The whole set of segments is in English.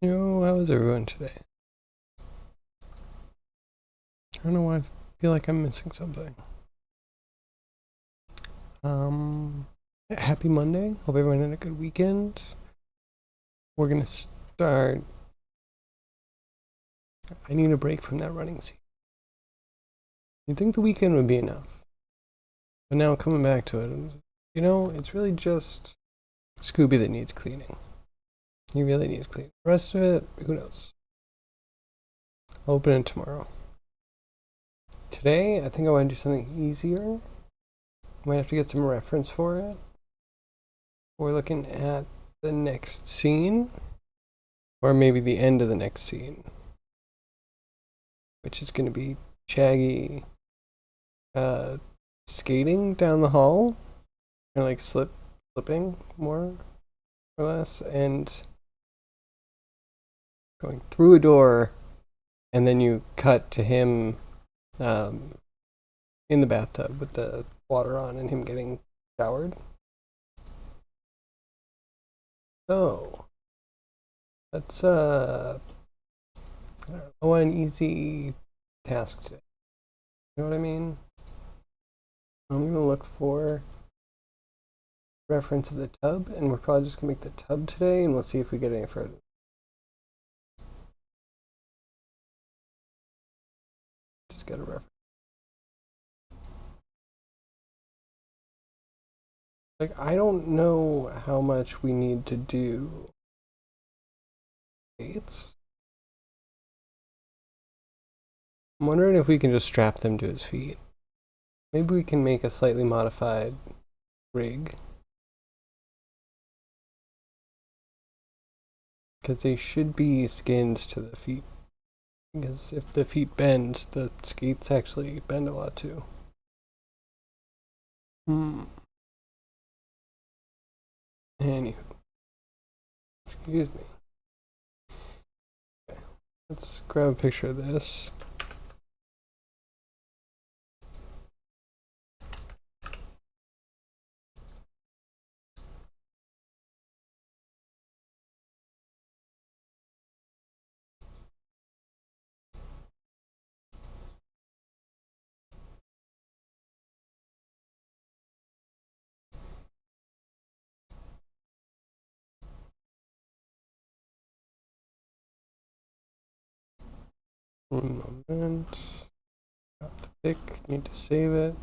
Yo, how is everyone today? I don't know why I feel like I'm missing something. Happy Monday. Hope everyone had a good weekend. We're gonna start. I need a break from that running season. You'd think the weekend would be enough. But now coming back to it, it's really just Scooby that needs cleaning. He really needs cleaning. The rest of it, who knows? I'll open it tomorrow. Today, I think I want to do something easier. Might have to get some reference for it. We're looking at the next scene, or maybe the end of the next scene, which is going to be Shaggy skating down the hall, or like slipping more or less, and going through a door, and then you cut to him in the bathtub with the water on and him getting showered. So that's an easy task today. You know what I mean? I'm gonna look for reference of the tub, and we're probably just gonna make the tub today, and we'll see if we get any further. Just get a reference. Like, I don't know how much we need to do. Skates. I'm wondering if we can just strap them to his feet. Maybe we can make a slightly modified rig. Because they should be skinned to the feet. Because if the feet bend, the skates actually bend a lot too. Anywho. Excuse me. Okay. Let's grab a picture of this. One moment. Got the pic. Need to save it.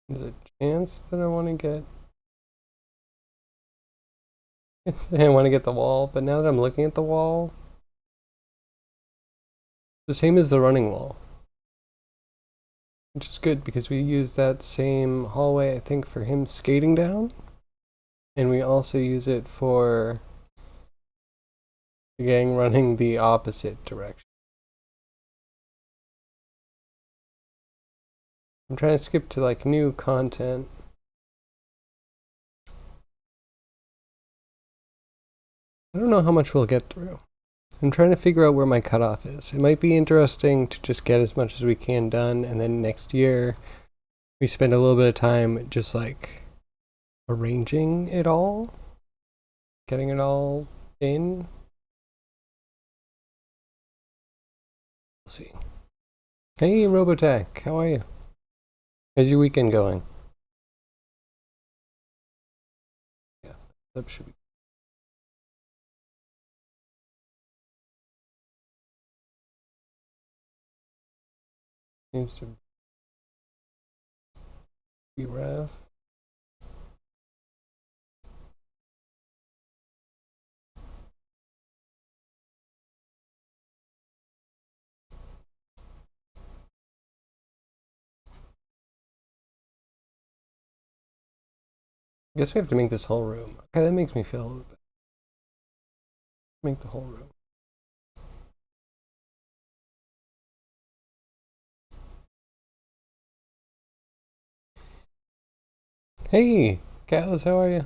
There's a chance that I want to get. I want to get the wall, but now that I'm looking at the wall, the same as the running wall. Which is good because we use that same hallway, I think, for him skating down. And we also use it for the gang running the opposite direction. I'm trying to skip to like new content. I don't know how much we'll get through. I'm trying to figure out where my cutoff is. It might be interesting to just get as much as we can done, and then next year we spend a little bit of time just like arranging it all, getting it all in. We'll see. Hey, Robotech, how are you? How's your weekend going? Yeah, that should be. Seems to be rough. I guess we have to make this whole room. Okay, that makes me feel a little bit. Make the whole room. Hey, Catalyst, how are you?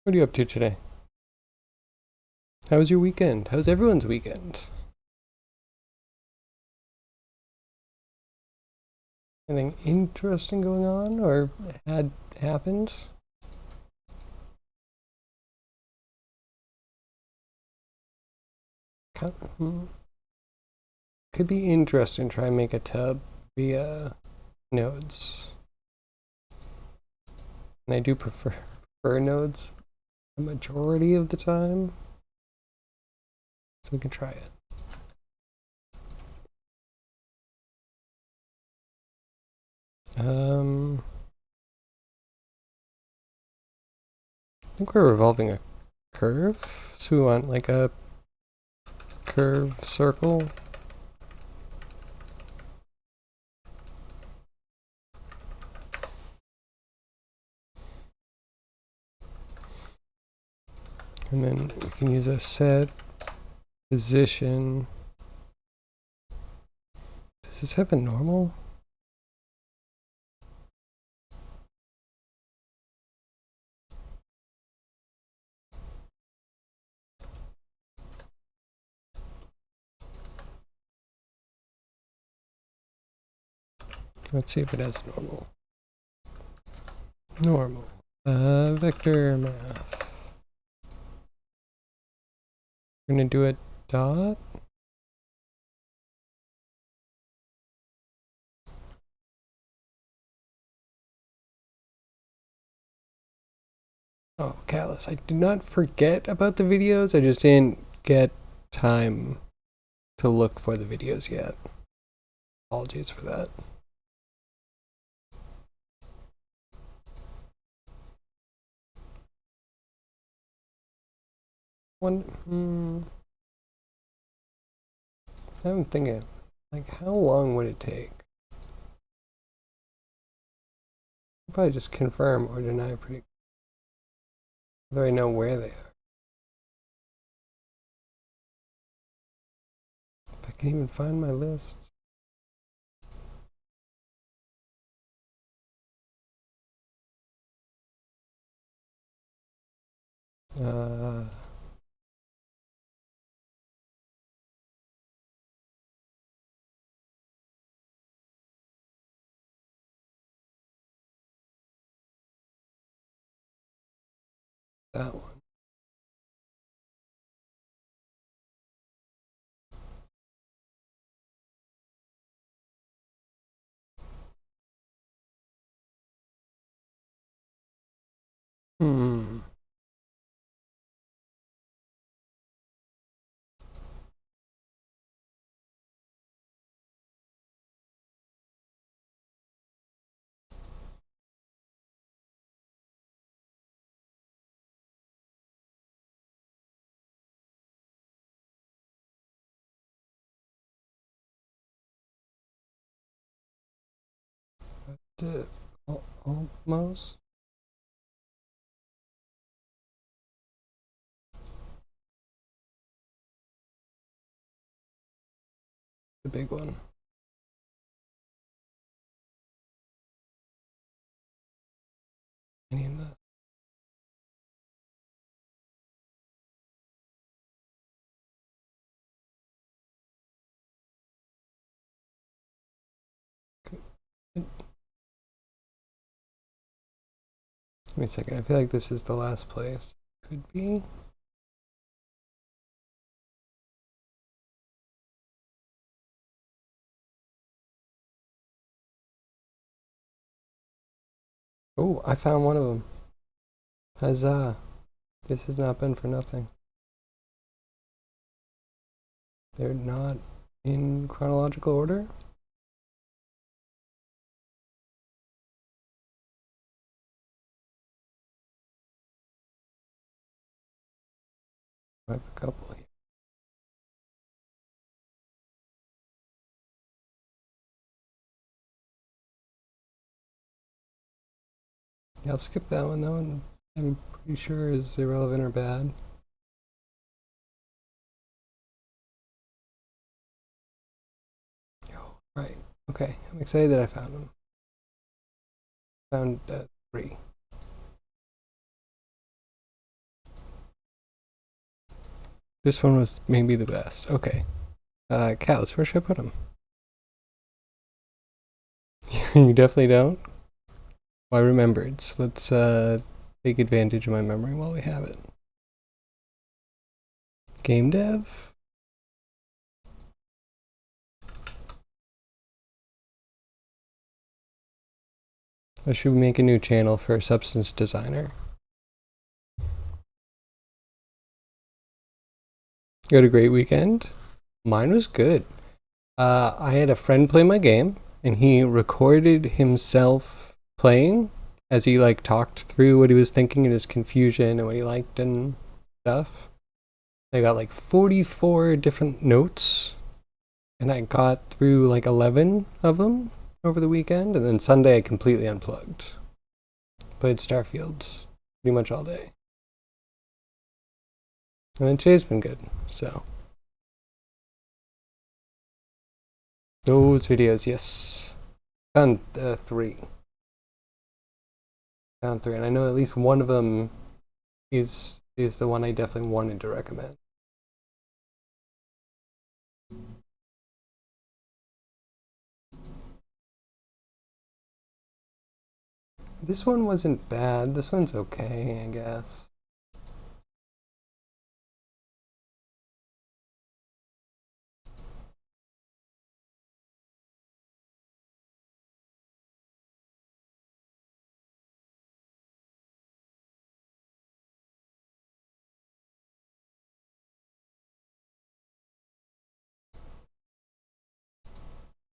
What are you up to today? How was your weekend? How's everyone's weekend? Anything interesting going on or had happened? Could be interesting to try and make a tub via nodes. And I do prefer nodes the majority of the time. So we can try it. I think we're revolving a curve. So we want like a curve circle. And then we can use a set position. Does this have a normal? Let's see if it has normal. Normal. Vector math. We're gonna do a dot. Oh, Callus, I did not forget about the videos. I just didn't get time to look for the videos yet. Apologies for that. I'm thinking, like, how long would it take? I'll probably just confirm or deny pretty. Whether I know where they are. If I can even find my list. That one. Hmm. Almost. The big one. Any in that? Give me a second. I feel like this is the last place. Could be. Oh, I found one of them. Huzzah. This has not been for nothing. They're not in chronological order. I have a couple here. Yeah, I'll skip that one. That one I'm pretty sure is irrelevant or bad. Oh, right. Okay. I'm excited that I found them. Found 3. This one was maybe the best. Okay. Cows, where should I put them? You definitely don't? Well, I remembered, so let's take advantage of my memory while we have it. Game dev? Or should we make a new channel for substance designer? You had a great weekend? Mine was good. I had a friend play my game, and he recorded himself playing as he like talked through what he was thinking and his confusion and what he liked and stuff. I got like 44 different notes, and I got through like 11 of them over the weekend, and then Sunday I completely unplugged. Played Starfield pretty much all day. And then today's been good, so. Those videos, yes. Found 3. Found 3, and I know at least one of them is the one I definitely wanted to recommend. This one wasn't bad. This one's okay, I guess.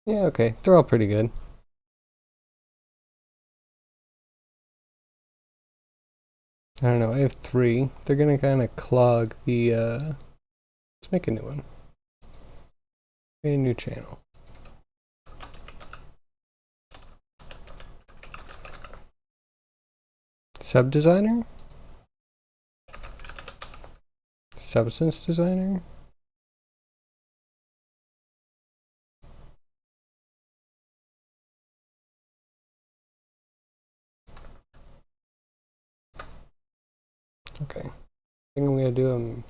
Yeah, okay. They're all pretty good. I don't know. I have 3. They're gonna kind of clog the. Let's make a new one. Make a new channel. Sub designer? Substance designer? Okay. I think I'm gonna do them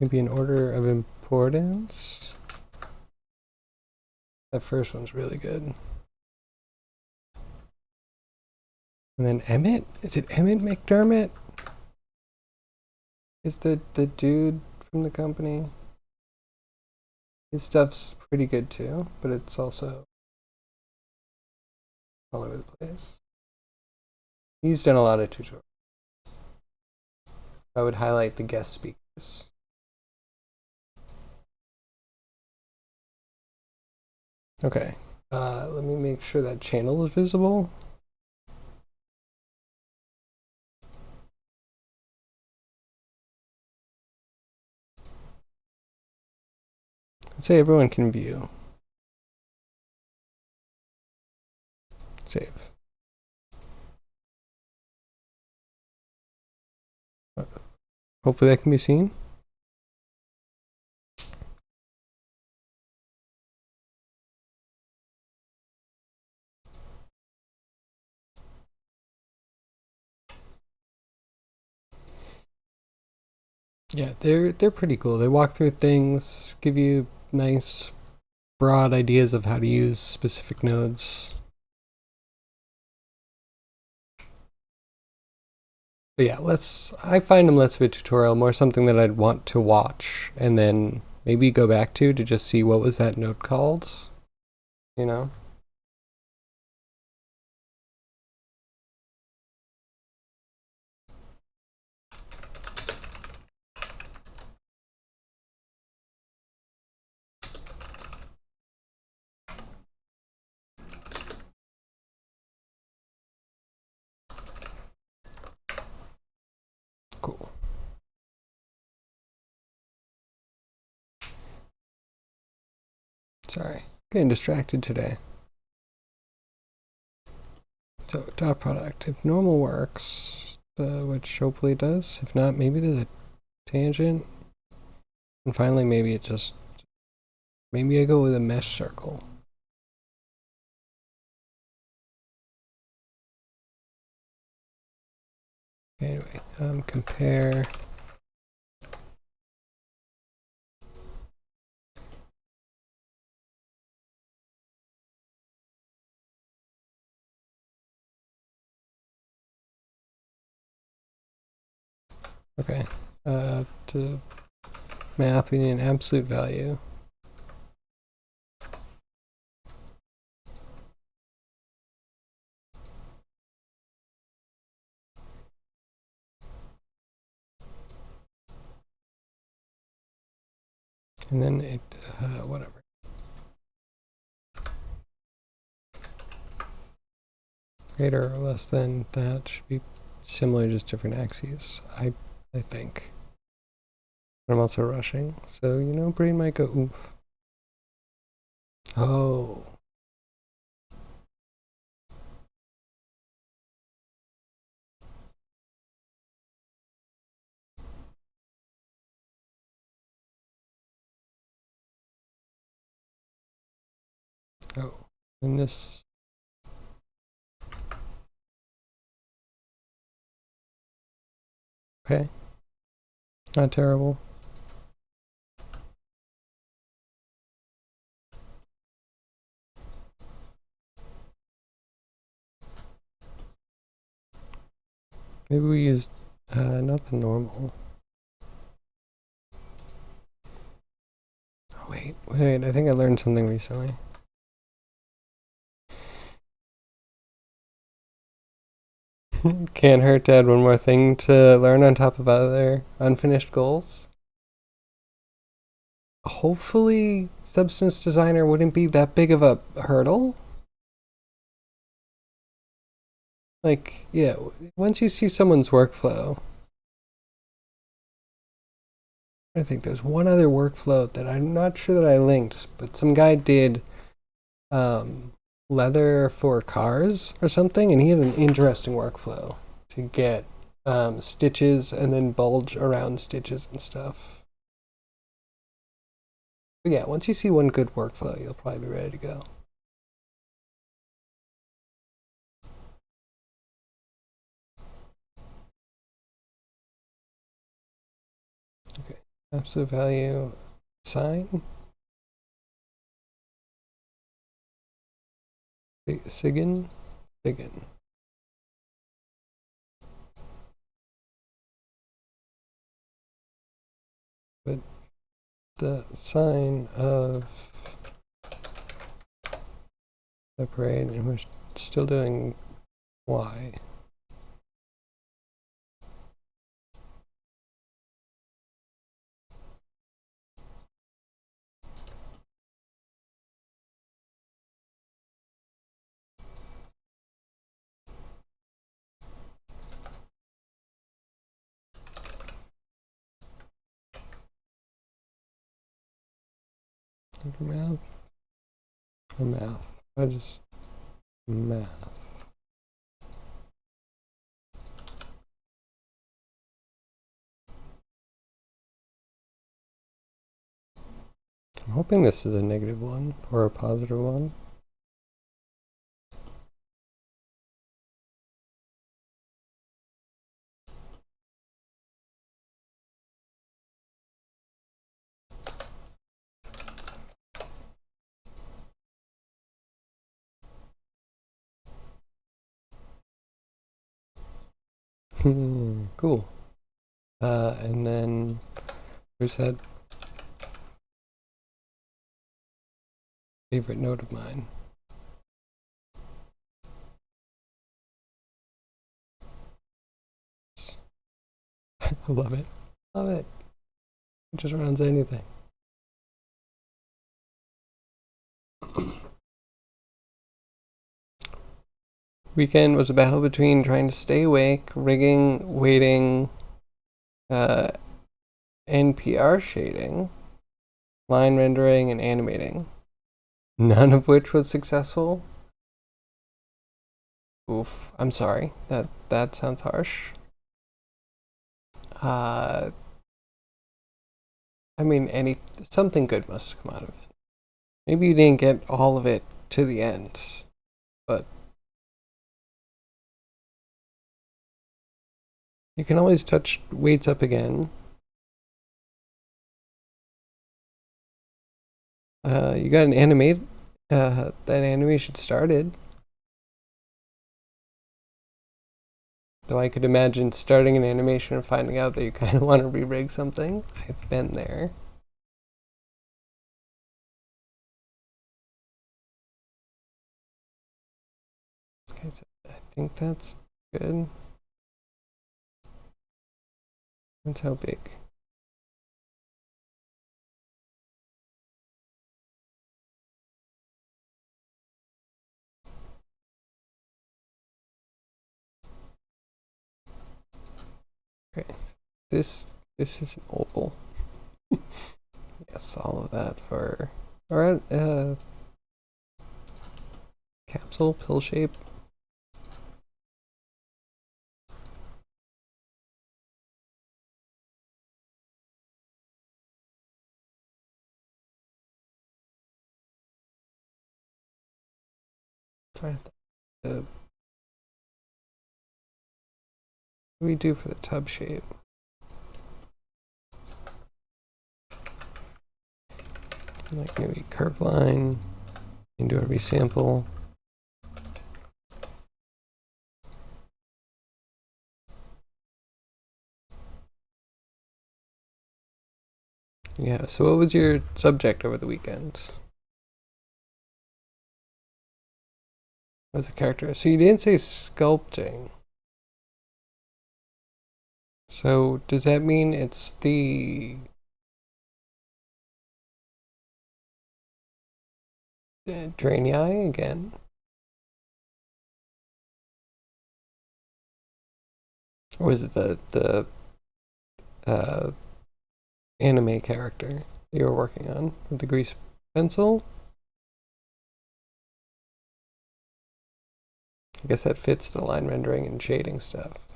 maybe in order of importance. That first one's really good. And then Emmett? Is it Emmett McDermott? Is the dude from the company? His stuff's pretty good too, but it's also all over the place. He's done a lot of tutorials. I would highlight the guest speakers. Okay, let me make sure that channel is visible. Let's say everyone can view. Save. Hopefully that can be seen. Yeah, they're pretty cool. They walk through things, give you nice broad ideas of how to use specific nodes. But yeah, I find them less of a tutorial, more something that I'd want to watch and then maybe go back to just see what was that node called, you know? Cool. Sorry, getting distracted today. So dot product, if normal works, which hopefully it does. If not, maybe there's a tangent. And finally, maybe maybe I go with a mesh circle. Anyway, compare. Okay. To math, we need an absolute value. And then it, whatever. Greater or less than that should be similar, just different axes. I think. But I'm also rushing, so you know, brain might go oomph. Oh. Oh. And this. Okay. Not terrible. Maybe we use not the normal. Oh, wait, I think I learned something recently. Can't hurt to add one more thing to learn on top of other unfinished goals. Hopefully, substance designer wouldn't be that big of a hurdle. Like, yeah, once you see someone's workflow, I think there's one other workflow that I'm not sure that I linked, but some guy did leather for cars or something, and he had an interesting workflow to get stitches and then bulge around stitches and stuff. But yeah, once you see one good workflow, you'll probably be ready to go. Okay, absolute value sign. Sigan. But the sign of separate, and we're still doing Y. Math. Math. I just math. I'm hoping this is a negative one or a positive one. Cool. And then where's that favorite note of mine? I love it. Love it. It just runs anything. Weekend was a battle between trying to stay awake, rigging, waiting, NPR shading, line rendering, and animating. None of which was successful. Oof, I'm sorry. That sounds harsh. I mean, something good must have come out of it. Maybe you didn't get all of it to the end, but you can always touch weights up again. You got an animate. That animation started. Though I could imagine starting an animation and finding out that you kind of want to re-rig something. I've been there. Okay, so I think that's good. That's how big. Okay, this is an oval. Yes, all of that for alright. Capsule pill shape. What do we do for the tub shape? Like maybe curve line. You can do a resample. Yeah, so what was your subject over the weekend? What was the character? So you didn't say sculpting. So does that mean it's the drainy eye again? Or is it the uh, anime character you were working on with the grease pencil? I guess that fits the line rendering and shading stuff.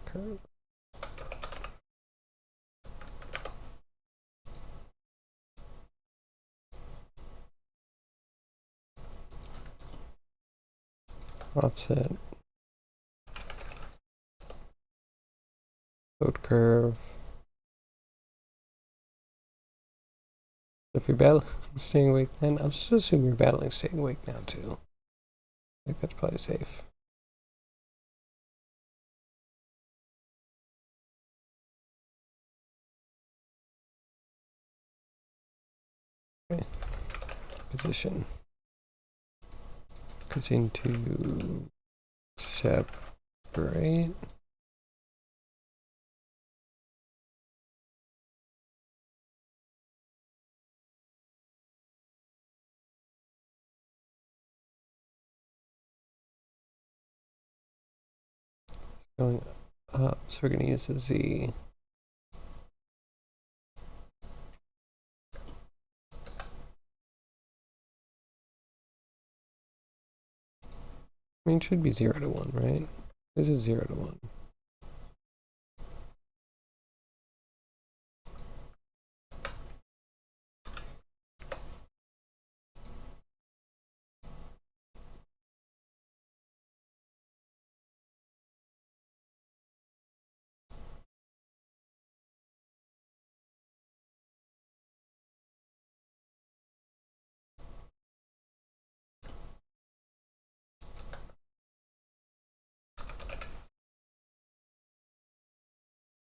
Curve. Offset. Code curve. If you're battling staying awake, then I'll just assume you're battling staying awake now too. I think that's probably safe. Okay. Position. Continue to separate. Going up, so we're going to use the Z. I mean, it should be 0 to 1, right? This is 0 to 1.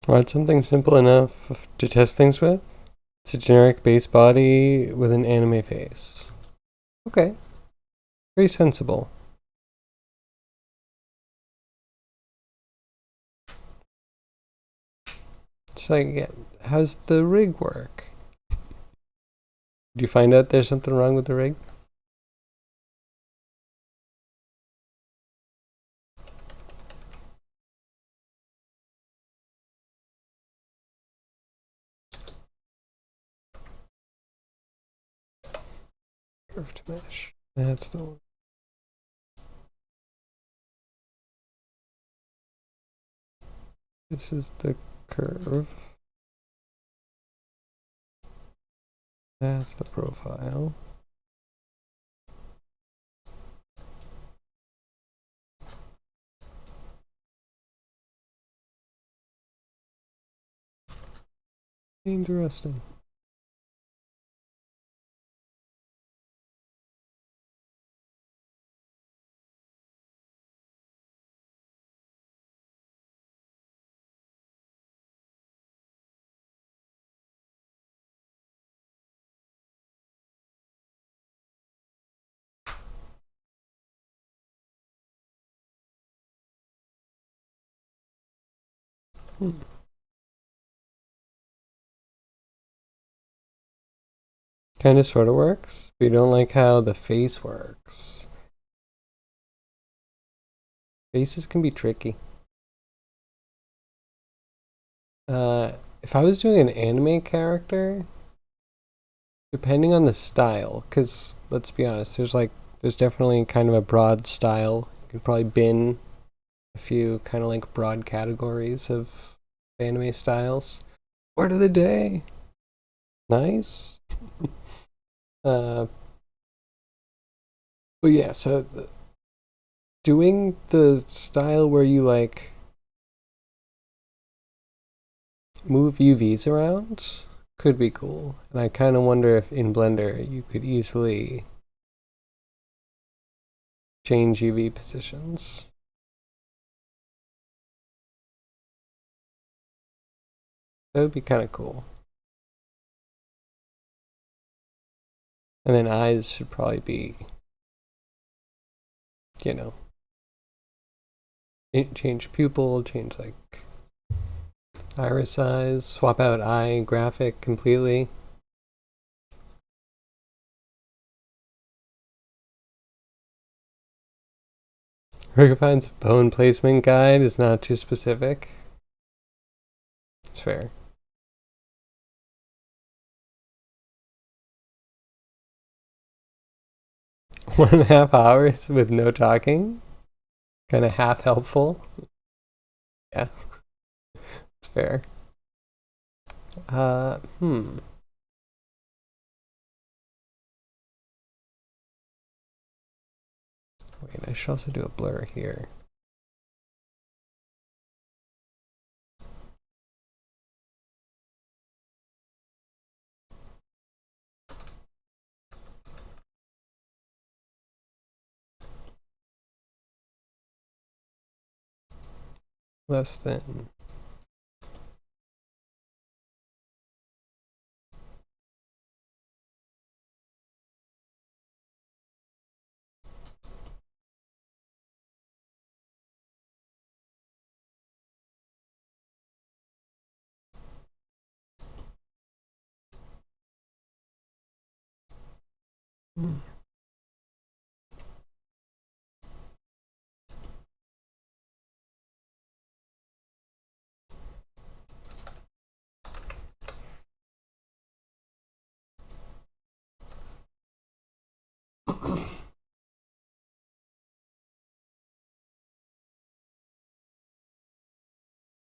Want something simple enough to test things with? It's a generic base body with an anime face. Okay. Very sensible. So, yeah, how's the rig work? Did you find out there's something wrong with the rig? Curved mesh. That's the one. This is the curve. That's the profile. Interesting. Kind of sort of works, but you don't like how the face works. Faces can be tricky. If I was doing an anime character, depending on the style, because let's be honest, there's definitely kind of a broad style. You could probably bin a few kind of like broad categories of anime styles. Word of the day. Nice. uh, but yeah, so doing the style where you like move UVs around could be cool. And I kind of wonder if in Blender you could easily change UV positions. That would be kind of cool. And then eyes should probably be, you know, change pupil, change like iris size, swap out eye graphic completely. Rigafine's bone placement guide is not too specific. It's fair. 1.5 hours with no talking? Kind of half helpful. Yeah, it's fair. Hmm. Wait, I should also do a blur here. Less than.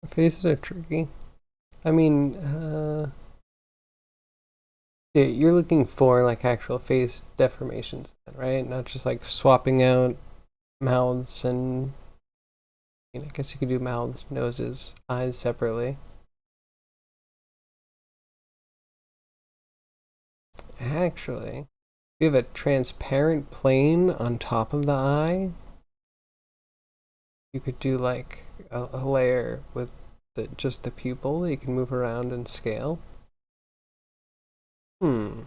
Faces are tricky. I mean, yeah, you're looking for like actual face deformations, right? Not just like swapping out mouths and I guess you could do mouths, noses, eyes separately. Actually, if you have a transparent plane on top of the eye, you could do like a layer with just the pupil that you can move around and scale. Hmm.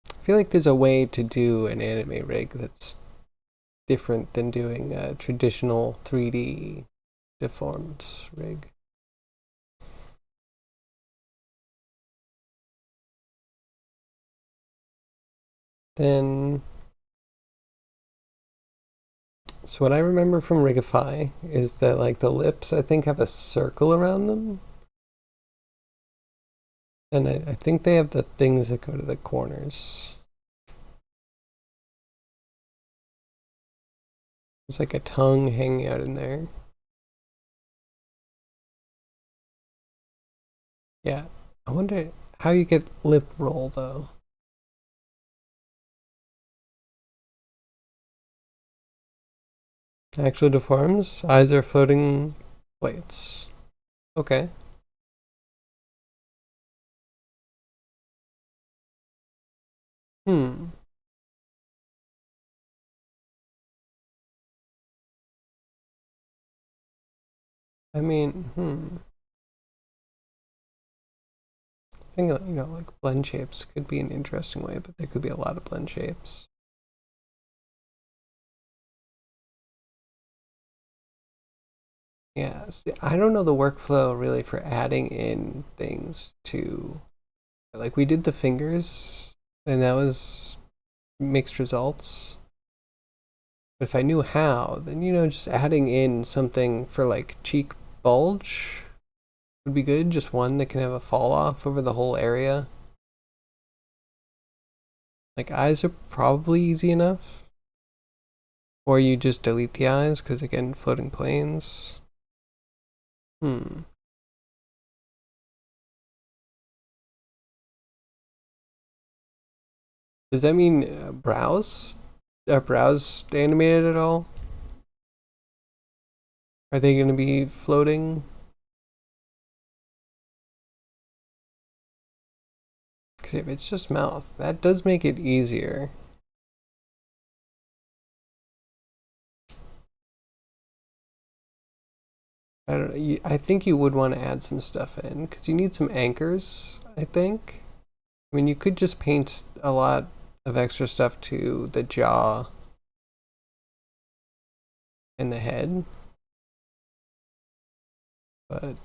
I feel like there's a way to do an anime rig that's different than doing a traditional 3D deformed rig. Then, so what I remember from Rigify is that like the lips, I think, have a circle around them. And I think they have the things that go to the corners. There's like a tongue hanging out in there. Yeah. I wonder how you get lip roll though. Actually deforms. Eyes are floating plates. Okay. Hmm. I mean, I think like blend shapes could be an interesting way, but there could be a lot of blend shapes. Yeah, see, I don't know the workflow really for adding in things to, like we did the fingers and that was mixed results. But if I knew how, then just adding in something for like cheek bulge would be good. Just one that can have a fall off over the whole area. Like eyes are probably easy enough. Or you just delete the eyes because again, floating planes. Hmm. Does that mean brows? Are brows animated at all? Are they going to be floating? Because if it's just mouth, that does make it easier. I don't know. I think you would want to add some stuff in because you need some anchors, I think. I mean, you could just paint a lot of extra stuff to the jaw and the head, but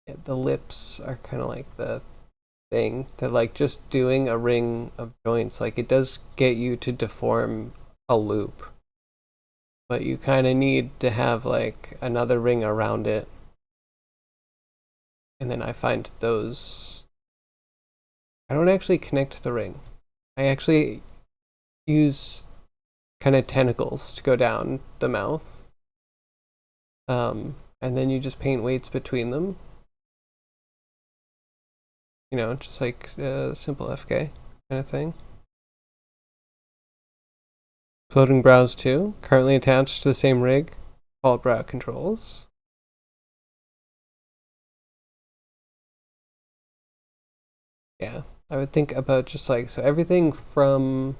yeah, the lips are kind of like the thing that, like, just doing a ring of joints, like, it does get you to deform a loop, but you kind of need to have like another ring around it. And then I find those, I don't actually connect the ring. I actually use kind of tentacles to go down the mouth. And then you just paint weights between them. Just like simple FK kind of thing. Floating brows too, currently attached to the same rig, called brow controls. Yeah, I would think about just like, so everything from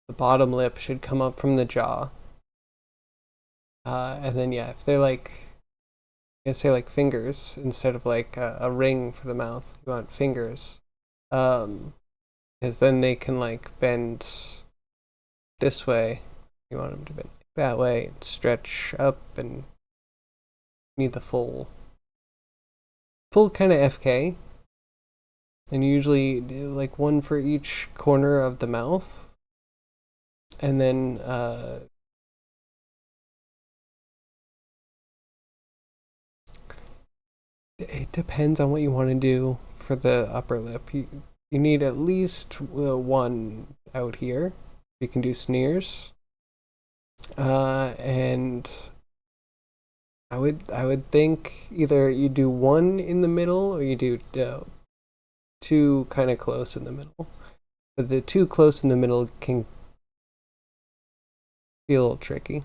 the bottom lip should come up from the jaw. And then yeah, if they're like, I say like fingers instead of like a ring for the mouth, you want fingers. Because then they can like bend this way. You want them to bend that way and stretch up and need the full kind of FK. And usually do like one for each corner of the mouth. And then it depends on what you want to do for the upper lip. You need at least one out here. You can do sneers. And I would think either you do one in the middle or you do two kind of close in the middle. But the two close in the middle can feel a little tricky.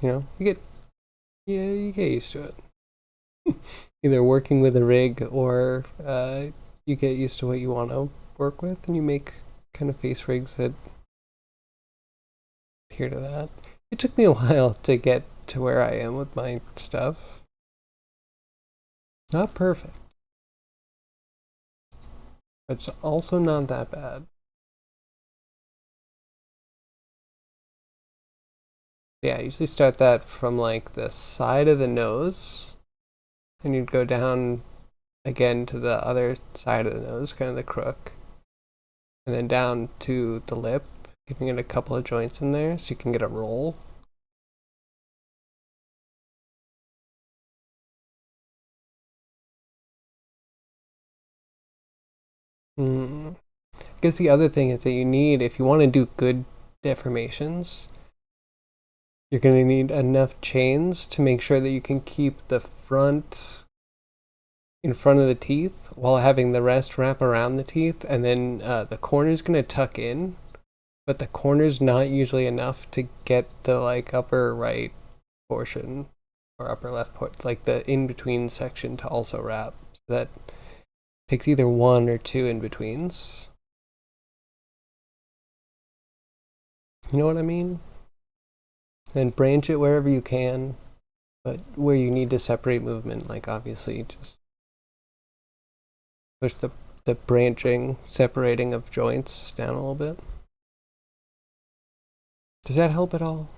You get used to it. Either working with a rig or you get used to what you want to work with, and you make kind of face rigs that adhere to that. It took me a while to get to where I am with my stuff. Not perfect, but it's also not that bad. Yeah, I usually start that from like the side of the nose, and you'd go down again to the other side of the nose, kind of the crook, and then down to the lip, giving it a couple of joints in there so you can get a roll. I guess the other thing is that you need, if you want to do good deformations, you're going to need enough chains to make sure that you can keep the front in front of the teeth while having the rest wrap around the teeth, and then the corner's going to tuck in, but the corner's not usually enough to get the like upper right portion or upper left part, like the in between section to also wrap. So that takes either one or two in betweens. You know what I mean? And branch it wherever you can, but where you need to separate movement, like obviously just push the branching, separating of joints down a little bit. Does that help at all?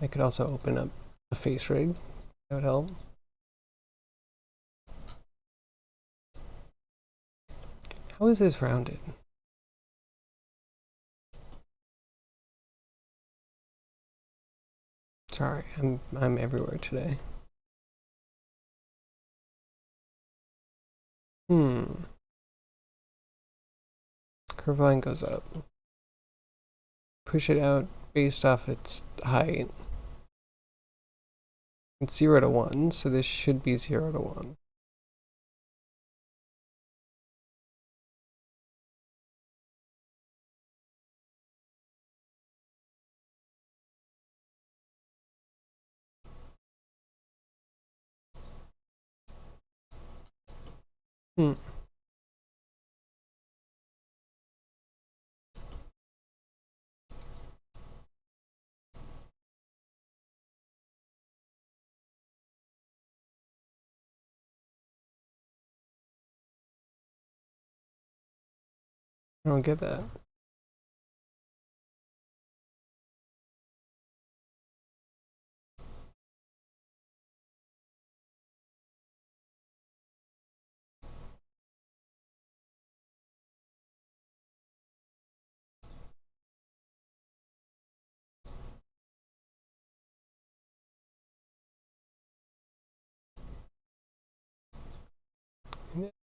I could also open up the face rig. That would help. How is this rounded? Sorry, I'm everywhere today. Curve line goes up. Push it out based off its height. It's 0 to 1, so this should be 0 to 1. I don't get that.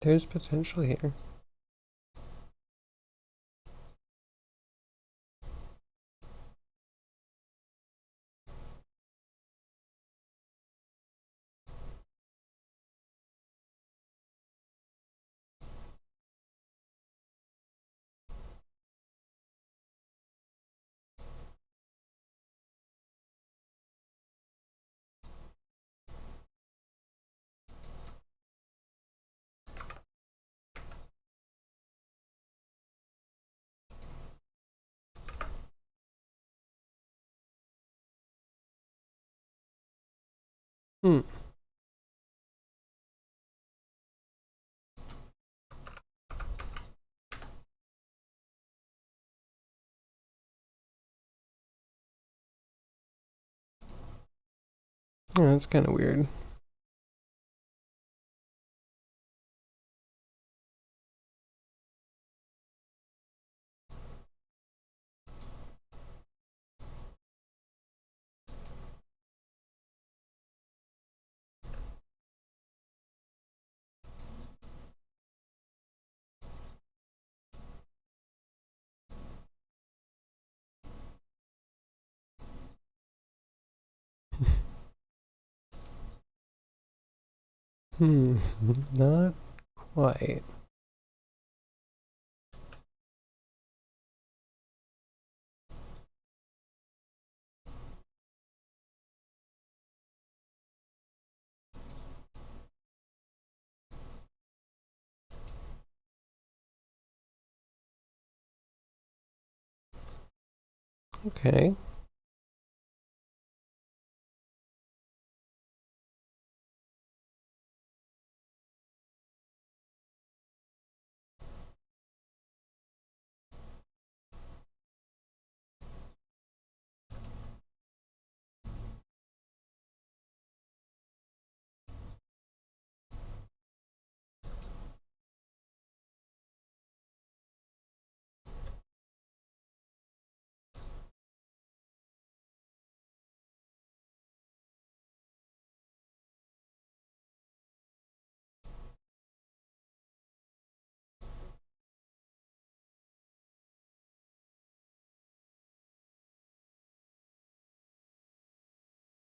There's potential here. Hmm. Yeah, that's kind of weird. Not quite. Okay.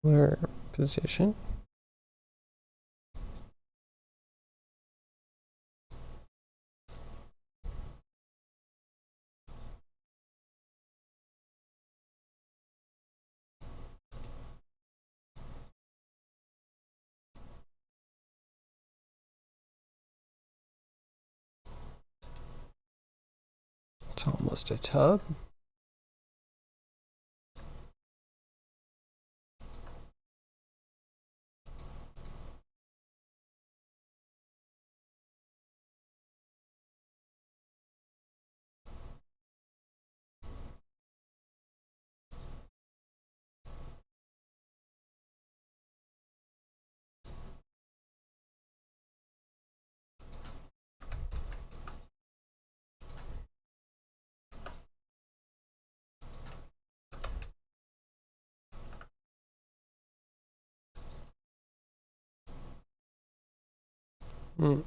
Where position? It's almost a tub. Mm.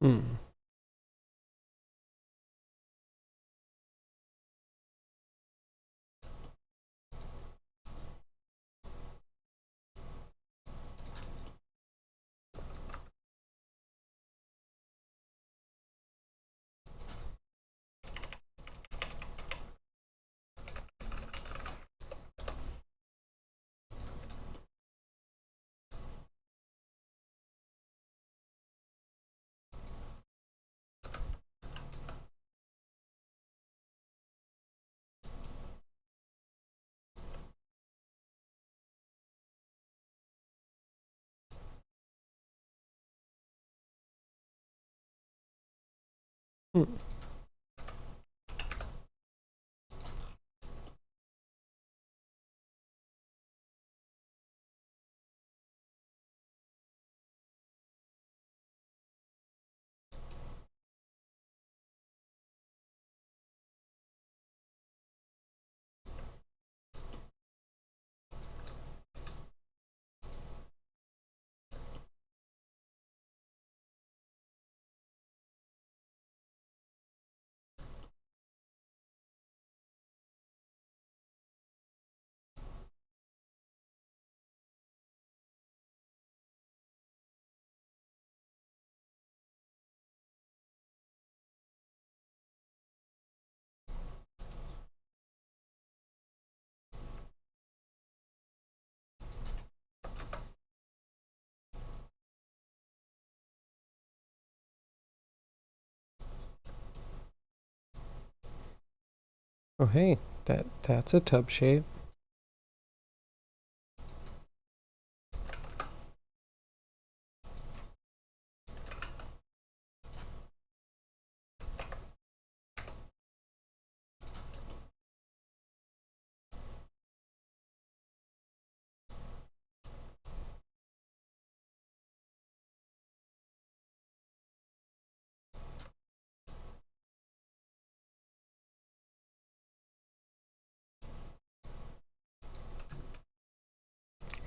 Mm. Mm. Oh hey, that's a tub shape.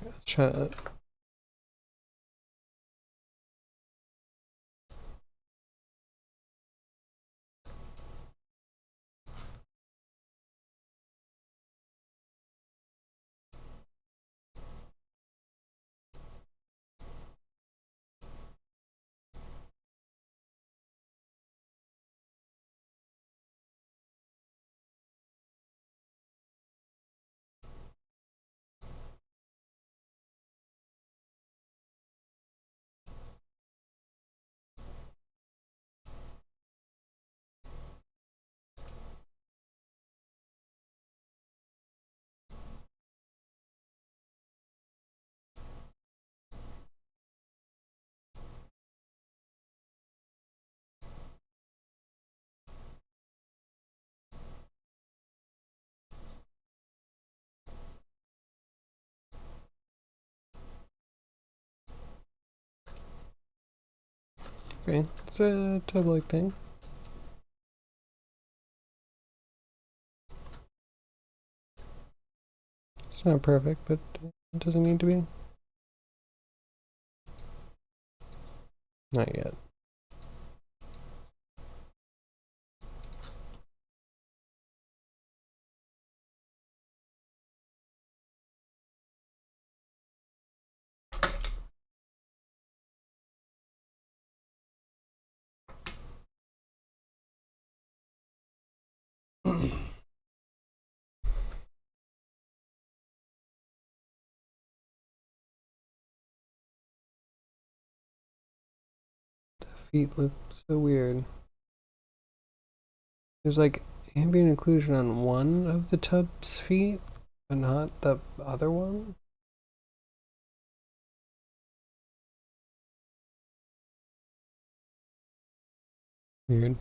Let's try that. Okay, it's a tub-like thing. It's not perfect, but it doesn't need to be. Not yet. feet look so weird. There's like ambient occlusion on one of the tub's feet, but not the other one. Weird.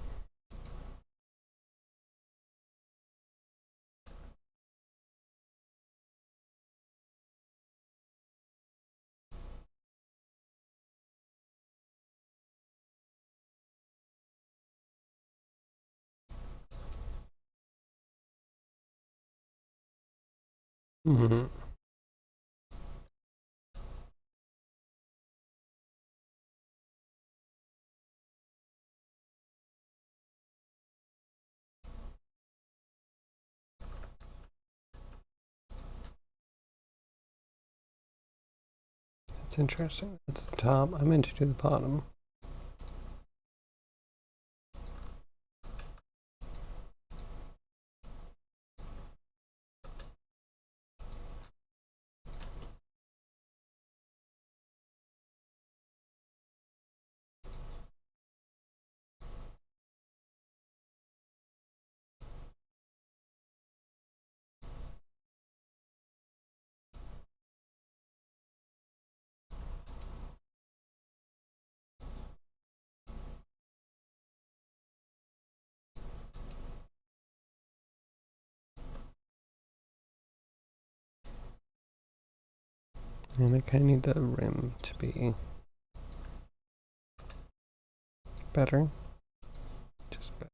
Mm-hmm. That's interesting. That's the top. I meant to do the bottom. And I kind of need the rim to be better. Just better.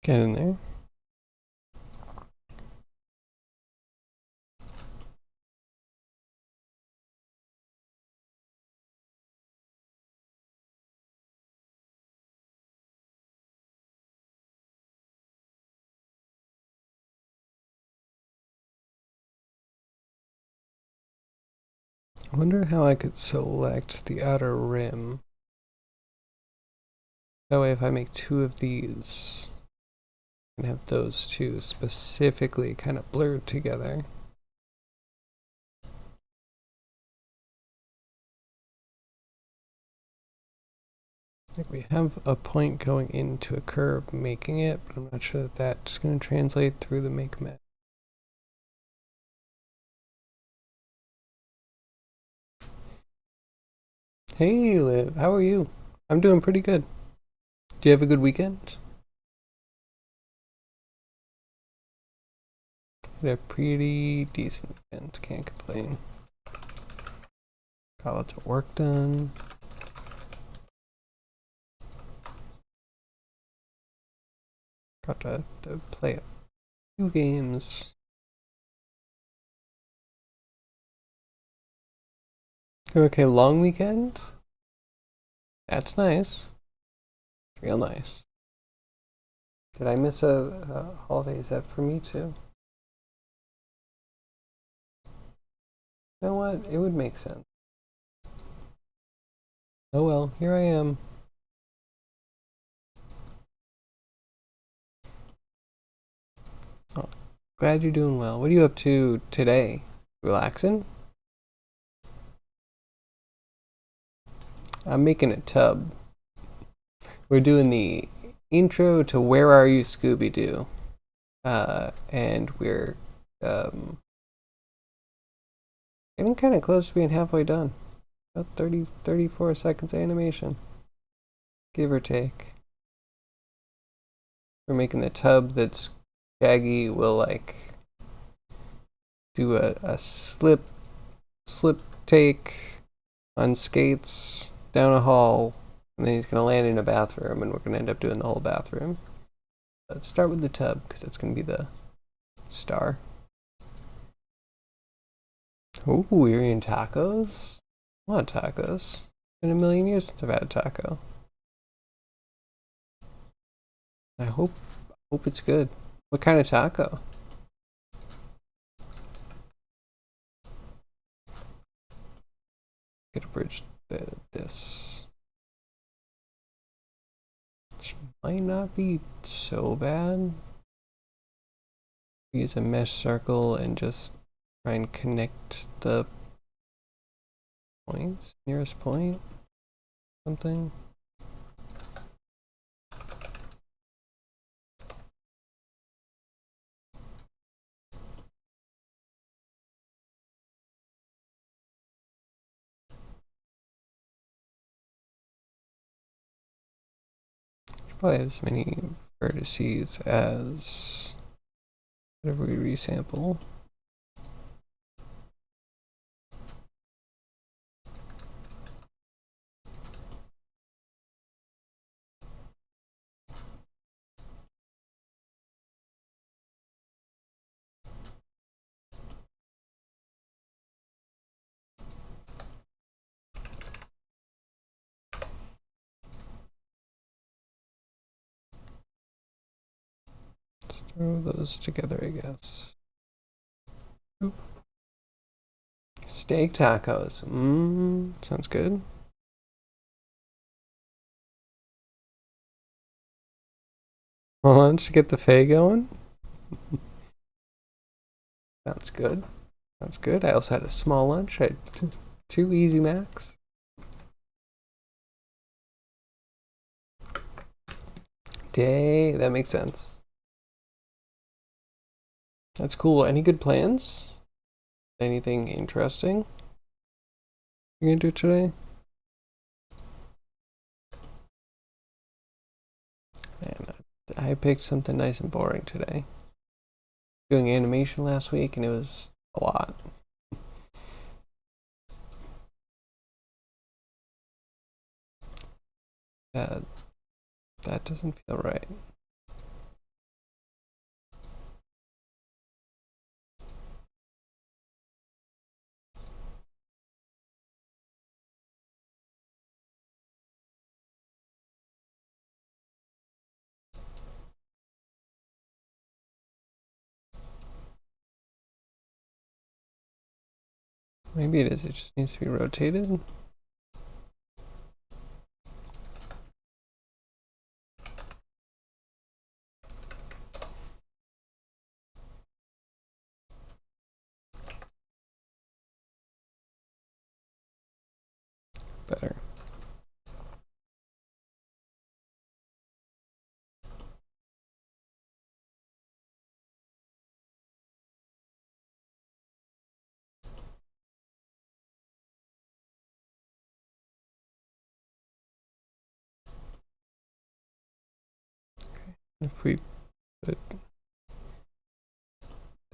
Get in there. I wonder how I could select the outer rim. That way if I make two of these, I can have those two specifically kind of blurred together. Like we have a point going into a curve making it, but I'm not sure that that's going to translate through the make met. Hey Liv, how are you? I'm doing pretty good. Do you have a good weekend? Had a pretty decent weekend, can't complain. Got lots of work done. Got to play a few games. Okay, long weekend? That's nice. Real nice. Did I miss a holiday? Is that for me too? You know what? It would make sense. Oh well, here I am. Oh, glad you're doing well. What are you up to today? Relaxing? I'm making a tub. We're doing the intro to Where Are You, Scooby-Doo? and we're getting kind of close to being halfway done. About 34 seconds animation, give or take. We're making the tub that's Shaggy will like do a slip take on skates down a hall, and then he's gonna land in a bathroom, and we're gonna end up doing the whole bathroom. Let's start with the tub because it's gonna be the star. Ooh, we're eating tacos. I want tacos. It's been a million years since I've had a taco. I hope it's good. What kind of taco? Get a bridge this. Which might not be so bad. Use a mesh circle and just try and connect the points, nearest point, something. Probably have as many vertices as whatever we resample. Throw those together, I guess. Oop. Steak tacos. Sounds good. Lunch to get the Faye going. Sounds good. Sounds good. I also had a small lunch. I had two Easy Macs. Day. That makes sense. That's cool. Any good plans? Anything interesting you're gonna do today? Man, I picked something nice and boring today. Doing animation last week, and it was a lot. That doesn't feel right. Maybe it is. It just needs to be rotated. Better. If we put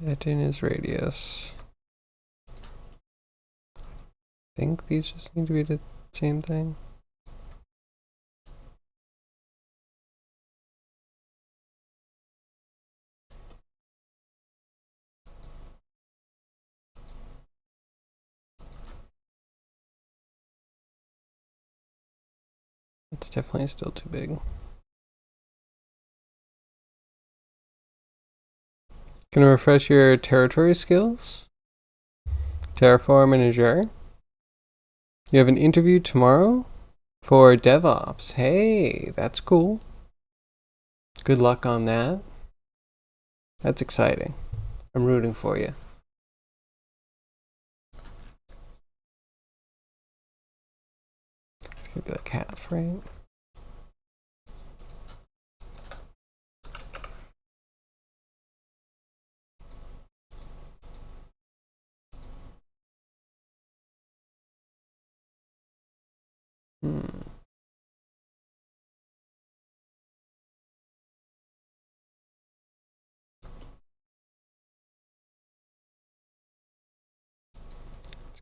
that in his radius, I think these just need to be the same thing. It's definitely still too big. Gonna refresh your territory skills. Terraform and Azure. You have an interview tomorrow for DevOps. Hey, that's cool. Good luck on that. That's exciting. I'm rooting for you. It's gonna be like half, right?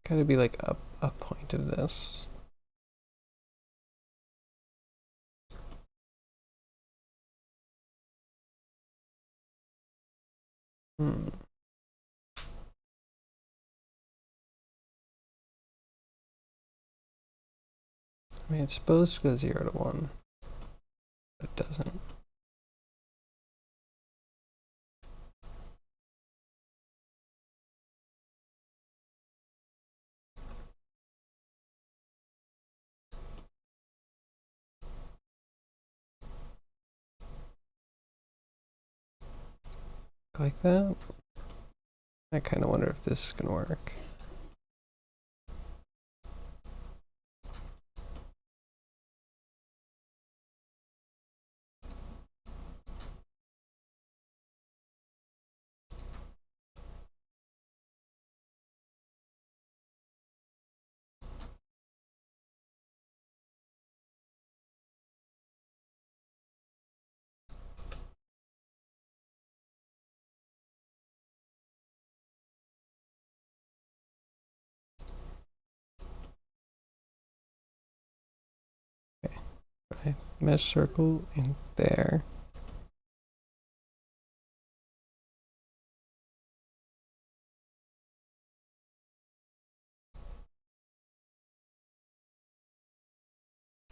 Gotta be like a point of this. Hmm. I mean, it's supposed to go 0 to 1, but it doesn't. Like that. I kind of wonder if this is gonna work. Okay, mesh circle in there.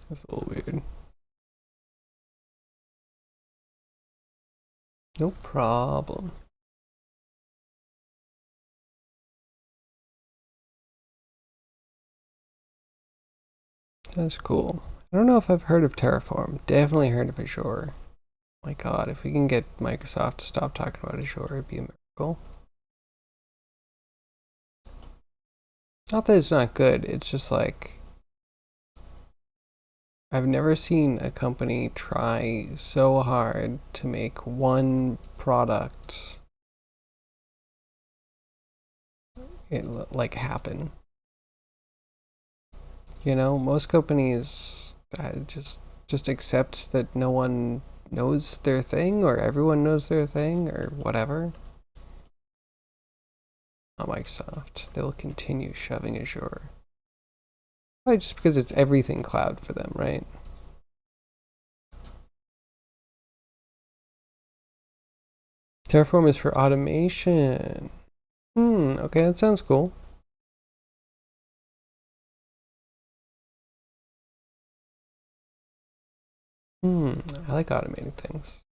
That's a little weird. No problem. That's cool. I don't know if I've heard of Terraform. Definitely heard of Azure. My god, if we can get Microsoft to stop talking about Azure, it'd be a miracle. Not that it's not good, it's just like I've never seen a company try so hard to make one product like happen. You know, most companies just accept that no one knows their thing or everyone knows their thing or whatever. Not Microsoft. They'll continue shoving Azure. Probably just because it's everything cloud for them, right? Terraform is for automation. Okay, that sounds cool. I like automating things.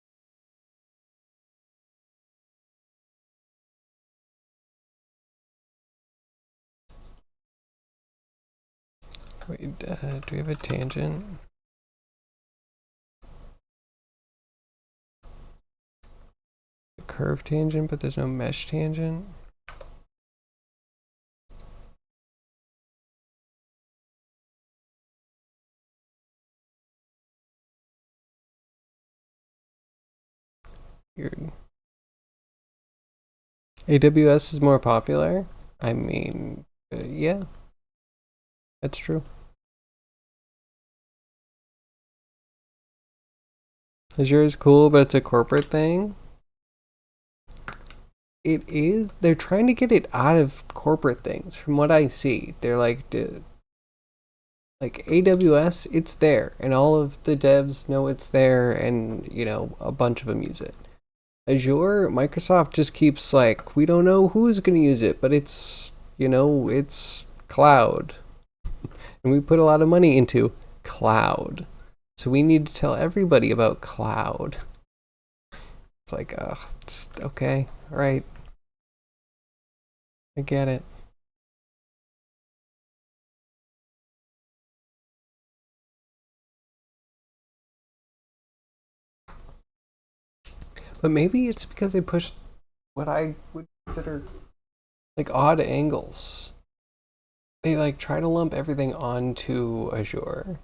Wait, do we have a tangent? A curve tangent, but there's no mesh tangent? Weird. AWS is more popular? I mean, yeah, that's true. Azure is cool, but it's a corporate thing. It is. They're trying to get it out of corporate things. From what I see, they're like AWS. It's there, and all of the devs know it's there, and you know a bunch of them use it. Azure, Microsoft just keeps like we don't know who's gonna use it, but it's it's cloud, and we put a lot of money into cloud, so we need to tell everybody about cloud. It's like, just okay, all right, I get it. But maybe it's because they pushed what I would consider like odd angles. They like try to lump everything onto Azure.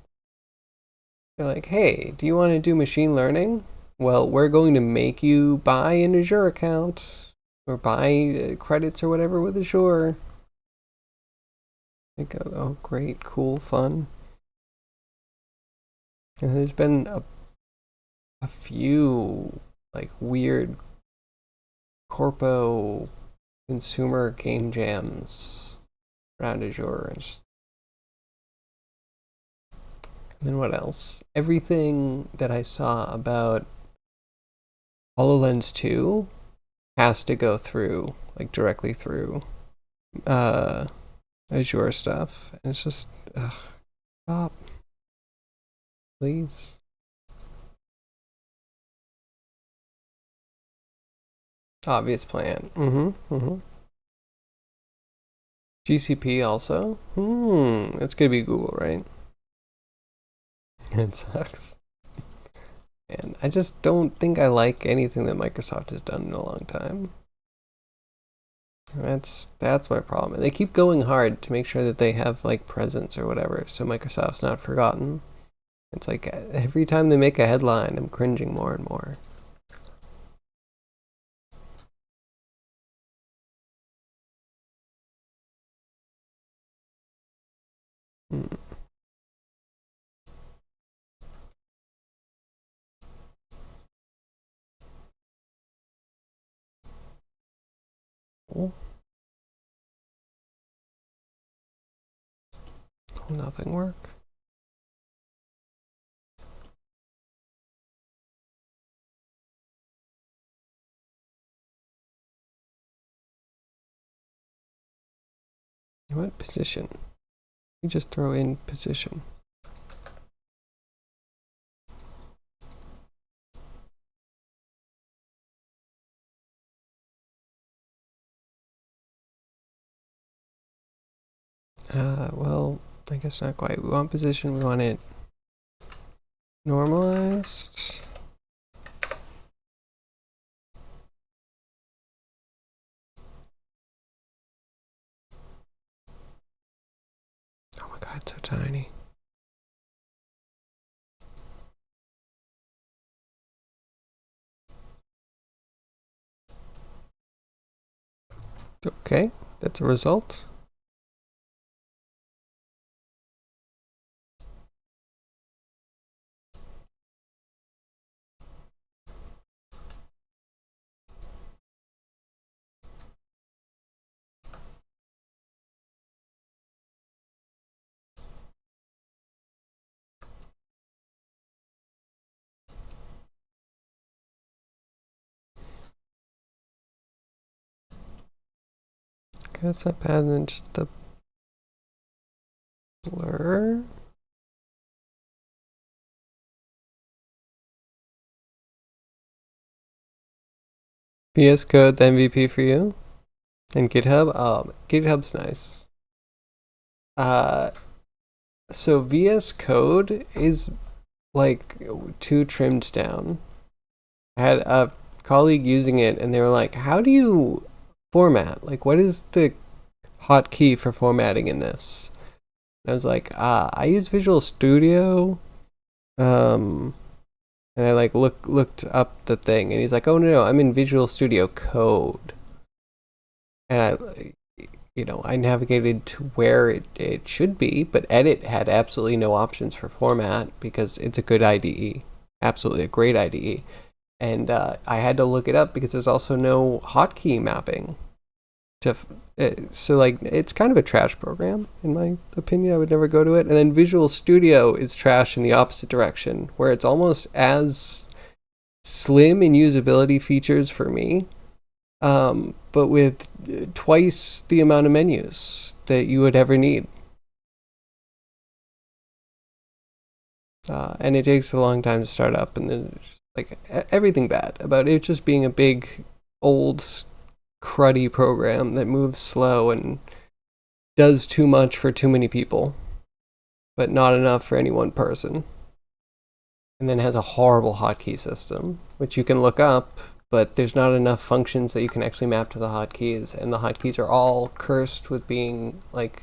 They're like, hey, do you want to do machine learning? Well, we're going to make you buy an Azure account or buy credits or whatever with Azure. Like, oh, great, cool, fun. And there's been a few like weird corpo consumer game jams around Azure. And then what else? Everything that I saw about HoloLens 2 has to go through, like directly through Azure stuff. And it's just, stop. Please. Obvious plan. GCP also? It's gonna be Google, right? It sucks. And I just don't think I like anything that Microsoft has done in a long time. That's my problem. They keep going hard to make sure that they have like presence or whatever, so Microsoft's not forgotten. It's like every time they make a headline, I'm cringing more and more. Will nothing work? What position? You just throw in position. Well, I guess not quite. We want position, we want it normalized. Oh my god, it's so tiny. Okay, that's a result. Okay, that's not bad, and then just the blur. VS Code, the MVP for you. And GitHub? Oh, GitHub's nice. So VS Code is like too trimmed down. I had a colleague using it and they were like, how do you format? Like, what is the hotkey for formatting in this? And I was like, I use Visual Studio. And I like looked up the thing and he's like, oh no, I'm in Visual Studio Code. And I navigated to where it should be, but Edit had absolutely no options for format because it's a good IDE, absolutely a great IDE. And I had to look it up because there's also no hotkey mapping. So like, it's kind of a trash program, in my opinion. I would never go to it. And then Visual Studio is trash in the opposite direction, where it's almost as slim in usability features for me, but with twice the amount of menus that you would ever need. And it takes a long time to start up, and then just, like, everything bad about it just being a big, old, cruddy program that moves slow and does too much for too many people, but not enough for any one person. And then has a horrible hotkey system, which you can look up, but there's not enough functions that you can actually map to the hotkeys, and the hotkeys are all cursed with being like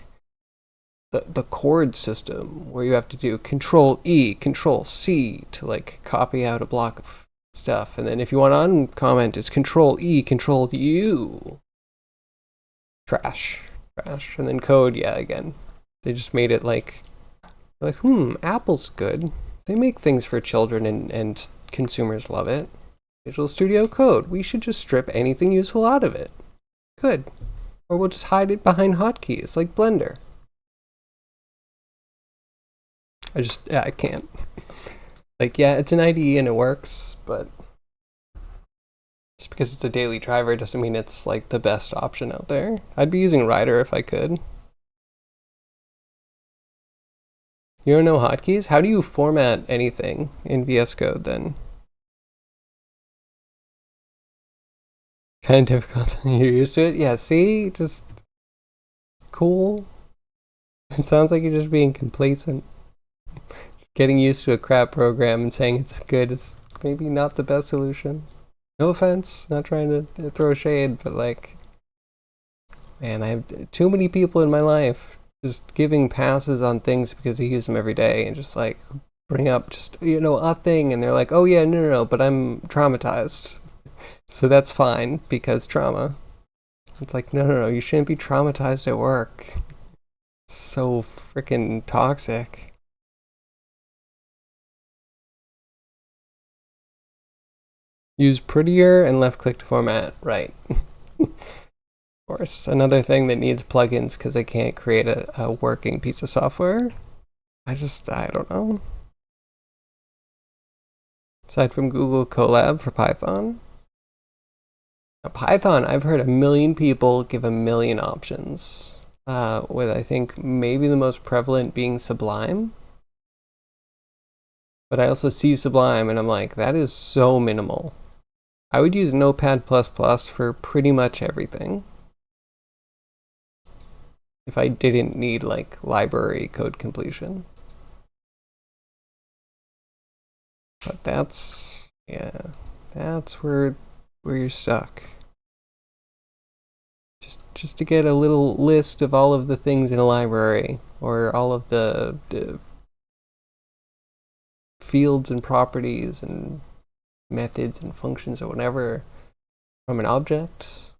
the chord system where you have to do Control E, Control C to like copy out a block of stuff, and then if you want to uncomment, it's Control E, Control U. Trash. And then code, yeah, again, they just made it like Apple's good. They make things for children and consumers love it. Visual Studio Code, we should just strip anything useful out of it. Good. Or we'll just hide it behind hotkeys, like Blender. I can't. Like, yeah, it's an IDE and it works, but just because it's a daily driver doesn't mean it's like the best option out there. I'd be using Rider if I could. You don't know hotkeys? How do you format anything in VS Code then? Kind of difficult. You're used to it? Yeah, see? Just cool. It sounds like you're just being complacent. Just getting used to a crap program and saying it's good is maybe not the best solution. No offense, not trying to throw shade, but like, man, I have too many people in my life just giving passes on things because they use them every day and just like bring up just, a thing and they're like, oh yeah, no, but I'm traumatized. So that's fine because trauma. It's like, no, you shouldn't be traumatized at work. It's so freaking toxic. Use prettier and left click to format, right. Of course, another thing that needs plugins because they can't create a working piece of software. I don't know. Aside from Google Colab for Python. Now, Python, I've heard a million people give a million options. With I think maybe the most prevalent being Sublime. But I also see Sublime and I'm like, that is so minimal. I would use Notepad++ for pretty much everything. If I didn't need like library code completion. But that's where you're stuck. Just to get a little list of all of the things in a library or all of the fields and properties and methods and functions or whatever from an object,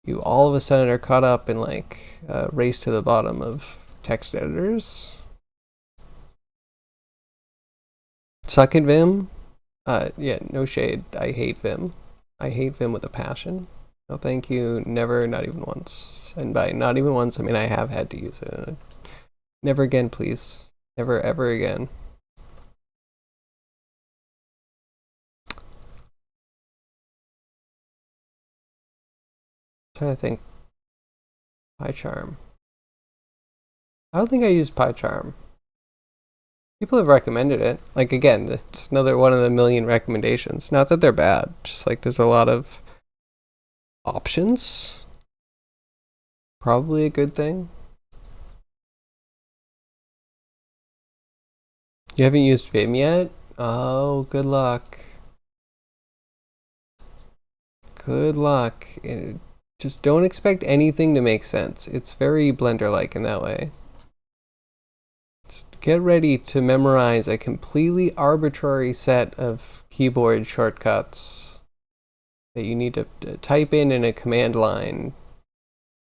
you all of a sudden are caught up in like a race to the bottom of text editors. Suck at Vim? Yeah, no shade. I hate Vim. I hate Vim with a passion. No thank you, never, not even once. And by not even once, I mean I have had to use it. Never again, please. Never, ever again. I'm trying to think. PyCharm. I don't think I used PyCharm. People have recommended it. Like, again, it's another one of the million recommendations. Not that they're bad, just like there's a lot of options. Probably a good thing. You haven't used Vim yet? Oh, good luck. Good luck. Just don't expect anything to make sense. It's very Blender-like in that way. Just get ready to memorize a completely arbitrary set of keyboard shortcuts that you need to type in a command line.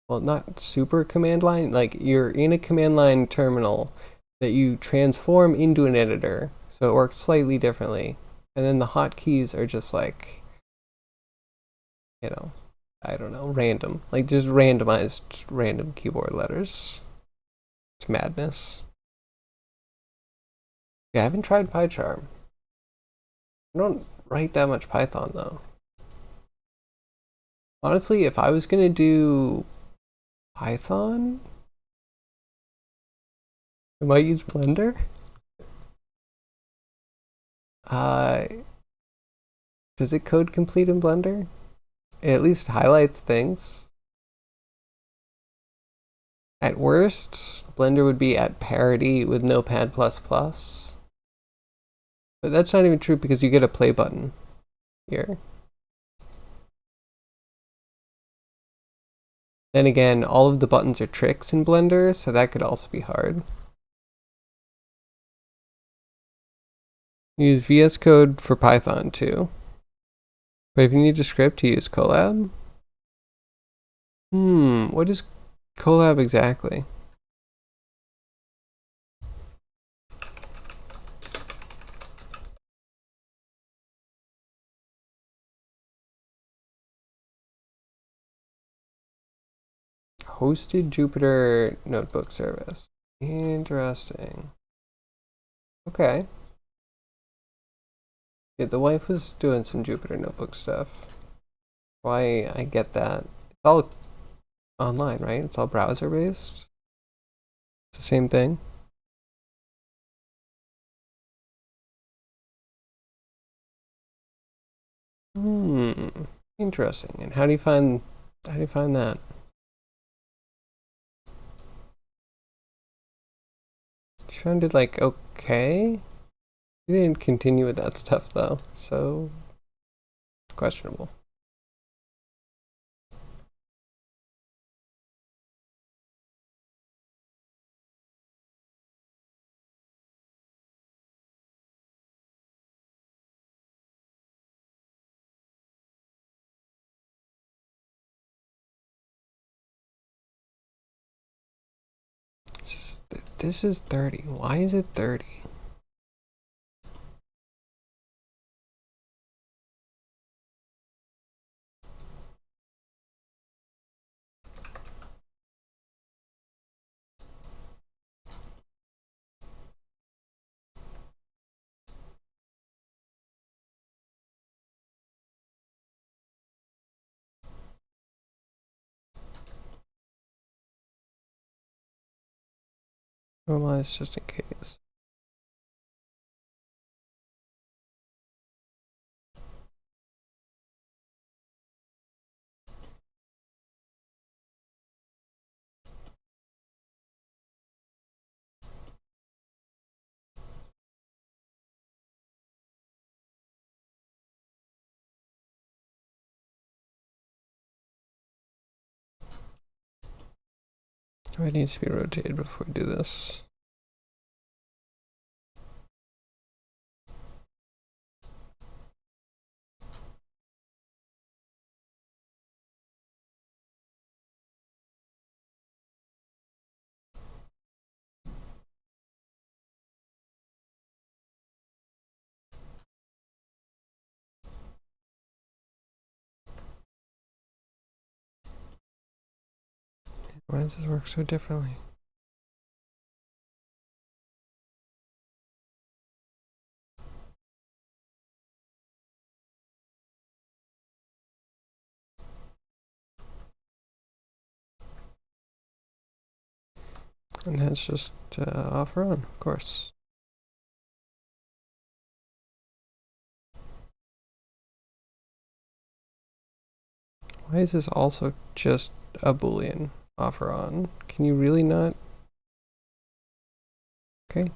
Well, not super command line. Like, you're in a command line terminal that you transform into an editor. So it works slightly differently. And then the hotkeys are just like, I don't know, random. Like just randomized random keyboard letters. It's madness. Yeah, I haven't tried PyCharm. I don't write that much Python though. Honestly, if I was gonna do Python, I might use Blender. Does it code complete in Blender? It at least highlights things. At worst, Blender would be at parity with Notepad++. But that's not even true because you get a play button here. Then again, all of the buttons are tricks in Blender, so that could also be hard. Use VS Code for Python too. But if you need a script, use Colab. What is Colab exactly? hosted Jupyter notebook service. Interesting. Okay. Yeah, the wife was doing some Jupyter notebook stuff. Why I get that. It's all online, right? It's all browser based. It's the same thing. Interesting. And how do you find that? You found it like okay? You didn't continue with that stuff though, so questionable. This is 30. Why is it 30? Normalize just in case. It needs to be rotated before we do this. Why does this work so differently? And that's just off or on, of course. Why is this also just a Boolean off or on? Can you really not? Okay.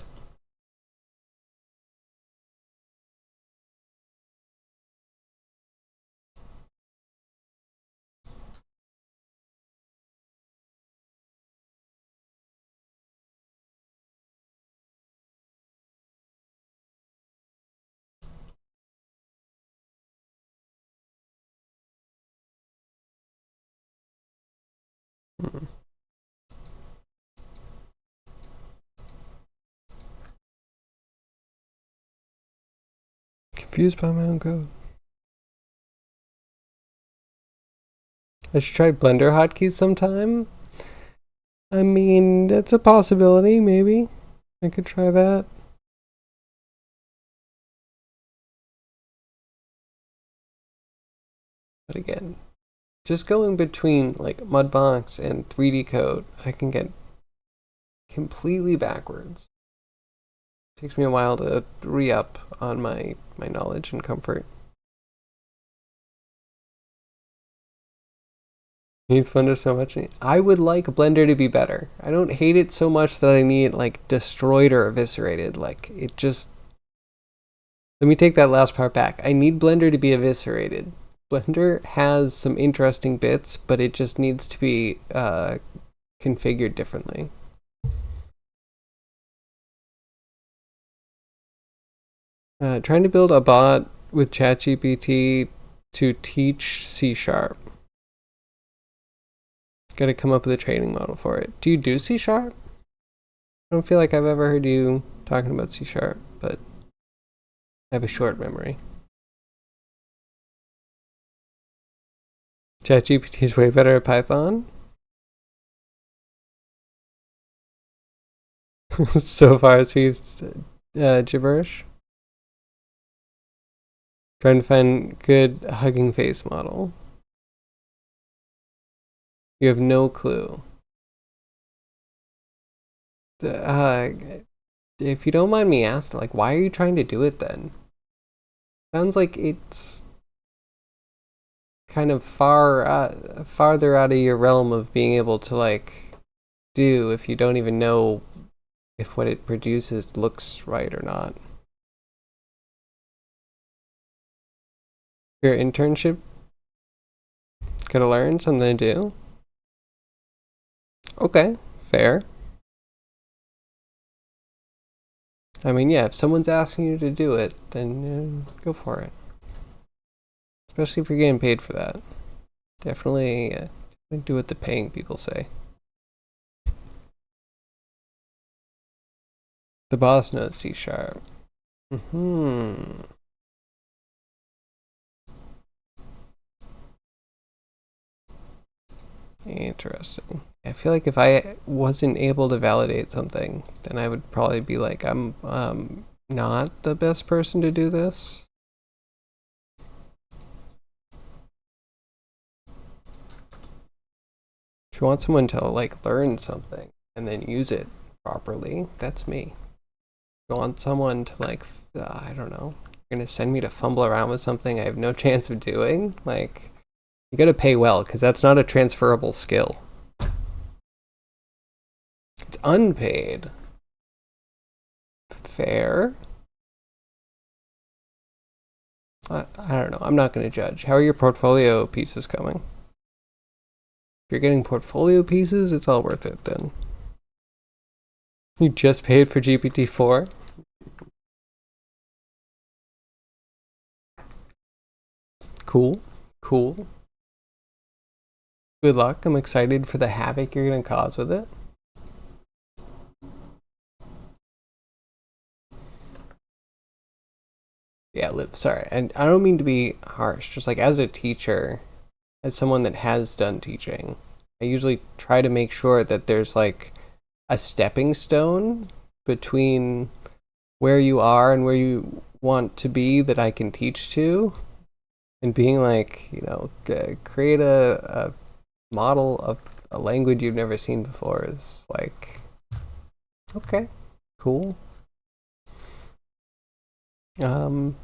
Confused by my own code. I should try Blender hotkeys sometime. I mean, that's a possibility, maybe. I could try that. But again, just going between like Mudbox and 3D code, I can get completely backwards. It takes me a while to re-up on my knowledge and comfort. Needs Blender so much. I would like Blender to be better. I don't hate it so much that I need it like destroyed or eviscerated. Like it just. Let me take that last part back. I need Blender to be eviscerated. Blender has some interesting bits, but it just needs to be configured differently. Trying to build a bot with ChatGPT to teach C#. Got to come up with a training model for it. Do you do C#? I don't feel like I've ever heard you talking about C#, but I have a short memory. ChatGPT is way better at Python. So far it's used gibberish. Trying to find good hugging face model. You have no clue. Uh, if you don't mind me asking, like, why are you trying to do it then? Sounds like it's kind of farther out of your realm of being able to like do if you don't even know if what it produces looks right or not. Your internship gonna learn something to do. Okay, fair. I mean, yeah, if someone's asking you to do it, then go for it. Especially if you're getting paid for that. Definitely do what the paying people say. The boss knows C sharp. Hmm. Interesting. I feel like if I wasn't able to validate something, then I would probably be like, I'm not the best person to do this. If you want someone to like learn something and then use it properly, that's me. If you want someone to like, I don't know, you're gonna send me to fumble around with something I have no chance of doing, like, you gotta pay well because that's not a transferable skill. It's unpaid. Fair. I don't know. I'm not going to judge. How are your portfolio pieces coming? If you're getting portfolio pieces, it's all worth it then. You just paid for GPT-4? Cool. Cool. Good luck. I'm excited for the havoc you're going to cause with it. Yeah, sorry. And I don't mean to be harsh. Just like as a teacher, as someone that has done teaching, I usually try to make sure that there's like a stepping stone between where you are and where you want to be that I can teach to, and being like, create a model of a language you've never seen before is like, okay, cool. Um,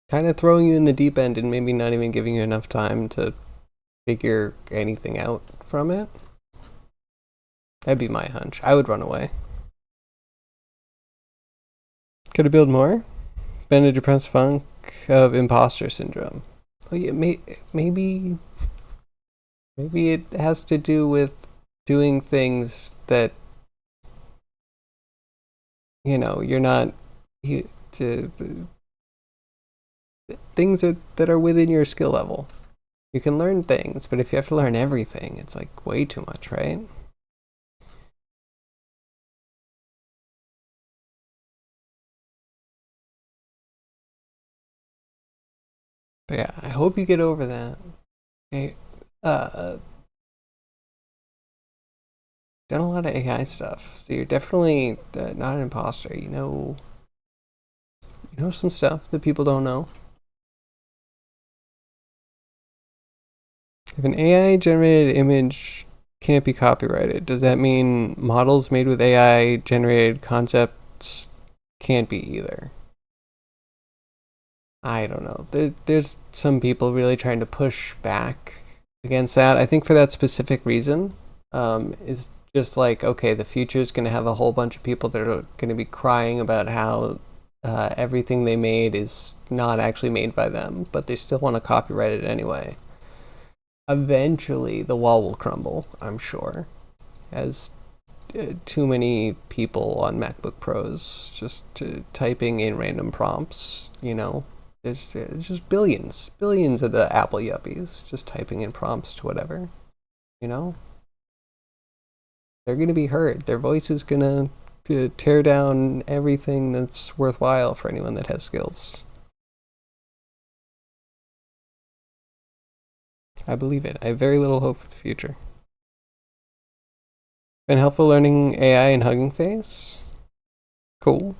Kind of throwing you in the deep end and maybe not even giving you enough time to figure anything out from it. That'd be my hunch. I would run away. Could I build more? Bender depressed funk of imposter syndrome. Oh yeah, maybe it has to do with doing things that you're not things that are within your skill level. You can learn things, but if you have to learn everything, it's like way too much, right? But yeah, I hope you get over that. Okay. Done a lot of AI stuff, so you're definitely not an imposter. You know some stuff that people don't know. If an AI generated image can't be copyrighted, does that mean models made with AI generated concepts can't be either? I don't know. There's some people really trying to push back against that. I think for that specific reason, is just like, okay, the future is going to have a whole bunch of people that are going to be crying about how everything they made is not actually made by them, but they still want to copyright it anyway. Eventually, the wall will crumble, I'm sure, as too many people on MacBook Pros just typing in random prompts, There's just billions of the Apple yuppies just typing in prompts to whatever, you know? They're going to be heard. Their voice is going to tear down everything that's worthwhile for anyone that has skills. I believe it. I have very little hope for the future. Been helpful learning AI and Hugging Face? Cool.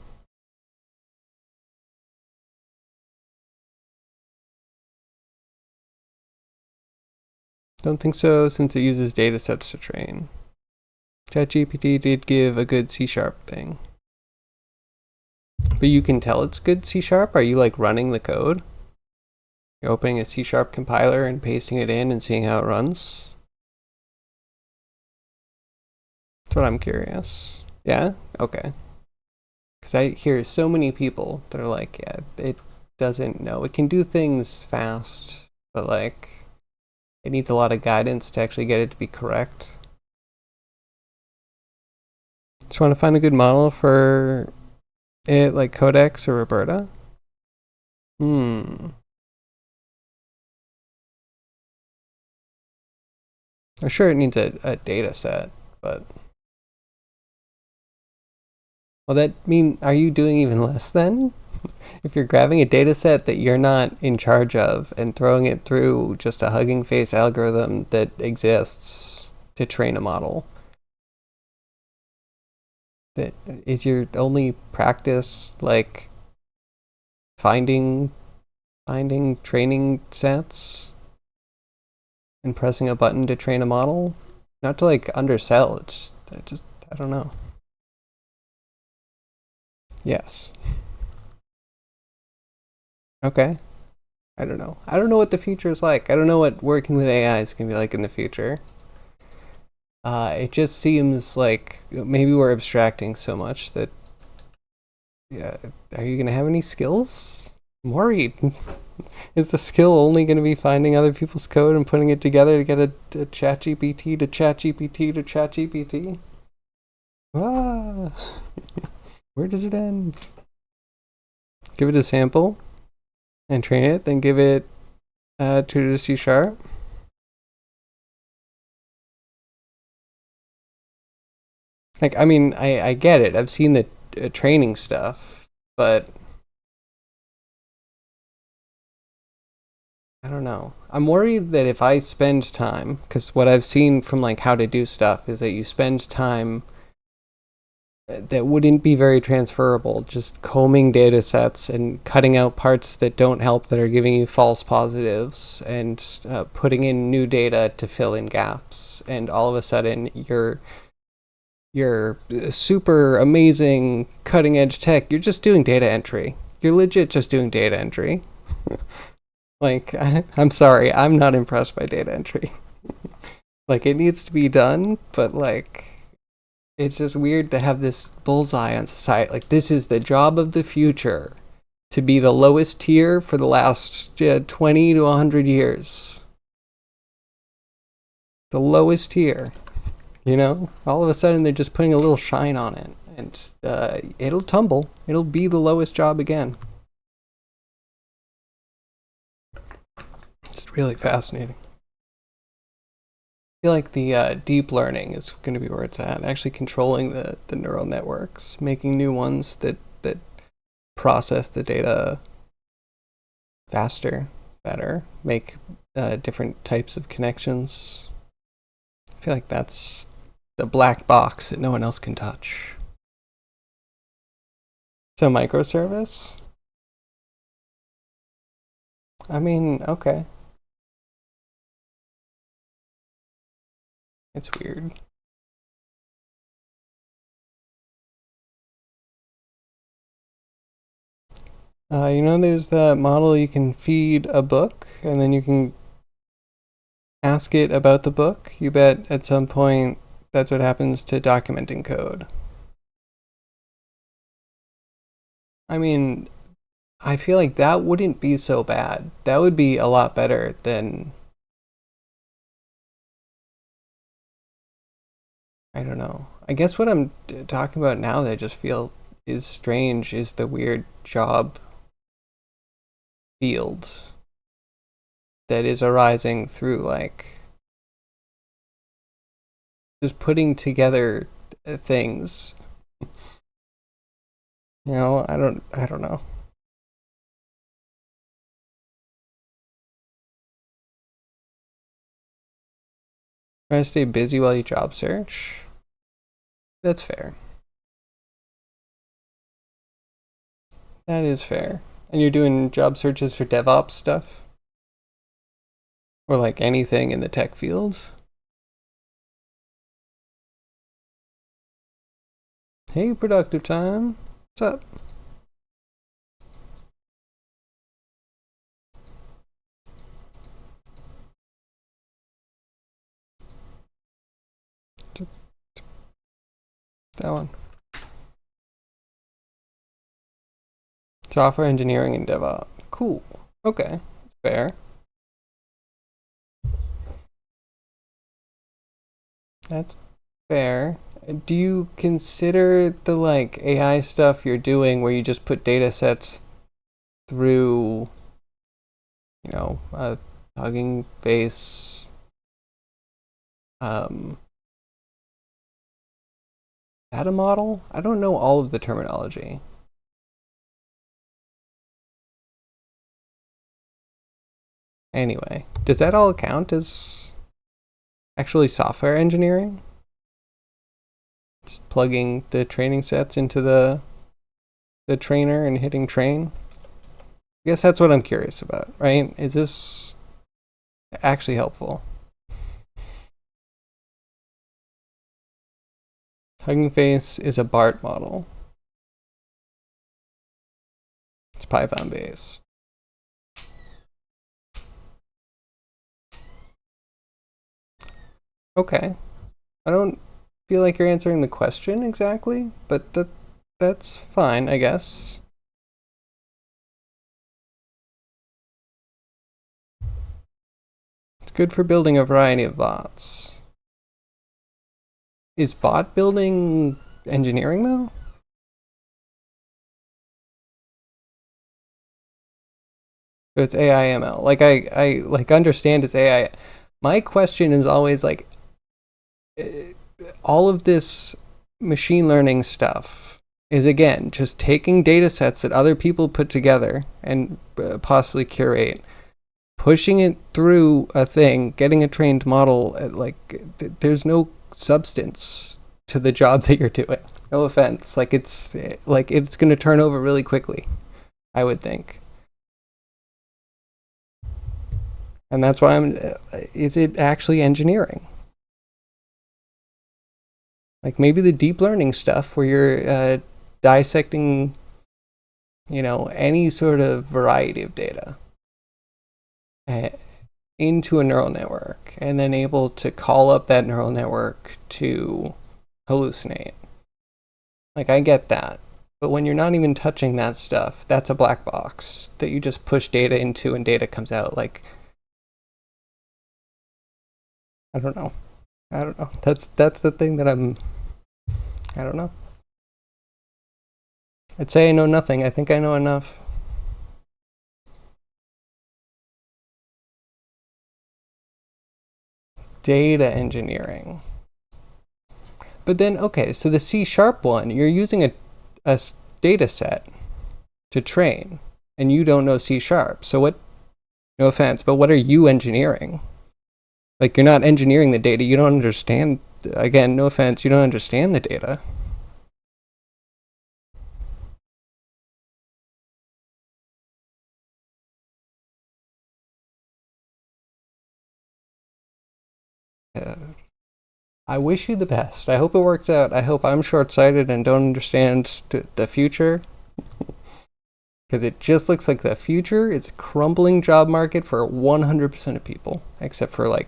Don't think so, since it uses datasets to train. ChatGPT did give a good C# thing. But you can tell it's good C#? Are you like running the code? You're opening a C# compiler and pasting it in and seeing how it runs? That's what I'm curious. Yeah? Okay. Because I hear so many people that are like, yeah, it doesn't know. It can do things fast, but like, it needs a lot of guidance to actually get it to be correct. Just want to find a good model for it, like Codex or Roberta. I'm sure it needs a data set, but... Well, that mean, are you doing even less then? If you're grabbing a data set that you're not in charge of and throwing it through just a Hugging Face algorithm that exists to train a model, that is your only practice like finding training sets and pressing a button to train a model? Not to like undersell, it's I don't know. Yes. Okay. I don't know. I don't know what the future is like. I don't know what working with AI is going to be like in the future. It just seems like maybe we're abstracting so much that, yeah, are you going to have any skills? I'm worried. Is the skill only going to be finding other people's code and putting it together to get a chat GPT to chat GPT to chat GPT? Ah, where does it end? Give it a sample and train it, then give it to the C#. Like, I mean, I get it. I've seen the training stuff, but I don't know. I'm worried that if I spend time, because what I've seen from like how to do stuff is that you spend time that wouldn't be very transferable, just combing data sets and cutting out parts that don't help, that are giving you false positives, and putting in new data to fill in gaps. And all of a sudden, you're super amazing cutting edge tech. You're just doing data entry. You're legit just doing data entry. Like, I'm sorry, I'm not impressed by data entry. Like, it needs to be done, but like, it's just weird to have this bullseye on society. Like, this is the job of the future, to be the lowest tier for the last 20 to 100 years. The lowest tier. You know? All of a sudden, they're just putting a little shine on it. And it'll tumble. It'll be the lowest job again. It's really fascinating. I feel like the deep learning is going to be where it's at. Actually controlling the neural networks, making new ones that process the data faster, better, make different types of connections. I feel like that's the black box that no one else can touch. So microservice? I mean, okay. It's weird. You know, there's that model you can feed a book, and then you can ask it about the book. You bet at some point that's what happens to documenting code. I mean, I feel like that wouldn't be so bad. That would be a lot better than, I don't know. I guess what I'm talking about now that I just feel is strange is the weird job fields that is arising through like just putting together things. You know, I don't know. Try to stay busy while you job search. That's fair. That is fair. And you're doing job searches for DevOps stuff? Or like anything in the tech field? Hey, productive time. What's up? That one. Software engineering and DevOps. Cool. Okay. That's fair. That's fair. Do you consider the like AI stuff you're doing where you just put data sets through, a Hugging Face data model? I don't know all of the terminology. Anyway, does that all count as actually software engineering? Just plugging the training sets into the trainer and hitting train? I guess that's what I'm curious about, right? Is this actually helpful? Hugging Face is a BART model. It's Python based. Okay. I don't feel like you're answering the question exactly, but that's fine, I guess. It's good for building a variety of bots. Is bot building engineering though? So it's AI ML. Like I like understand it's AI. My question is always like all of this machine learning stuff is again just taking data sets that other people put together and possibly curate, pushing it through a thing, getting a trained model. There's no substance to the job that you're doing. No offense. It's going to turn over really quickly, I would think. And that's why is it actually engineering? Like maybe the deep learning stuff where you're dissecting, any sort of variety of data into a neural network and then able to call up that neural network to hallucinate. Like I get that. But when you're not even touching that stuff, that's a black box that you just push data into and data comes out. Like, I don't know. That's the thing that I don't know. I'd say I know nothing. I think I know enough. Data engineering. But then, okay, so the C# one, you're using a data set to train, and you don't know C#. So what, no offense, but what are you engineering? Like, you're not engineering the data. You don't understand, again, no offense, you don't understand the data. I wish you the best. I hope it works out. I hope I'm short-sighted and don't understand the future. Because it just looks like the future is a crumbling job market for 100% of people, except for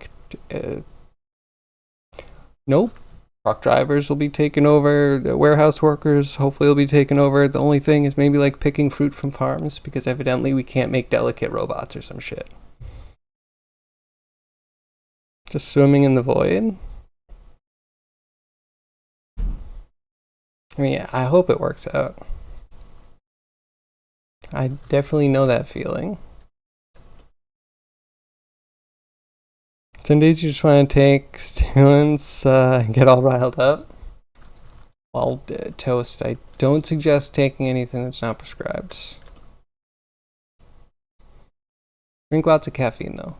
nope. Truck drivers will be taken over. The warehouse workers hopefully will be taken over. The only thing is maybe like picking fruit from farms because evidently we can't make delicate robots or some shit. Just swimming in the void. I mean, I hope it works out. I definitely know that feeling. Some days you just want to take stimulants and get all riled up. Well, Toast, I don't suggest taking anything that's not prescribed. Drink lots of caffeine, though.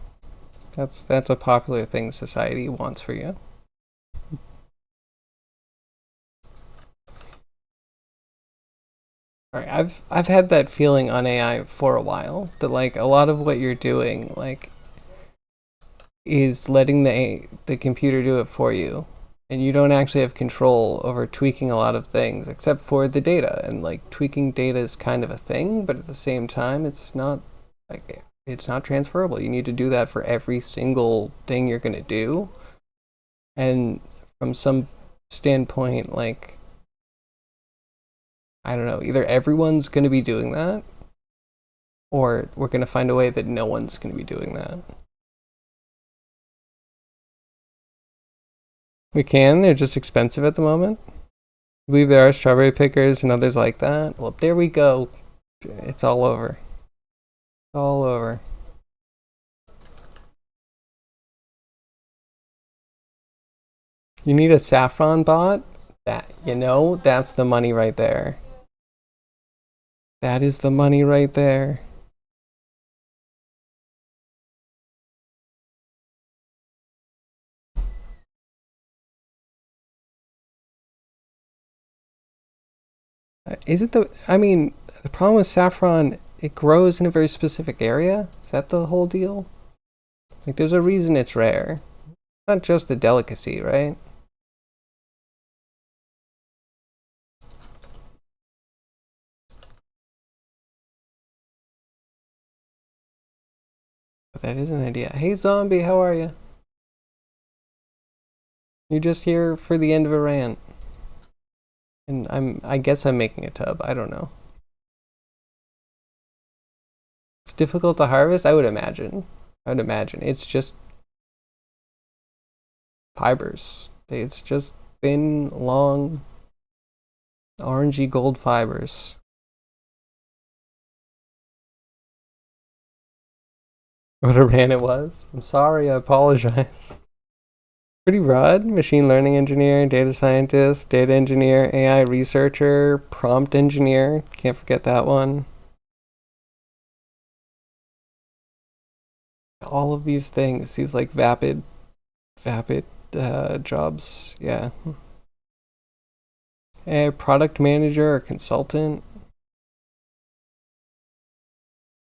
That's a popular thing society wants for you. All right, I've had that feeling on AI for a while that like a lot of what you're doing like is letting the computer do it for you, and you don't actually have control over tweaking a lot of things except for the data. And like tweaking data is kind of a thing, but at the same time, it's not like it's not transferable. You need to do that for every single thing you're gonna do, and from some standpoint, like I don't know, either everyone's gonna be doing that, or we're gonna find a way that no one's gonna be doing that. We can. They're just expensive at the moment. I believe there are strawberry pickers and others like that. Well, there we go. It's all over. All over. You need a saffron bot? That's the money right there. That is the money right there. Is it the, I mean, the problem with saffron, it grows in a very specific area. Is that the whole deal? Like, there's a reason it's rare. Not just a delicacy, right? But that is an idea. Hey, zombie, how are you? You're just here for the end of a rant. And I guess I'm making a tub. I don't know. It's difficult to harvest, I would imagine. It's just fibers. It's just thin, long, orangey gold fibers. What a rant it was. I'm sorry, I apologize. Pretty broad. Machine learning engineer, data scientist, data engineer, AI researcher, prompt engineer. Can't forget that one. All of these things, these like vapid jobs. Yeah. A product manager or consultant.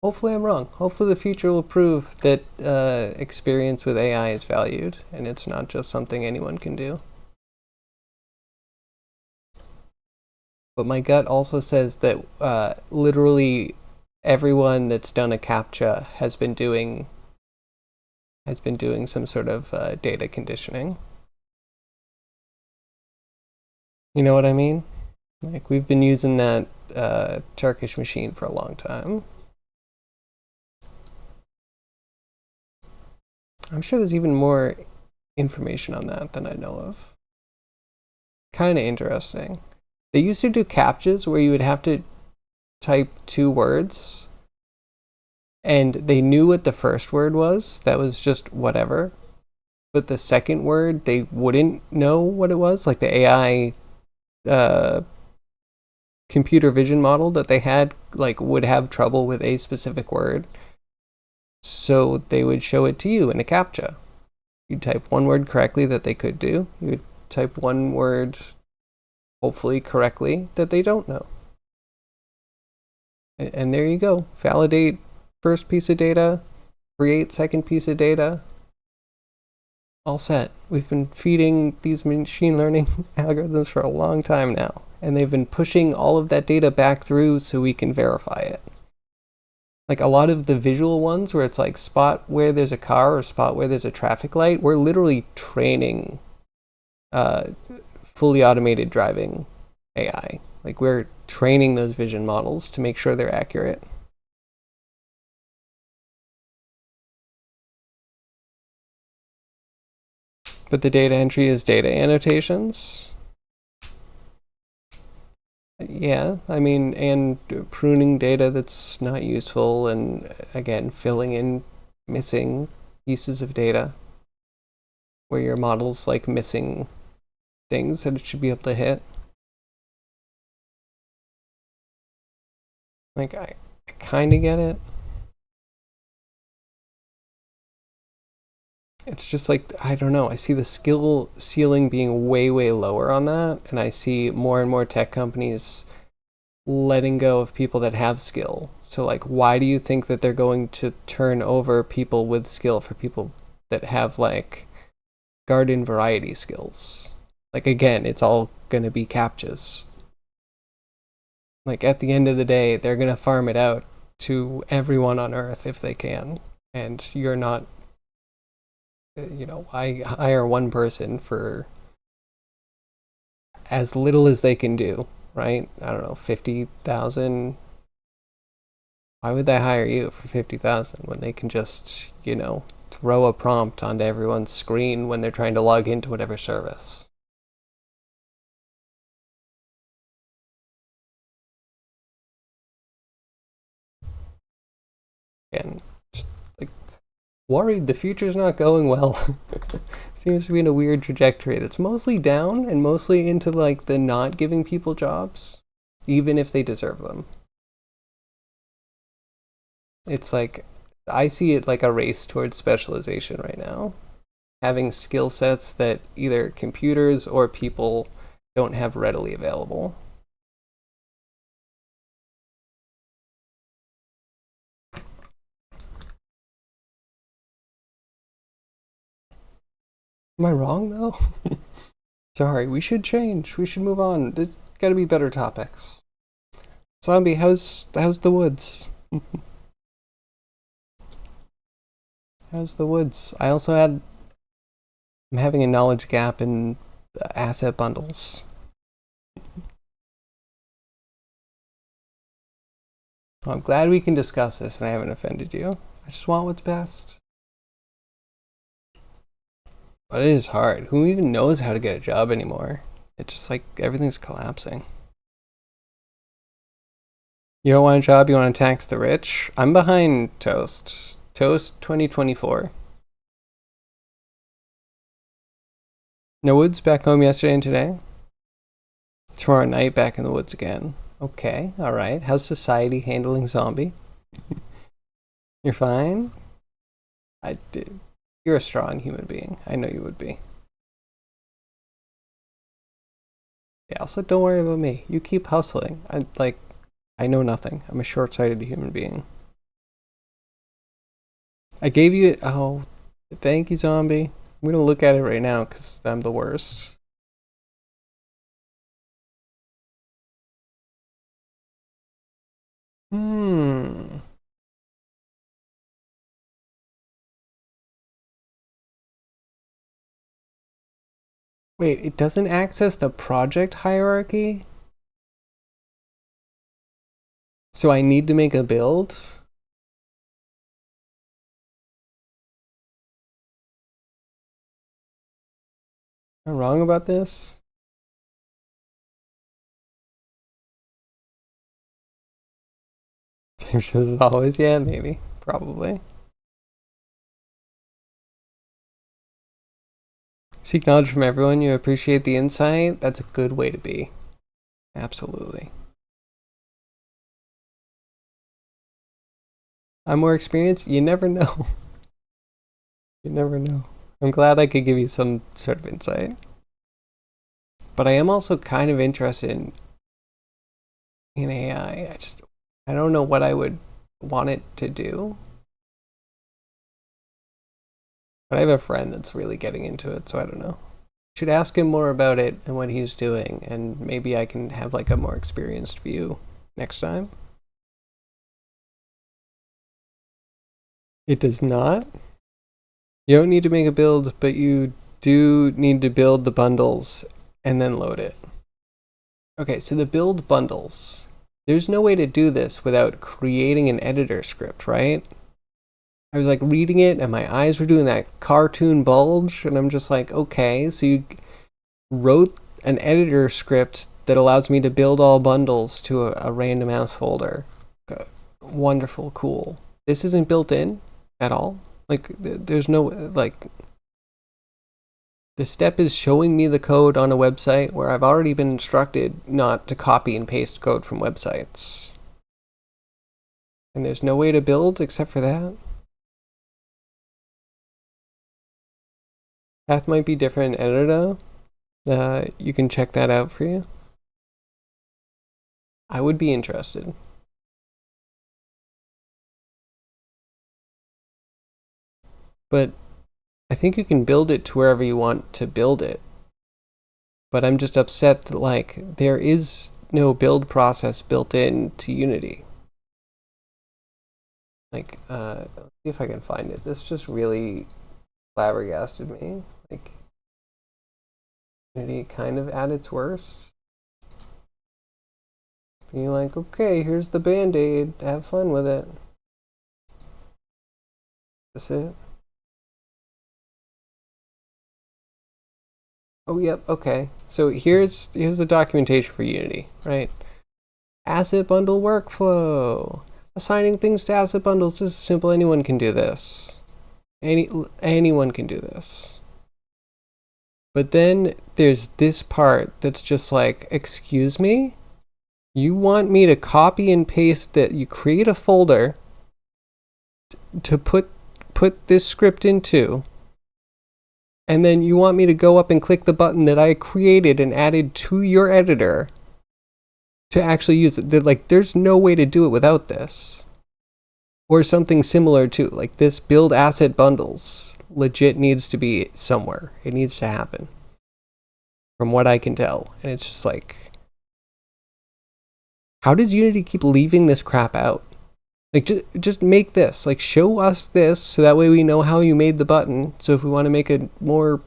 Hopefully I'm wrong. Hopefully the future will prove that experience with AI is valued and it's not just something anyone can do. But my gut also says that literally everyone that's done a CAPTCHA has been doing some sort of data conditioning. You know what I mean? Like we've been using that Turkish machine for a long time. I'm sure there's even more information on that than I know of. Kind of interesting. They used to do CAPTCHAs where you would have to type 2 words and they knew what the first word was. That was just whatever. But the second word, they wouldn't know what it was. Like the AI computer vision model that they had, like would have trouble with a specific word. So they would show it to you in a CAPTCHA. You'd type 1 word correctly that they could do. You would type 1 word, hopefully correctly, that they don't know. And there you go. Validate first piece of data, create second piece of data. All set. We've been feeding these machine learning algorithms for a long time now, and they've been pushing all of that data back through so we can verify it. Like a lot of the visual ones where it's like spot where there's a car or spot where there's a traffic light, we're literally training fully automated driving AI. Like we're training those vision models to make sure they're accurate. But the data entry is data annotations. Yeah, I mean, and pruning data that's not useful, and again, filling in missing pieces of data where your model's like missing things that it should be able to hit. Like, I kind of get it. It's just like, I don't know, I see the skill ceiling being way, way lower on that, and I see more and more tech companies letting go of people that have skill. So like, why do you think that they're going to turn over people with skill for people that have like garden variety skills? Like again, it's all gonna be captchas. Like at the end of the day, they're gonna farm it out to everyone on Earth if they can, and you're not. I hire one person for as little as they can do, right? I don't know, 50,000. Why would they hire you for 50,000 when they can just, throw a prompt onto everyone's screen when they're trying to log into whatever service? And just, like, worried the future's not going well. Seems to be in a weird trajectory that's mostly down and mostly into like the not giving people jobs, even if they deserve them. It's like I see it like a race towards specialization right now. Having skill sets that either computers or people don't have readily available. Am I wrong though? Sorry, we should change. We should move on. There's gotta be better topics. Zombie, how's the woods? How's the woods? I'm having a knowledge gap in asset bundles. Well, I'm glad we can discuss this and I haven't offended you. I just want what's best. But it is hard. Who even knows how to get a job anymore? It's just like everything's collapsing. You don't want a job, you want to tax the rich? I'm behind Toast. Toast 2024. No woods back home yesterday and today. Tomorrow night back in the woods again. Okay, alright. How's society handling zombie? You're fine? I did. You're a strong human being. I know you would be. Yeah, also don't worry about me. You keep hustling. I know nothing. I'm a short-sighted human being. I gave you oh, thank you, zombie. I'm gonna look at it right now because I'm the worst. Hmm. Wait, it doesn't access the project hierarchy? So I need to make a build? Am I wrong about this? As always, yeah, maybe. Probably. Seek knowledge from everyone. You appreciate the insight. That's a good way to be. Absolutely. I'm more experienced. You never know. You never know. I'm glad I could give you some sort of insight. But I am also kind of interested in AI. I don't know what I would want it to do. But I have a friend that's really getting into it, so I don't know. Should ask him more about it and what he's doing, and maybe I can have like a more experienced view next time. It does not. You don't need to make a build, but you do need to build the bundles and then load it. Okay, so the build bundles. There's no way to do this without creating an editor script, right? I was like reading it and my eyes were doing that cartoon bulge, and I'm just like, okay, so you wrote an editor script that allows me to build all bundles to a random ass folder. Wonderful, cool. This isn't built in at all. Like, there's no, like, the step is showing me the code on a website where I've already been instructed not to copy and paste code from websites. And there's no way to build except for that. Path might be different in editor though. You can check that out for you. I would be interested. But I think you can build it to wherever you want to build it. But I'm just upset that, like, there is no build process built into Unity. Like, let's see if I can find it. This just really flabbergasted me. Like, Unity kind of at its worst. Being like, okay, here's the band-aid. Have fun with it. That's it. Oh, yep, okay. So here's the documentation for Unity, right? Asset bundle workflow. Assigning things to asset bundles is simple. Anyone can do this. Anyone can do this. But then there's this part that's just like, excuse me? You want me to copy and paste that? You create a folder to put this script into, and then you want me to go up and click the button that I created and added to your editor to actually use it. Like, there's no way to do it without this. Or something similar to, like, this build asset bundles legit needs to be somewhere. It needs to happen. From what I can tell. And it's just like, how does Unity keep leaving this crap out? Like, just make this. Like, show us this so that way we know how you made the button. So if we want to make a more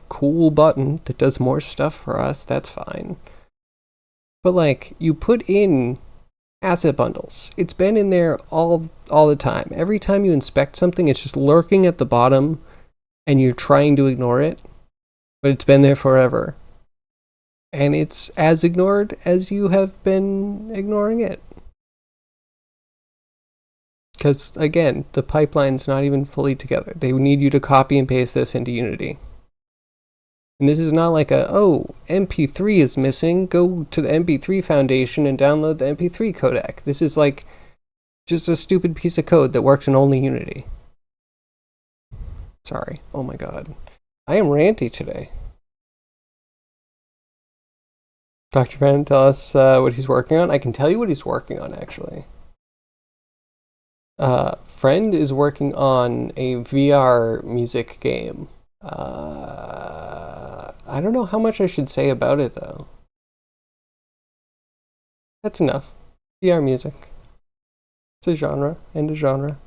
cool button that does more stuff for us, that's fine. But, like, you put in asset bundles. It's been in there all the time. Every time you inspect something, it's just lurking at the bottom and you're trying to ignore it. But it's been there forever. And it's as ignored as you have been ignoring it. Because, again, the pipeline's not even fully together. They need you to copy and paste this into Unity. And this is not like MP3 is missing. Go to the MP3 Foundation and download the MP3 codec. This is like just a stupid piece of code that works in only Unity. Sorry. Oh my god. I am ranty today. Dr. Brandon, tell us what he's working on. I can tell you what he's working on, actually. Friend is working on a VR music game. I don't know how much I should say about it, though. That's enough. VR music. It's a genre, and a genre.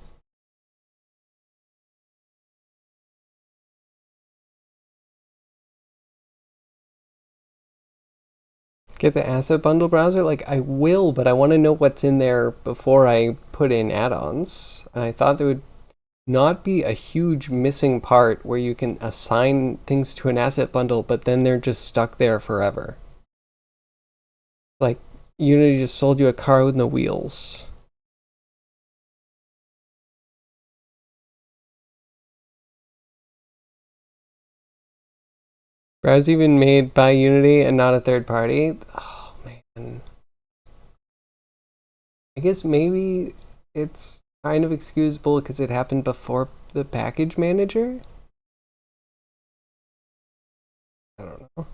Get the asset bundle browser? Like, I will, but I want to know what's in there before I put in add-ons. And I thought there would not be a huge missing part where you can assign things to an asset bundle, but then they're just stuck there forever. Like, Unity just sold you a car with no wheels. Browse even made by Unity and not a third party? Oh, man. I guess maybe it's kind of excusable because it happened before the package manager? I don't know.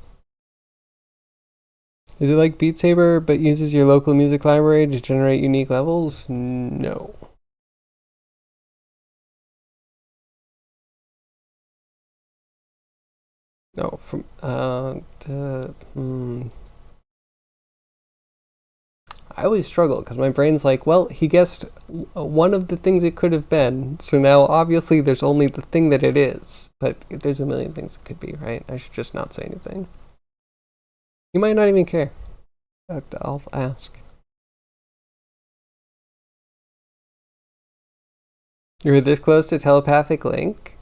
Is it like Beat Saber but uses your local music library to generate unique levels? No. No, from I always struggle because my brain's like, well, he guessed one of the things it could have been, so now obviously there's only the thing that it is, but there's a million things it could be, right? I should just not say anything. You might not even care. I'll ask. You're this close to telepathic link?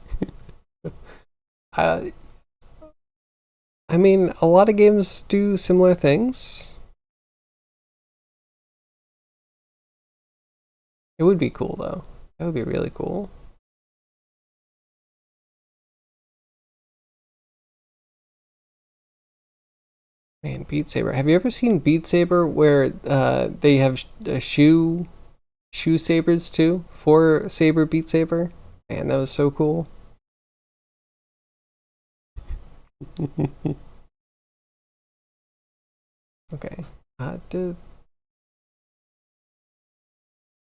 I mean, a lot of games do similar things. It would be cool, though. That would be really cool. Man, Beat Saber. Have you ever seen Beat Saber where they have shoe sabers too? For Saber Beat Saber? Man, that was so cool. Okay.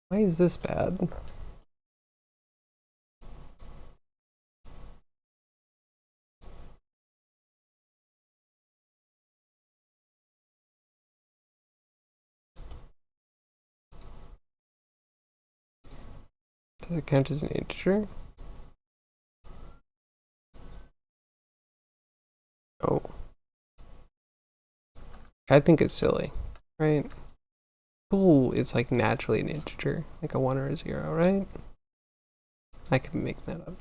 Why is this bad? Does it count as an integer? Oh. I think it's silly, right? Bool is like naturally an integer, like a 1 or a 0, right? I could make that up.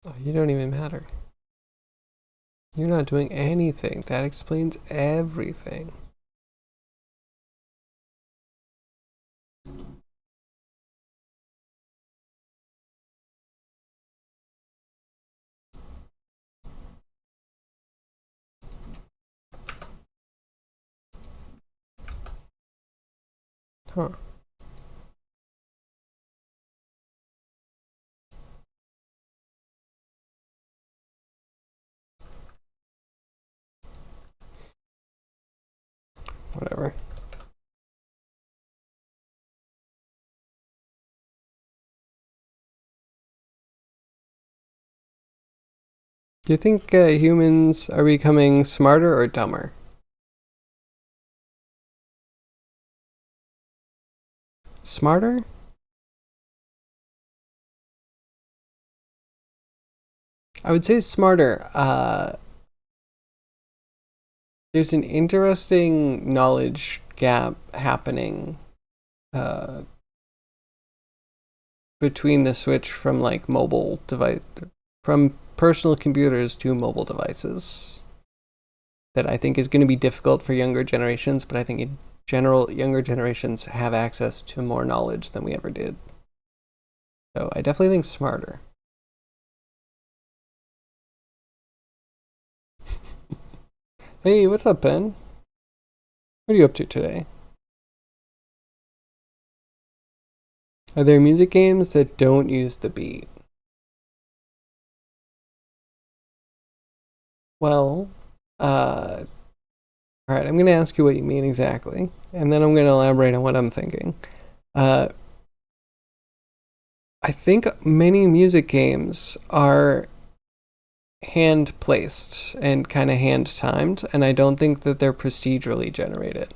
Oh, you don't even matter. You're not doing anything. That explains everything. Huh. Whatever. Do you think humans are becoming smarter or dumber? Smarter? I would say smarter. There's an interesting knowledge gap happening uh, between the switch from like mobile device, from personal computers to mobile devices, that I think is going to be difficult for younger generations, but I think in general, younger generations have access to more knowledge than we ever did. So I definitely think smarter. Hey, what's up, Ben? What are you up to today? Are there music games that don't use the beat? Well, all right, I'm going to ask you what you mean exactly, and then I'm going to elaborate on what I'm thinking. Uh, I think many music games are hand placed and kind of hand timed, and I don't think that they're procedurally generated.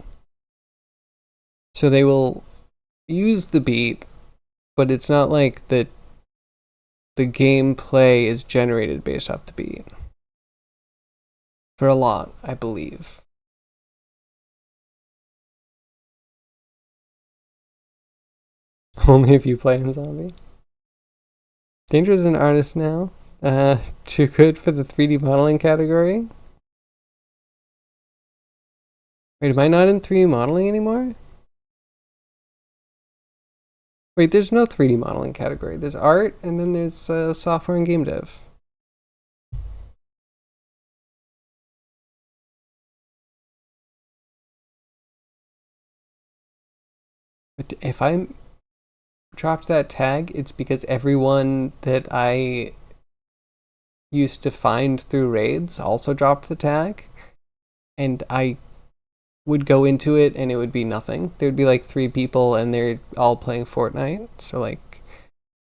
So they will use the beat, but it's not like the gameplay is generated based off the beat. For a lot, I believe. Only if you play in Zombie. Danger is an artist now. Too good for the 3D modeling category. Wait, am I not in 3D modeling anymore? Wait, there's no 3D modeling category. There's art, and then there's software and game dev. But if I dropped that tag, it's because everyone that I used to find through raids also dropped the tag, and I would go into it and it would be nothing. There'd be like 3 people and they're all playing Fortnite. So like,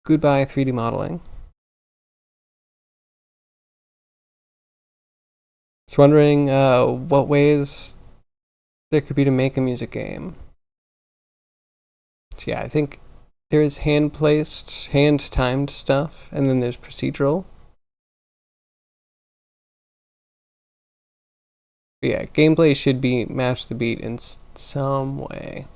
goodbye 3D modeling. Just wondering what ways there could be to make a music game. So yeah, I think there is hand placed, hand timed stuff, and then there's procedural. But yeah, gameplay should be match the beat in some way,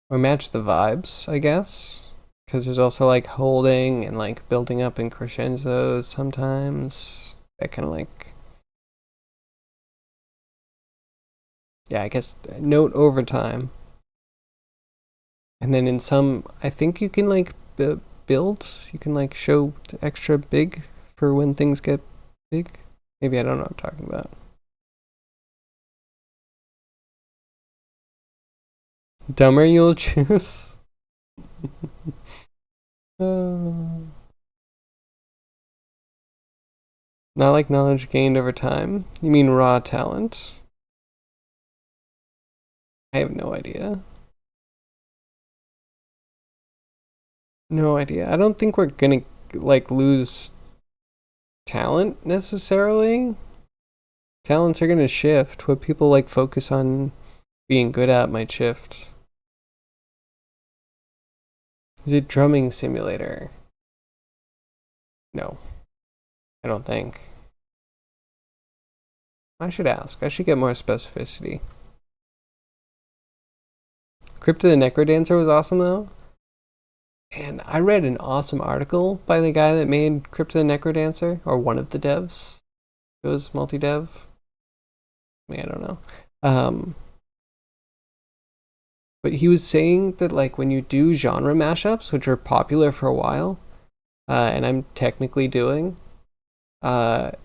or match the vibes, I guess. Because there's also like holding and like building up in crescendos sometimes. That kind of like, yeah, I guess note over time. And then in some, I think you can like build, you can like show extra big for when things get big. Maybe I don't know what I'm talking about. Dumber you'll choose. uh, Not like knowledge gained over time. You mean raw talent? I have no idea. No idea. I don't think we're gonna like lose talent necessarily. Talents are gonna shift. What people like focus on being good at might shift. Is it drumming simulator? No, I don't think. I should ask. I should get more specificity. Crypt of the Necrodancer was awesome though. And I read an awesome article by the guy that made Crypt of the Necrodancer, or one of the devs. It was multi-dev. I mean, I don't know. But he was saying that like when you do genre mashups, which are popular for a while, and I'm technically doing, the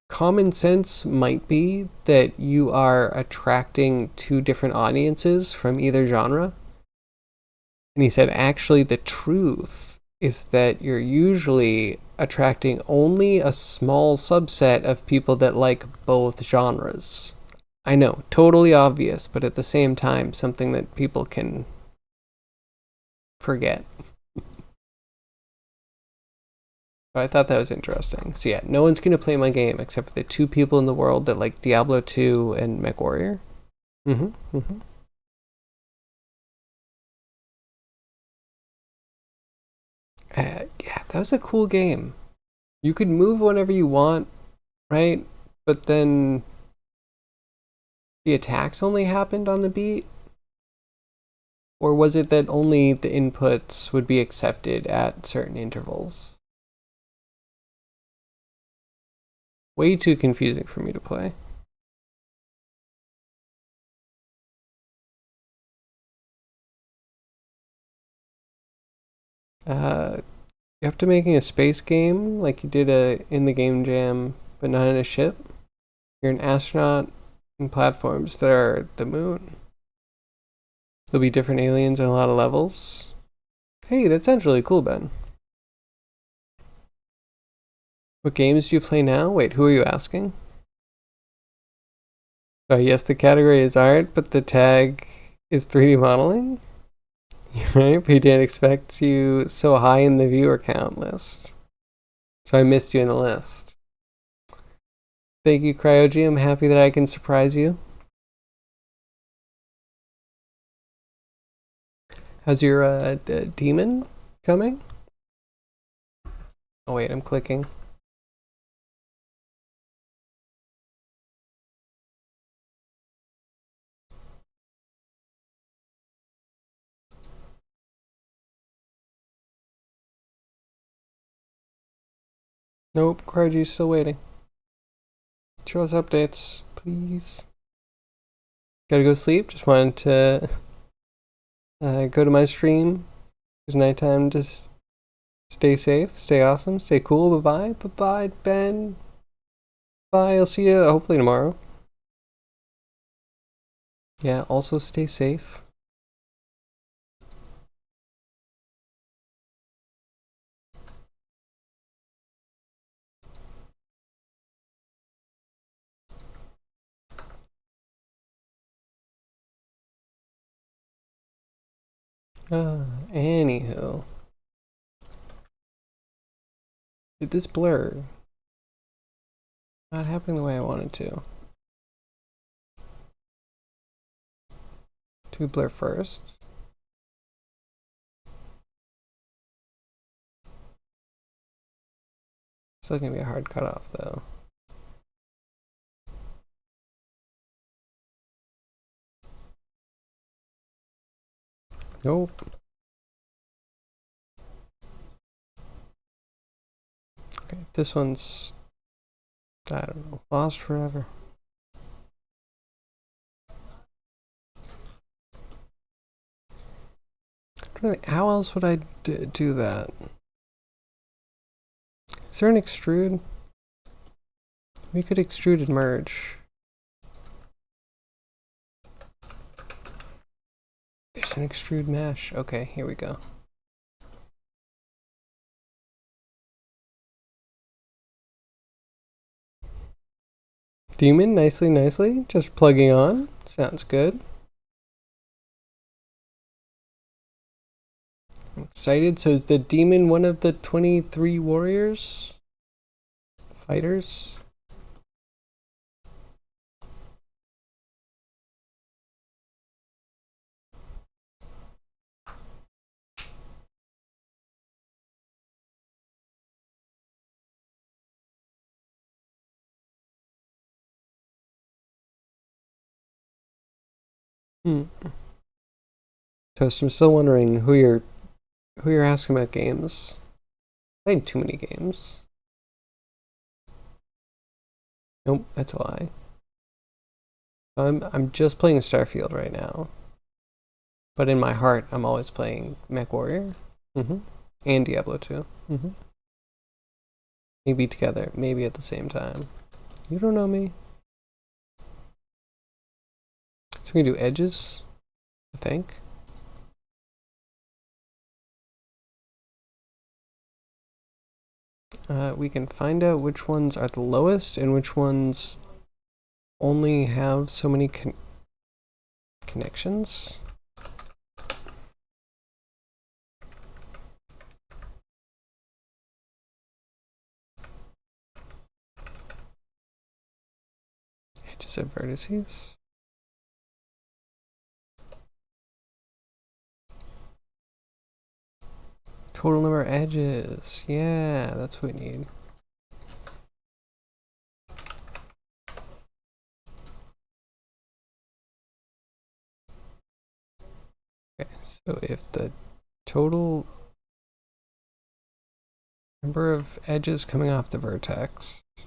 common sense might be that you are attracting two different audiences from either genre. And he said, actually, the truth is that you're usually attracting only a small subset of people that like both genres. I know, totally obvious, but at the same time, something that people can forget. But I thought that was interesting. So yeah, no one's going to play my game except for the two people in the world that like Diablo 2 and MechWarrior. Mm-hmm, mm-hmm. Yeah, that was a cool game. You could move whenever you want, right? But then the attacks only happened on the beat? Or was it that only the inputs would be accepted at certain intervals? Way too confusing for me to play. You have to making a space game like you did in the game jam, but not in a ship. You're an astronaut in platforms that are the moon. There'll be different aliens and a lot of levels. Hey, that sounds really cool, Ben. What games do you play now? Wait, who are you asking? Oh, yes, the category is art, but the tag is 3D modeling? Right? But he didn't expect you so high in the viewer count list. So I missed you in the list. Thank you, Cryogy. I'm happy that I can surprise you. How's your demon coming? Oh, wait, I'm clicking. Nope, Cryogy's still waiting. Show us updates, please. Gotta go sleep. Just wanted to go to my stream. It's nighttime. Just stay safe, stay awesome, stay cool. Bye bye. Bye bye, Ben. Bye. I'll see you hopefully tomorrow. Yeah, also stay safe. Anywho. Did this blur? Not happening the way I wanted to. Do we blur first? Still gonna be a hard cutoff though. Nope. Okay, this one's, I don't know, lost forever. Really, how else would I do that? Is there an extrude? We could extrude and merge. There's an extrude mesh. Okay, here we go. Demon, nicely, nicely. Just plugging on. Sounds good. I'm excited. So is the demon one of the 23 warriors? Fighters? Hmm. Toast, I'm still wondering who you're asking about games. Playing too many games. Nope, that's a lie. I'm just playing Starfield right now. But in my heart, I'm always playing MechWarrior. Mm-hmm. And Diablo 2. Mm-hmm. Maybe together, maybe at the same time. You don't know me. So we can do edges, I think. We can find out which ones are the lowest and which ones only have so many connections. Edges of vertices. Total number of edges. Yeah, that's what we need. Okay, so if the total number of edges coming off the vertex is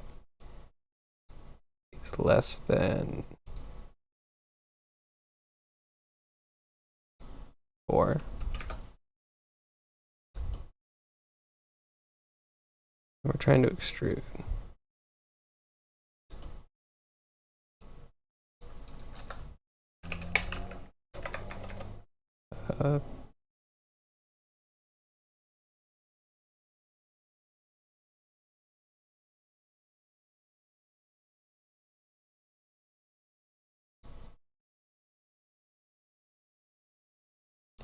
less than 4, we're trying to extrude. Uh,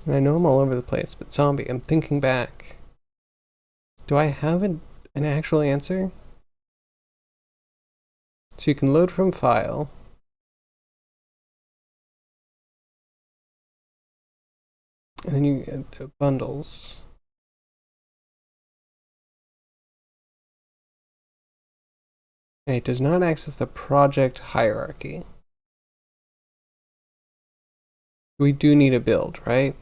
and I know I'm all over the place, but zombie, I'm thinking back. Do I have an actual answer? So you can load from file. And then you get bundles. And it does not access the project hierarchy. We do need a build, right?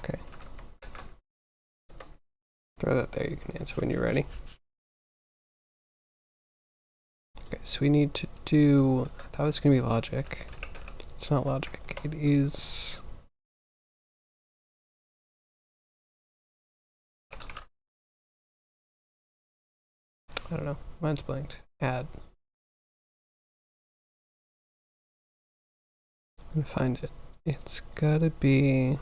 Okay. Throw that there, you can answer when you're ready. Okay, so we need to do, I thought it was going to be logic. It's not logic, it is... I don't know, mine's blanked. Add. I'm gonna find it. It's gotta be...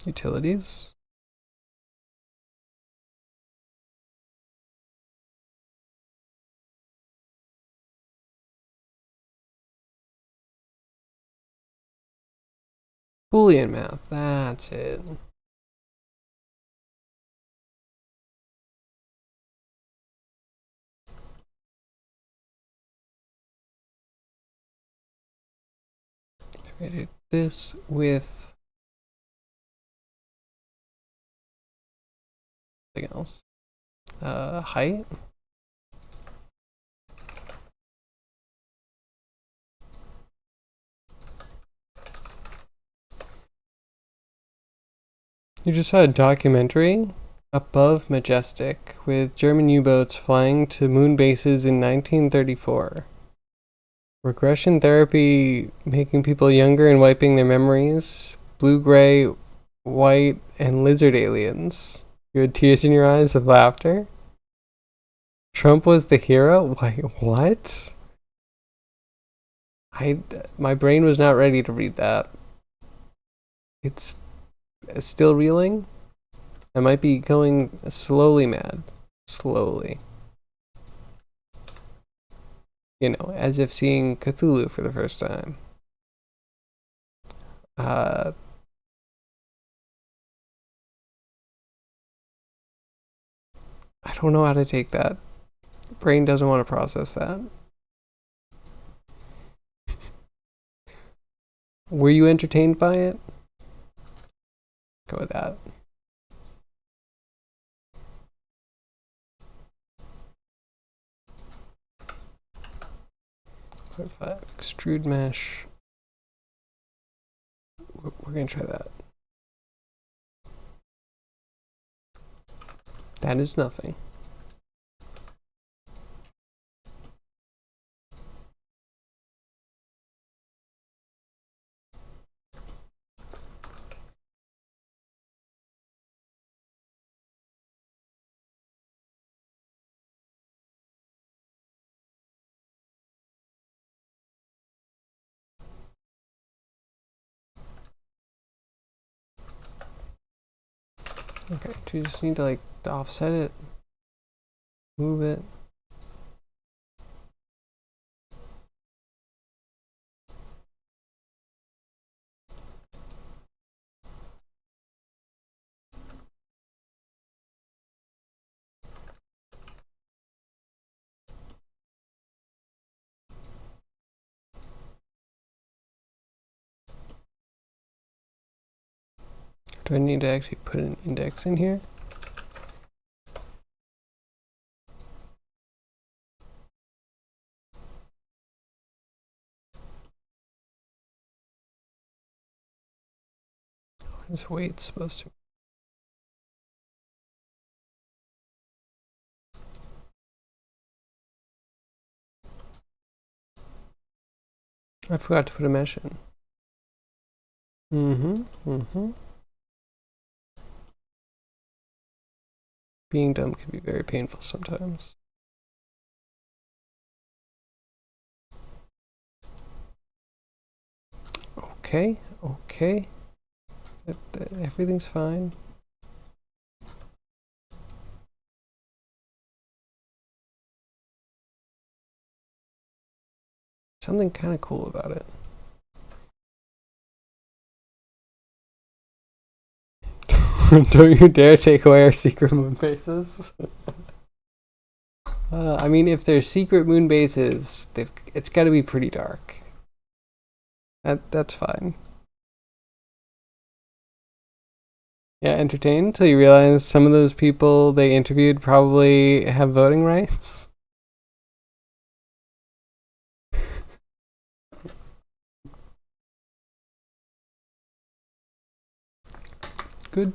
utilities? Boolean math, that's it. I do this with something else. Height. You just saw a documentary above Majestic with German U-boats flying to moon bases in 1934. Regression therapy making people younger and wiping their memories. Blue, gray, white, and lizard aliens. You had tears in your eyes of laughter. Trump was the hero? Why, what? My brain was not ready to read that. It's still reeling. I might be going slowly mad. Slowly. You know, as if seeing Cthulhu for the first time. I don't know how to take that. Brain doesn't want to process that. Were you entertained by it? Go with that. Extrude mesh. We're gonna try that. That is nothing. Okay, do you just need to like offset it? Move it? Do I need to actually put an index in here? What is weight supposed to? I forgot to put a mesh in. Being dumb can be very painful sometimes. Okay, okay. Everything's fine. Something kind of cool about it. Don't you dare take away our secret moon bases. I mean, if they're secret moon bases, it's got to be pretty dark. That's fine. Yeah, entertained until you realize some of those people they interviewed probably have voting rights. Good.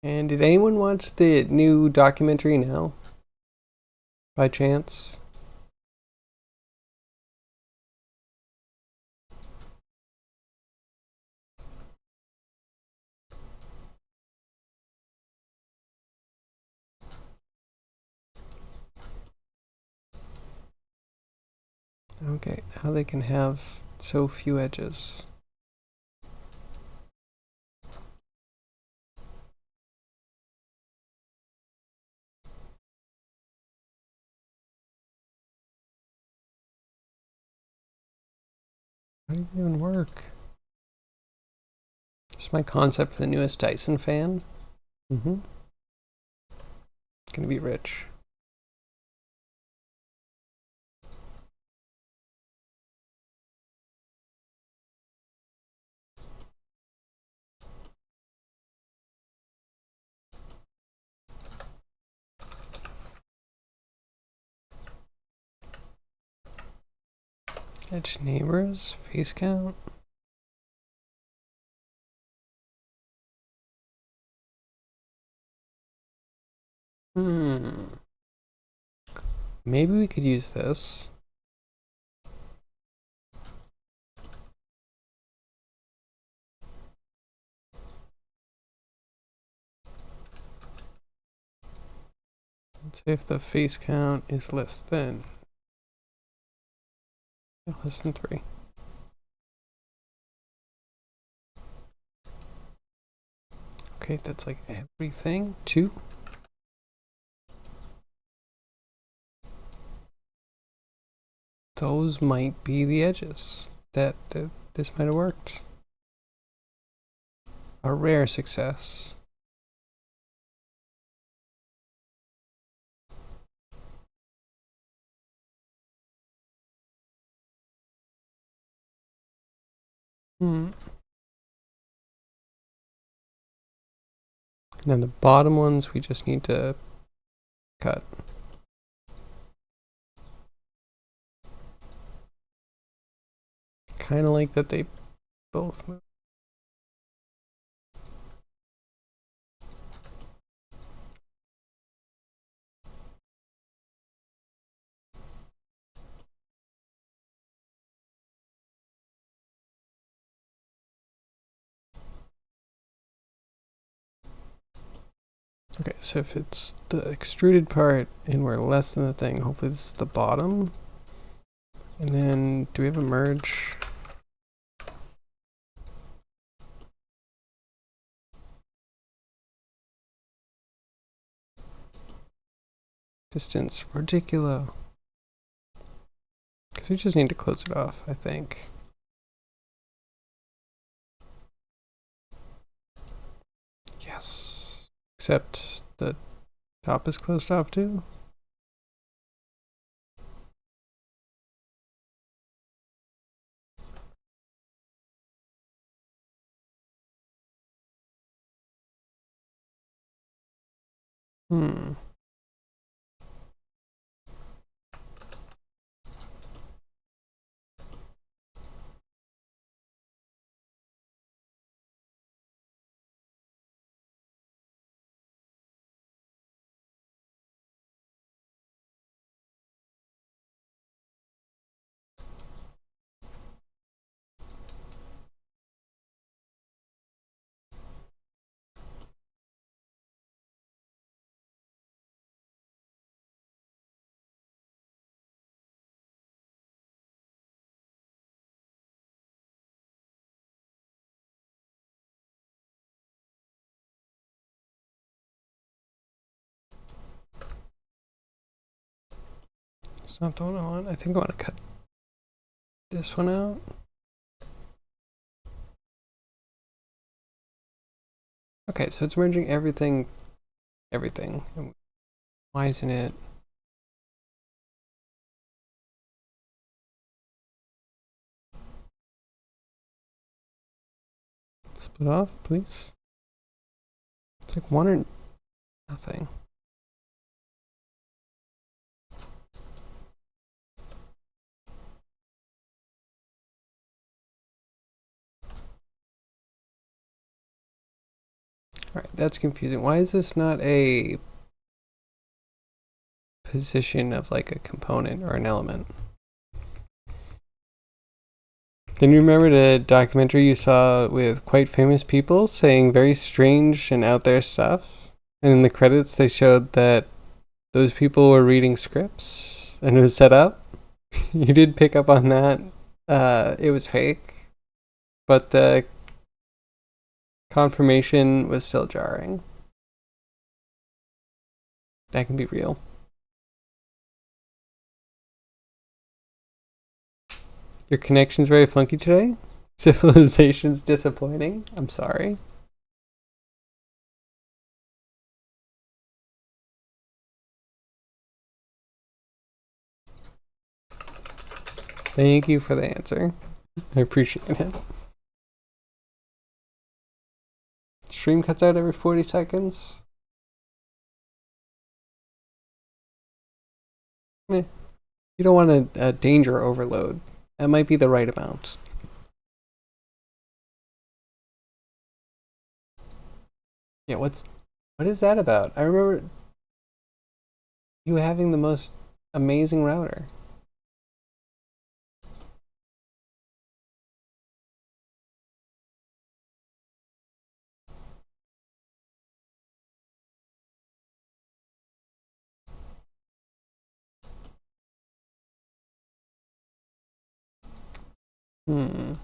And did anyone watch the new documentary now? By chance? Okay, how they can have so few edges. How does it even work? It's my concept for the newest Dyson fan. Gonna be rich. Edge neighbors, face count. Maybe we could use this. Let's see if the face count is less than 3. Okay, that's like everything. 2. Those might be the edges. This might have worked. A rare success. Now the bottom ones we just need to cut. Kind of like that they both move. Okay, so if it's the extruded part and we're less than the thing, hopefully this is the bottom. And then do we have a merge? Distance radiculo. Because we just need to close it off, I think. Yes. Except the top is closed off too. It's not the one I want. I think I want to cut this one out. Okay, so it's merging everything. Why isn't it? Split off, please. It's like 1 or nothing. Alright, that's confusing. Why is this not a position of like a component or an element? Can you remember the documentary you saw with quite famous people saying very strange and out there stuff? And in the credits they showed that those people were reading scripts and it was set up. You did pick up on that. It was fake, but the confirmation was still jarring. That can be real. Your connection's very funky today? Civilization's disappointing? I'm sorry. Thank you for the answer. I appreciate it. Stream cuts out every 40 seconds. You don't want a danger overload. That might be the right amount. Yeah, what is that about? I remember you having the most amazing router. Hmm.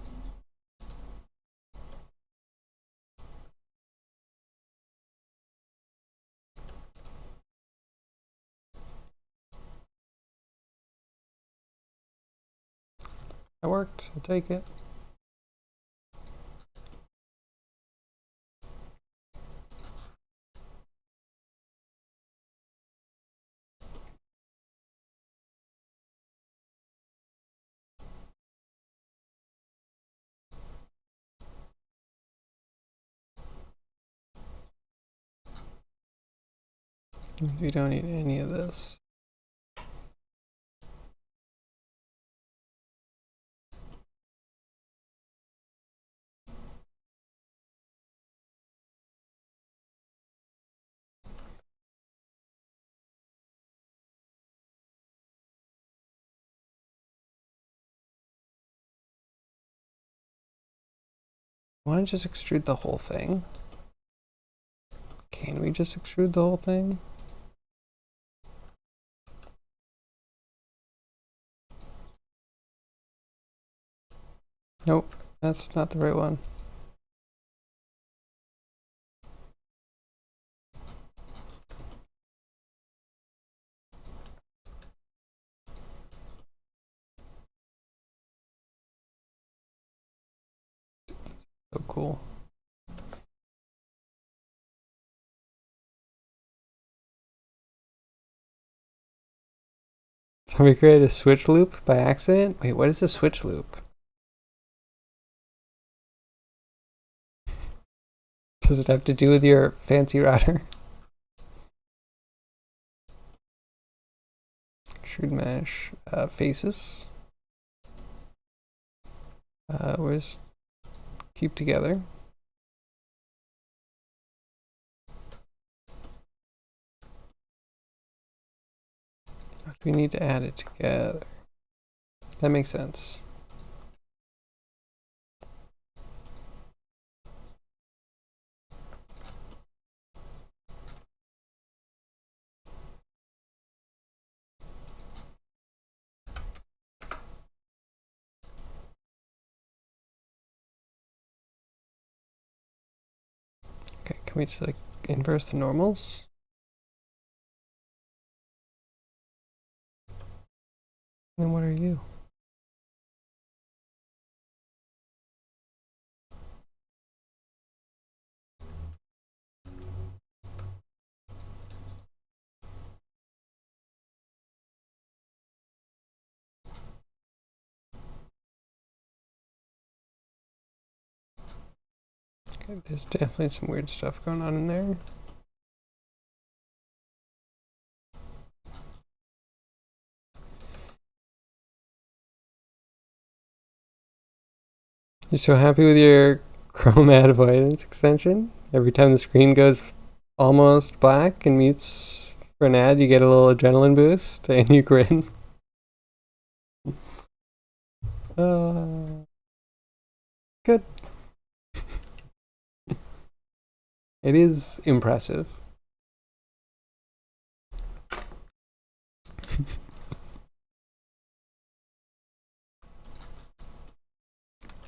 That worked. I'll take it. We don't need any of this. Want to just extrude the whole thing? Can we just extrude the whole thing? Nope, that's not the right one. So cool. So we created a switch loop by accident? Wait, what is a switch loop? Does it have to do with your fancy router? Extrude mesh, faces. Where's keep together? We need to add it together. That makes sense. Okay, can we just like inverse the normals? Then what are you? Okay, there's definitely some weird stuff going on in there. You're so happy with your Chrome ad avoidance extension? Every time the screen goes almost black and mutes for an ad, you get a little adrenaline boost and you grin. Good. It is impressive.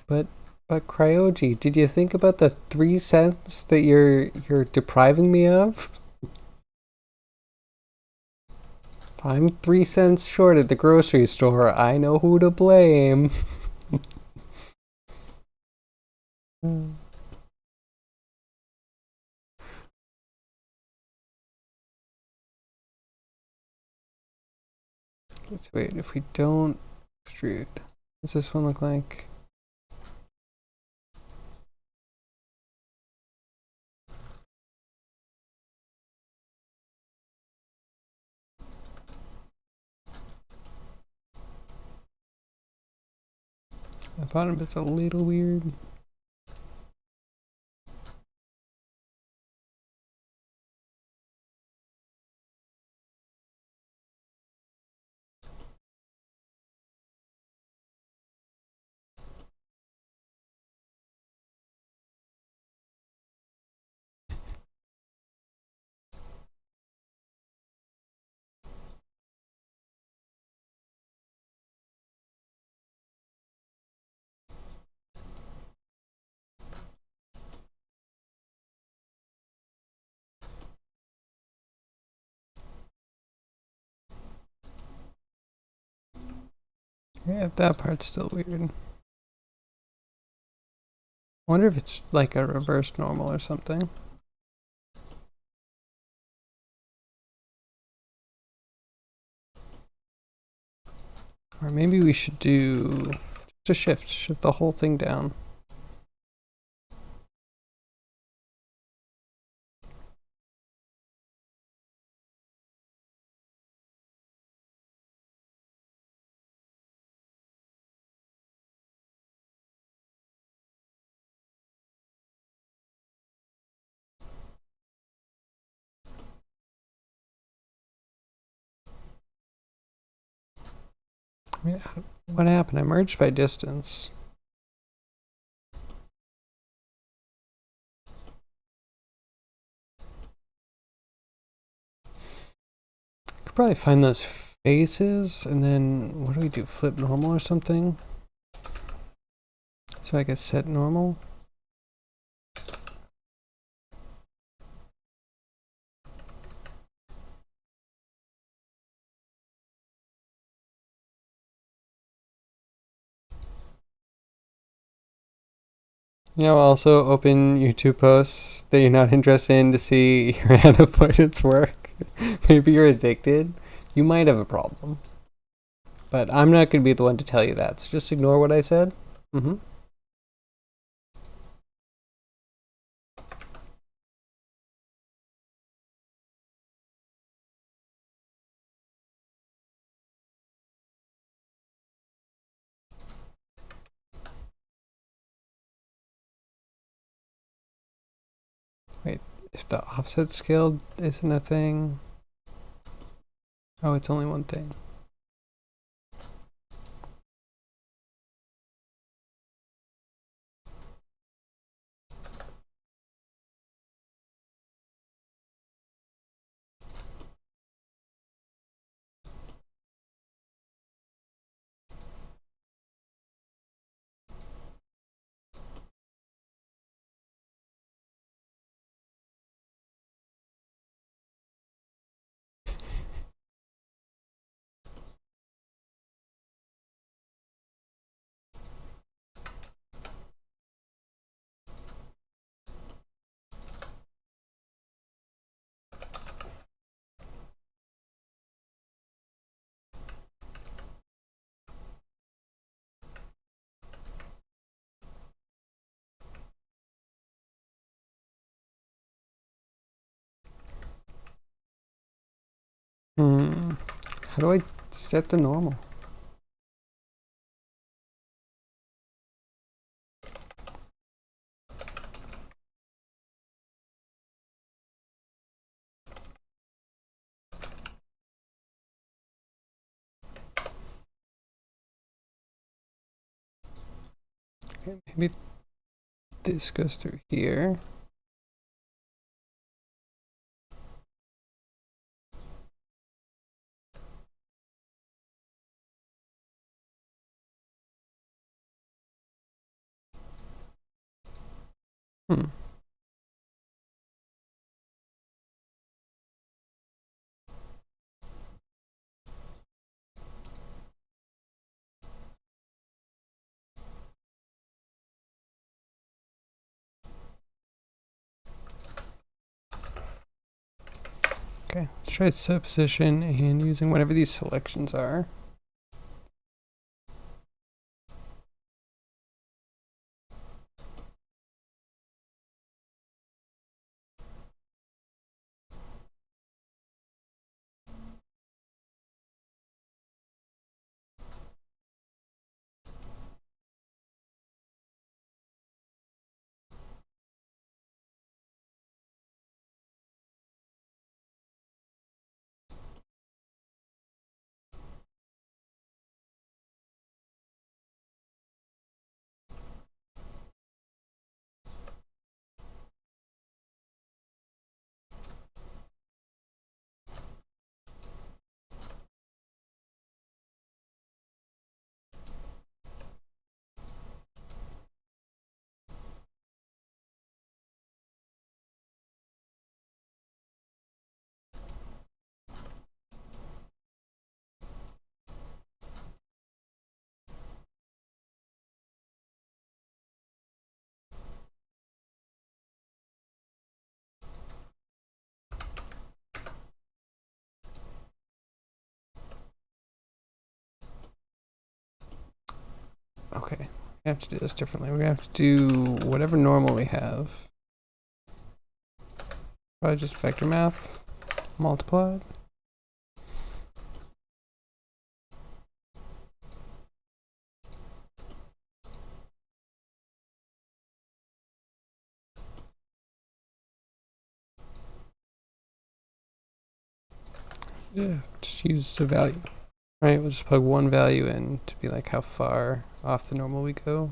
But Cryogy, did you think about the 3 cents that you're depriving me of? I'm 3 cents short at the grocery store. I know who to blame. Let's wait. If we don't extrude, what's this one look like? The bottom bit's a little weird. Yeah, that part's still weird. I wonder if it's like a reverse normal or something. Or maybe we should do just a shift the whole thing down. Yeah, what happened? I merged by distance. Could probably find those faces and then what do we do? Flip normal or something? So I guess set normal. You know, also open YouTube posts that you're not interested in to see your ad avoidance work. Maybe you're addicted. You might have a problem. But I'm not going to be the one to tell you that. So just ignore what I said. Mm-hmm. Wait, if the offset scale isn't a thing. Oh, it's only one thing. How do I set the normal? Okay, maybe this goes through here. Hmm. Okay, let's try set position and using whatever these selections are. Okay, we have to do this differently. We're gonna have to do whatever normal we have. Probably just vector math multiplied. Yeah, just use the value. Right, we'll just plug one value in to be like how far off the normal we go.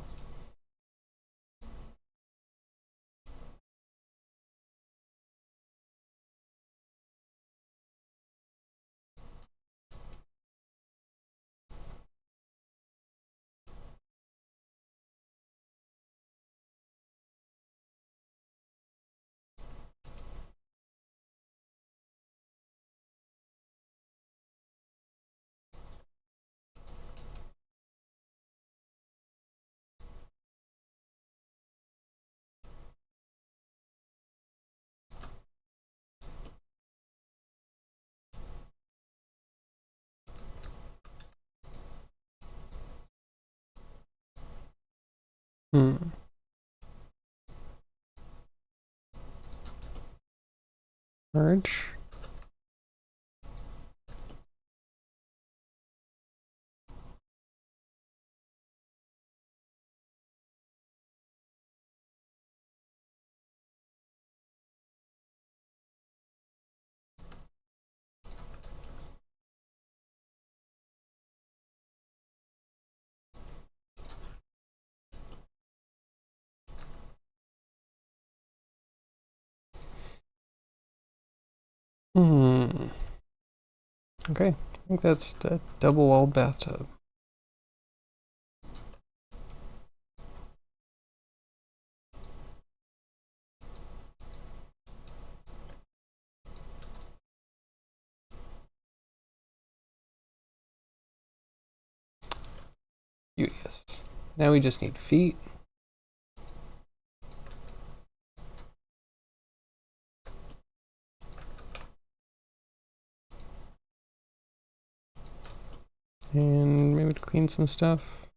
Merge. Okay, I think that's the double-walled bathtub. Beauteous. Now we just need feet. And maybe to clean some stuff.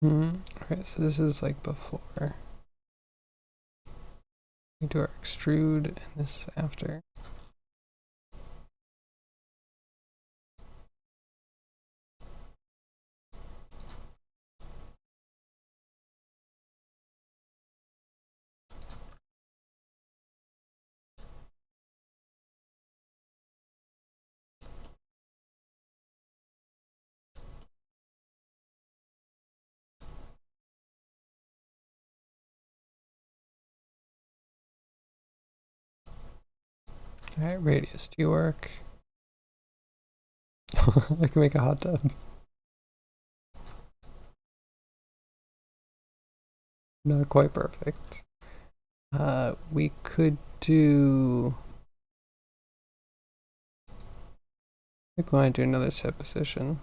Okay, so this is like before. We do our extrude and this after. Alright, radius, do you work? I can make a hot tub. Not quite perfect. We could do... I think we want to do another set position.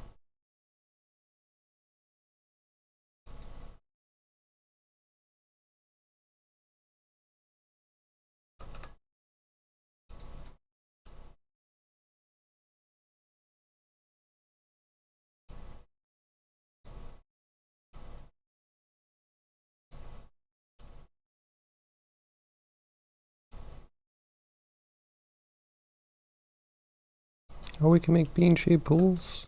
Or we can make bean-shaped pools.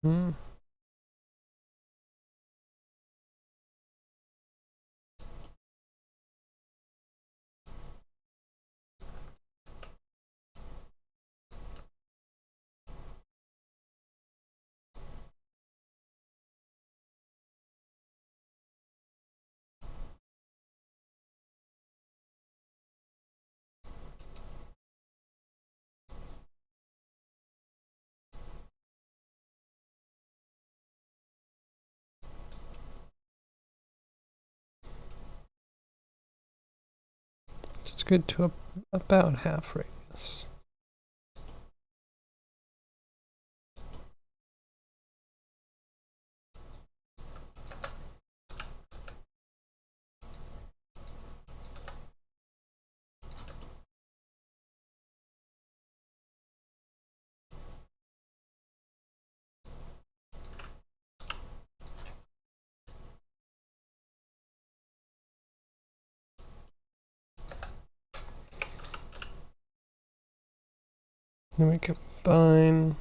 Hmm. It's good to about half radius. Then we combine.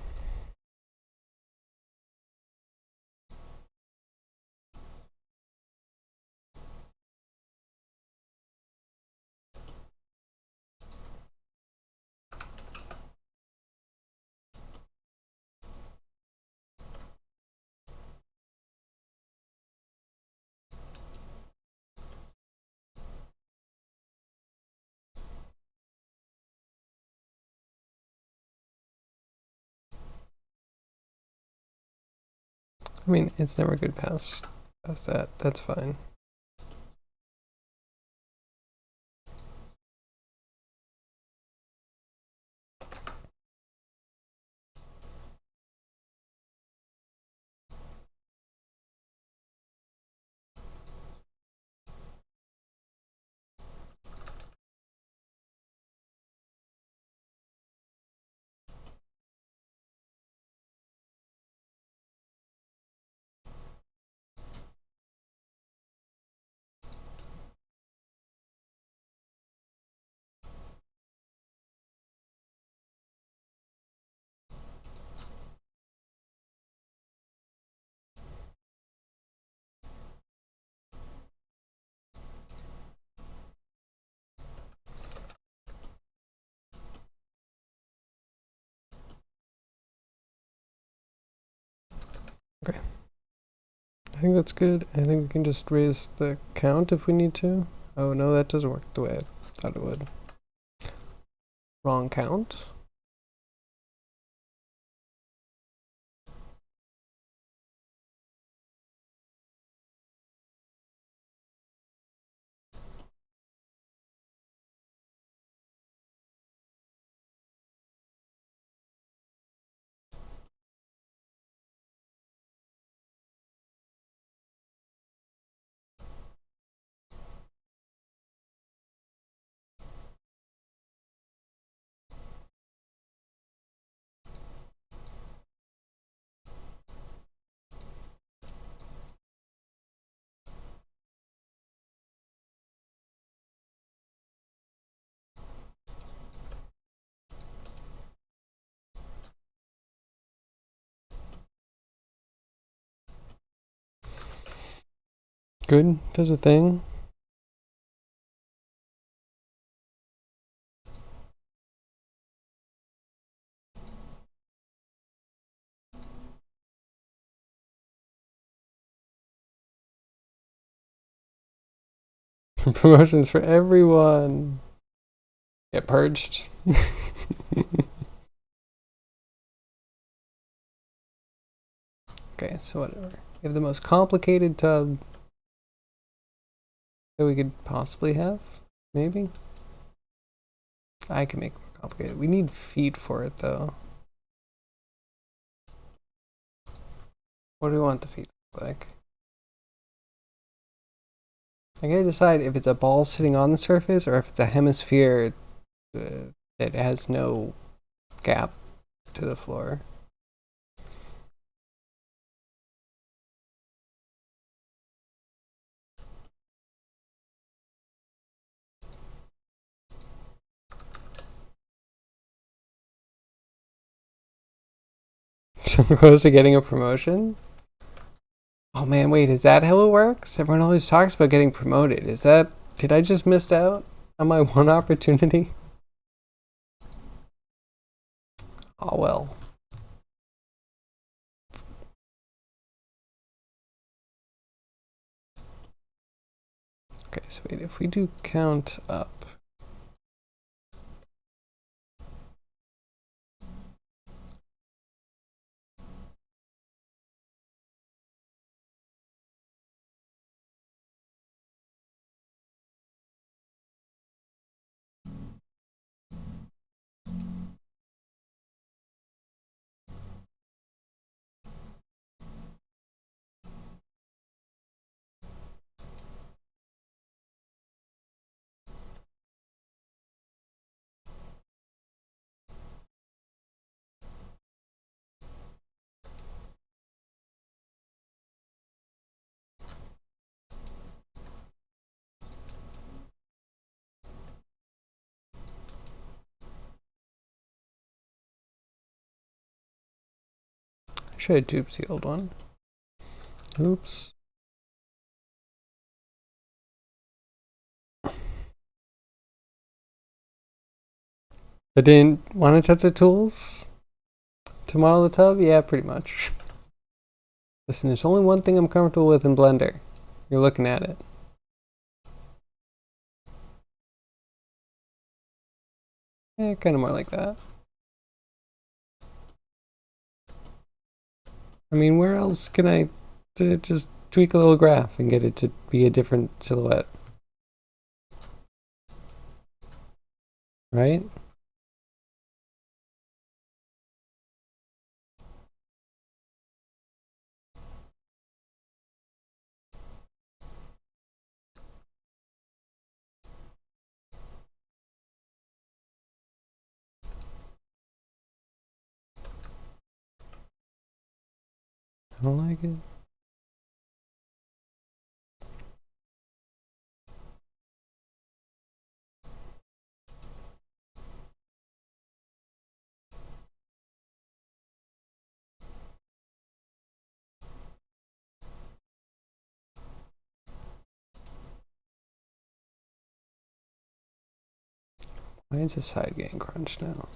I mean, it's never good past that. That's fine. Okay. I think that's good. I think we can just raise the count if we need to. Oh no, that doesn't work the way I thought it would. Wrong count. Good. Does a thing. Promotions for everyone. Get purged. Okay, so whatever. We have the most complicated tub that we could possibly have. Maybe. I can make it more complicated. We need feet for it though. What do we want the feet to look like? I gotta decide if it's a ball sitting on the surface or if it's a hemisphere that has no gap to the floor. so close to getting a promotion. Oh man, wait, is that how it works? Everyone always talks about getting promoted. Did I just miss out on my one opportunity? Oh well. Okay, so wait, if we do count up. I should have duped the old one. Oops. I didn't want to touch the tools to model the tub? Yeah, pretty much. Listen, there's only one thing I'm comfortable with in Blender. You're looking at it. Kind of more like that. I mean, where else can I just tweak a little graph and get it to be a different silhouette? Right? I don't like it. Why is the side getting crunched now?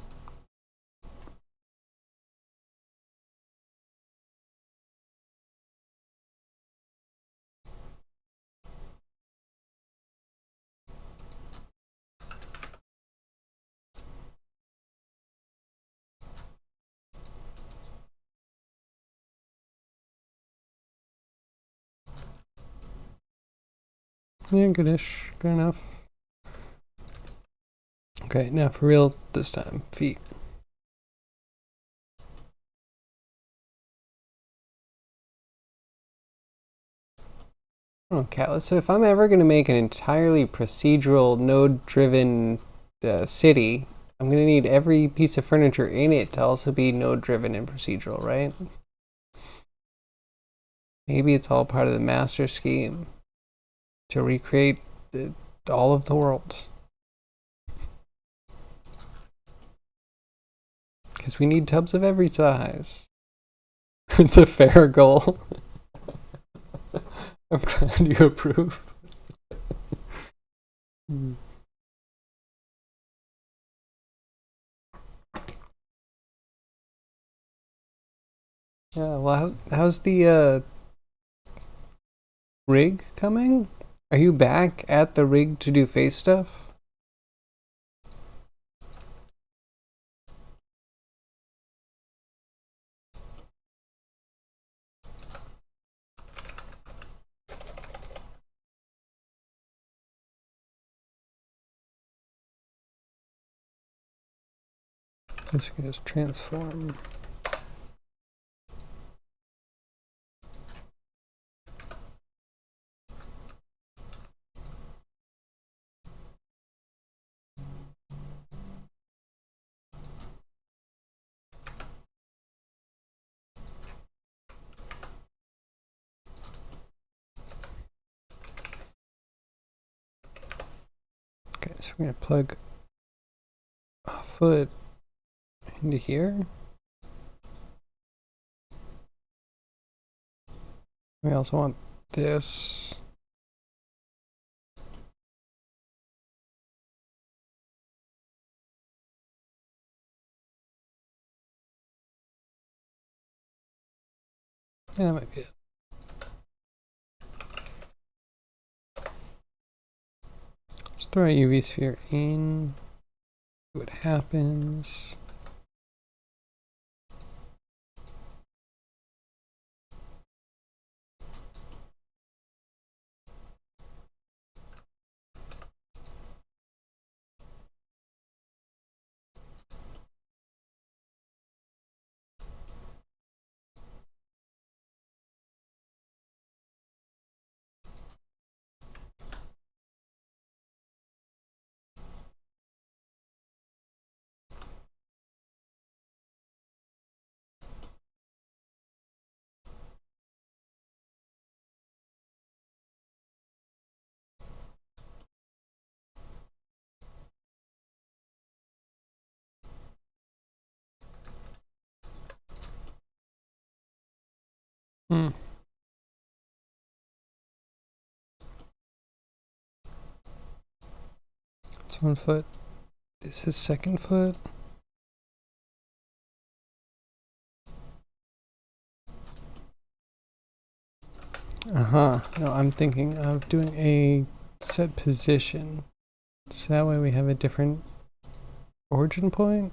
Yeah, goodish. Good enough. Okay, now for real this time. Feet. Oh, Catalyst. So if I'm ever going to make an entirely procedural, node-driven city, I'm going to need every piece of furniture in it to also be node-driven and procedural, right? Maybe it's all part of the master scheme to recreate all of the worlds. Because we need tubs of every size. It's a fair goal. I'm glad you approve. Yeah, well, how's the rig coming? Are you back at the rig to do face stuff? I guess we can just transform. Okay, so we're gonna plug a foot into here. We also want this. Yeah, that might be it. Just throw a UV sphere in, see what happens. It's 1 foot. This is 2nd foot. No, I'm thinking of doing a set position. So that way we have a different origin point.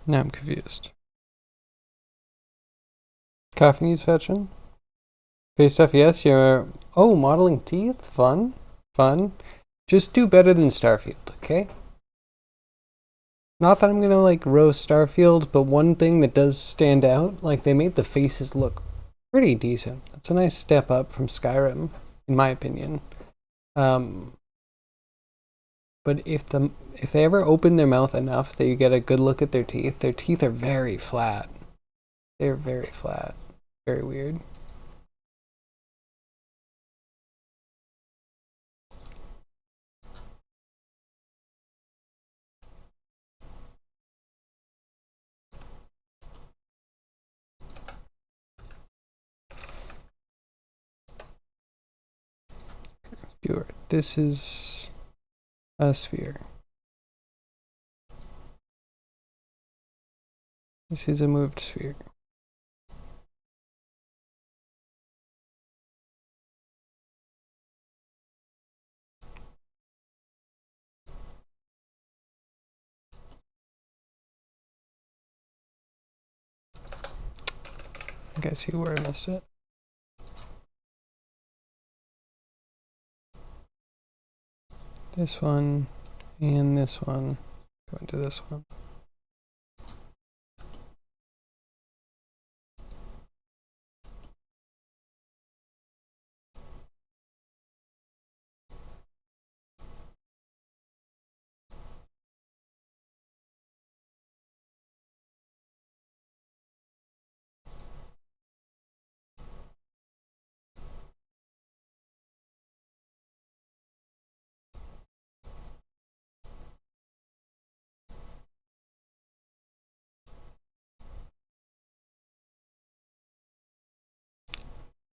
Now I'm confused. Coffee needs fetching? Face stuff, yes. You're... Oh, modeling teeth? Fun. Fun. Just do better than Starfield, okay? Not that I'm gonna like roast Starfield, but one thing that does stand out, like they made the faces look pretty decent. It's a nice step up from Skyrim, in my opinion. But if they ever open their mouth enough that you get a good look at their teeth are very flat. They're very flat. Very weird. Viewer, this is a sphere. This is a moved sphere. I think I see where I missed it. This one and this one. Go into this one.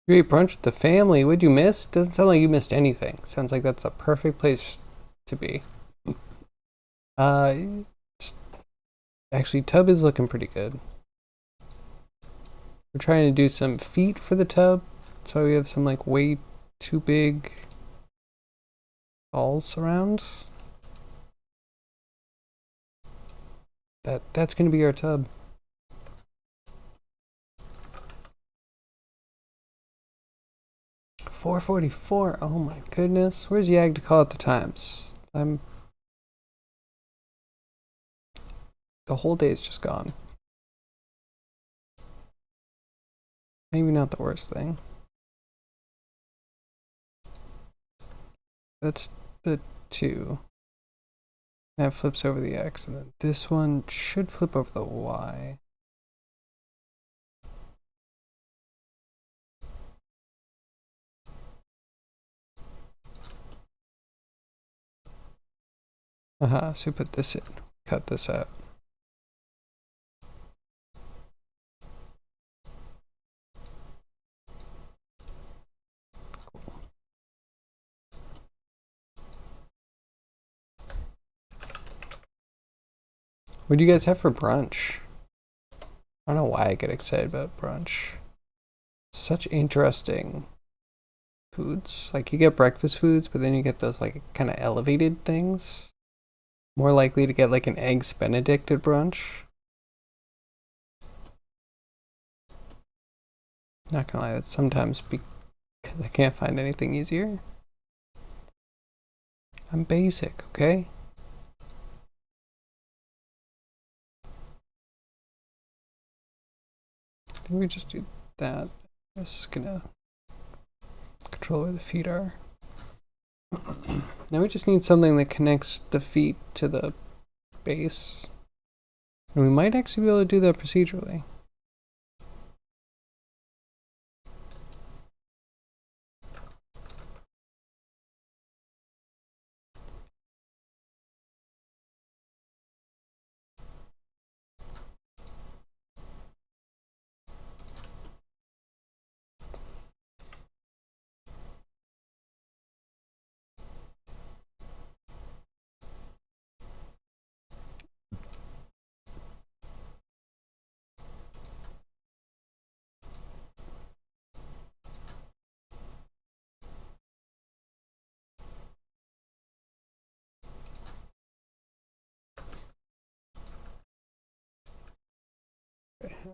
You ate brunch with the family. What'd you miss? Doesn't sound like you missed anything. Sounds like that's a perfect place to be. Uh, actually, tub is looking pretty good. We're trying to do some feet for the tub, so we have some like way too big balls around. That's gonna be our tub. $4.44. Oh my goodness. Where's Yag to call at the times? The whole day is just gone. Maybe not the worst thing. That's the 2. That flips over the X, and then this one should flip over the Y. So we put this in, cut this out. Cool. What do you guys have for brunch? I don't know why I get excited about brunch. Such interesting foods. Like you get breakfast foods, but then you get those like kind of elevated things. More likely to get like an eggs Benedict at brunch. Not gonna lie, that's sometimes because I can't find anything easier. I'm basic, okay? I think we just do that. This is gonna control where the feet are. Now we just need something that connects the feet to the base. And we might actually be able to do that procedurally.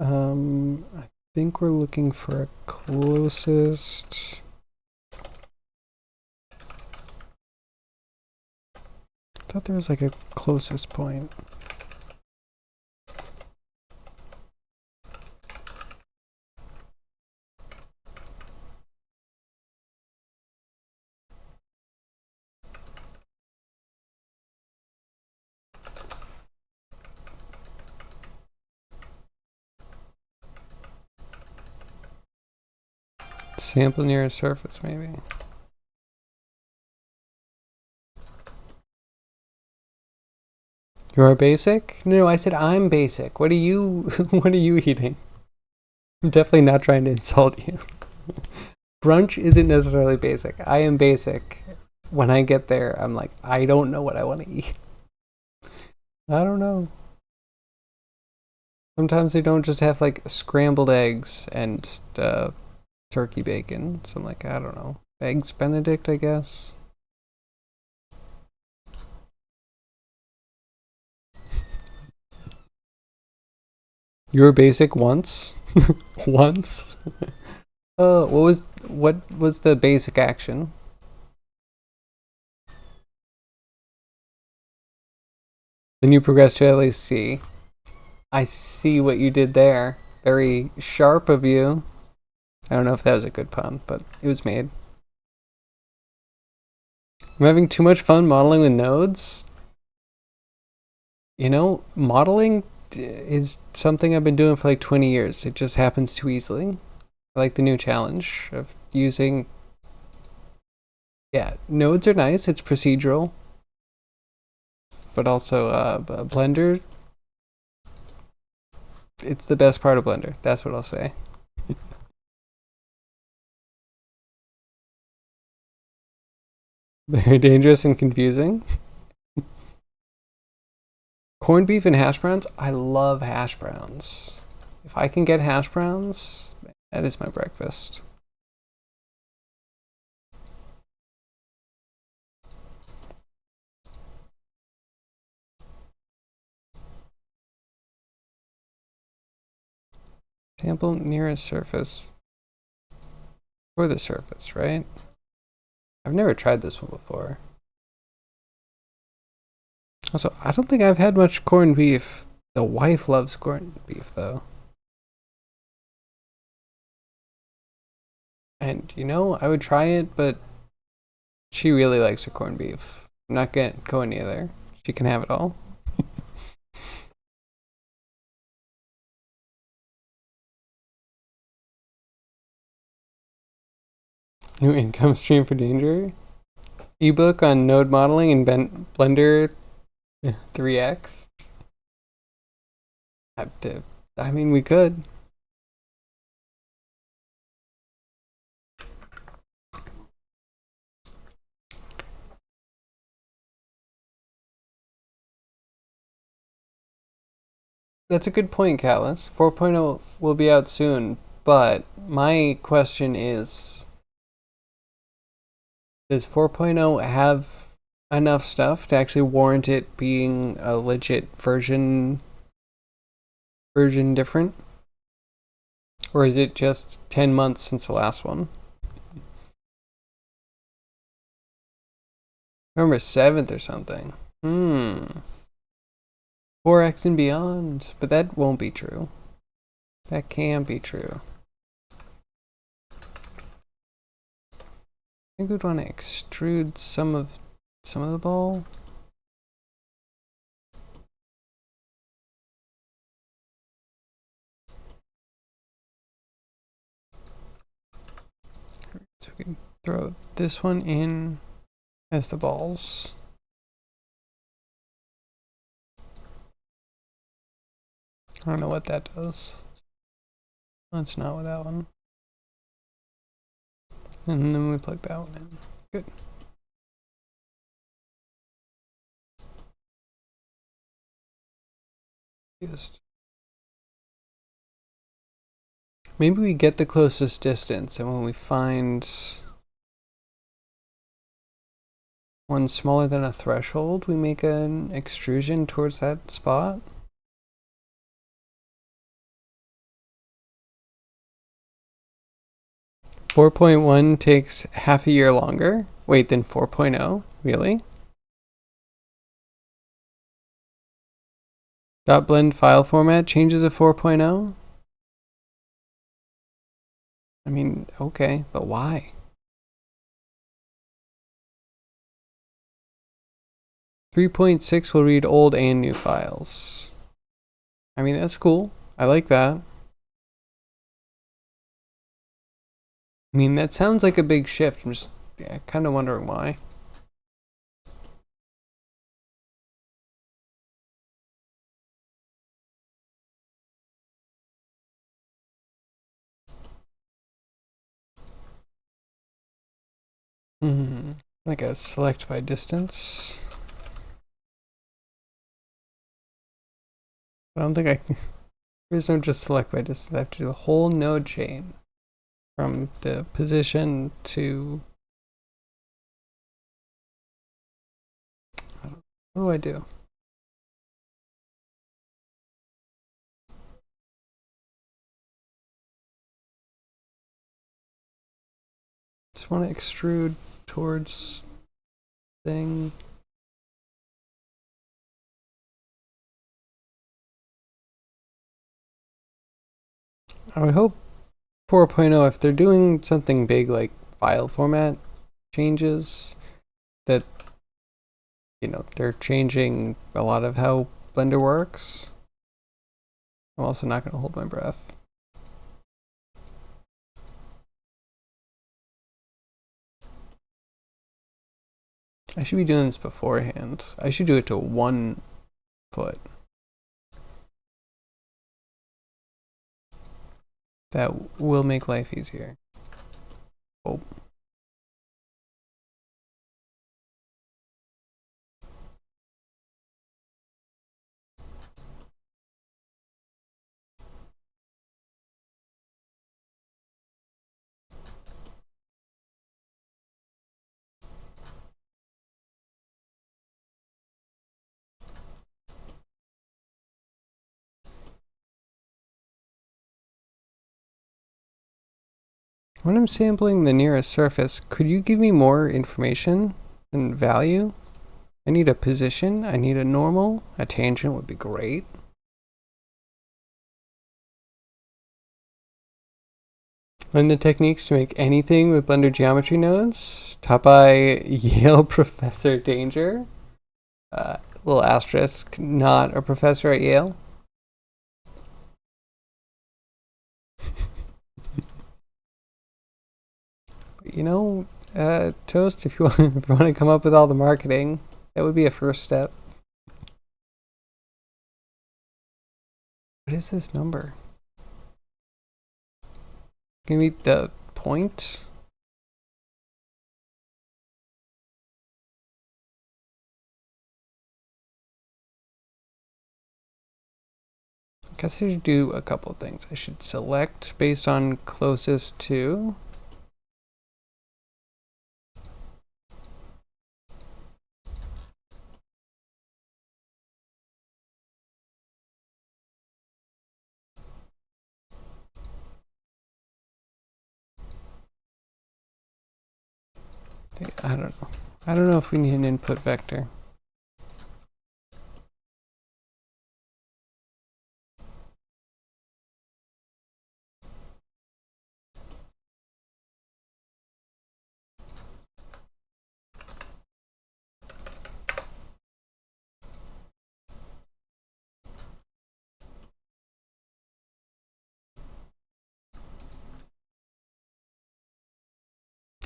I think we're looking for a closest. I thought there was like a closest point. Sample near a surface, maybe. You are basic? No, I said I'm basic. What are you what are you eating? I'm definitely not trying to insult you. Brunch isn't necessarily basic. I am basic. When I get there, I'm like, I don't know what I want to eat. I don't know. Sometimes they don't just have like scrambled eggs and turkey bacon. So I'm like, I don't know. Eggs Benedict, I guess. You were basic once? Once? What was the basic action? Then you progress to at least C. I see what you did there. Very sharp of you. I don't know if that was a good pun, but it was made. I'm having too much fun modeling with nodes. You know, modeling is something I've been doing for like 20 years. It just happens too easily. I like the new challenge of using. Yeah, nodes are nice. It's procedural. But also, Blender. It's the best part of Blender. That's what I'll say. Very dangerous and confusing. Corned beef and hash browns. I love hash browns. If I can get hash browns, that is my breakfast. Sample nearest surface for the surface, right? I've never tried this one before. Also, I don't think I've had much corned beef. The wife loves corned beef, though. And, you know, I would try it, but she really likes her corned beef. I'm not going either. She can have it all. New income stream for Danger. Ebook on node modeling in Blender 3x. I mean, we could. That's a good point, Callus. 4.0 will be out soon, but my question is, does 4.0 have enough stuff to actually warrant it being a legit version different? Or is it just 10 months since the last one? November 7th or something. 4x and beyond. But that won't be true. That can't be true. I think we'd want to extrude some of the ball. So we can throw this one in as the balls. I don't know what that does. That's not what that one. And then we plug that one in. Good. Just maybe we get the closest distance, and when we find one smaller than a threshold, we make an extrusion towards that spot. .1 takes half a year longer. Wait, than 4.0? Really? .blend file format changes to 4.0? I mean, okay, but why? 3.6 will read old and new files. I mean, that's cool. I like that. I mean, that sounds like a big shift. I'm just kind of wondering why. Like a select by distance. I don't think I can. There's no just select by distance. I have to do the whole node chain from the position to. What do I do? Just want to extrude towards thing. I would hope 4.0, if they're doing something big like file format changes, that, you know, they're changing a lot of how Blender works. I'm also not going to hold my breath. I should be doing this beforehand. I should do it to 1 foot. That will make life easier. Oh. When I'm sampling the nearest surface, could you give me more information and value? I need a position, I need a normal, a tangent would be great. And the techniques to make anything with Blender geometry nodes, taught by Yale Professor Danger. Little asterisk, not a professor at Yale. You know, Toast, if you want to come up with all the marketing, that would be a first step. What is this number? Give me the point. I guess I should do a couple of things. I should select based on closest to. I don't know. I don't know if we need an input vector.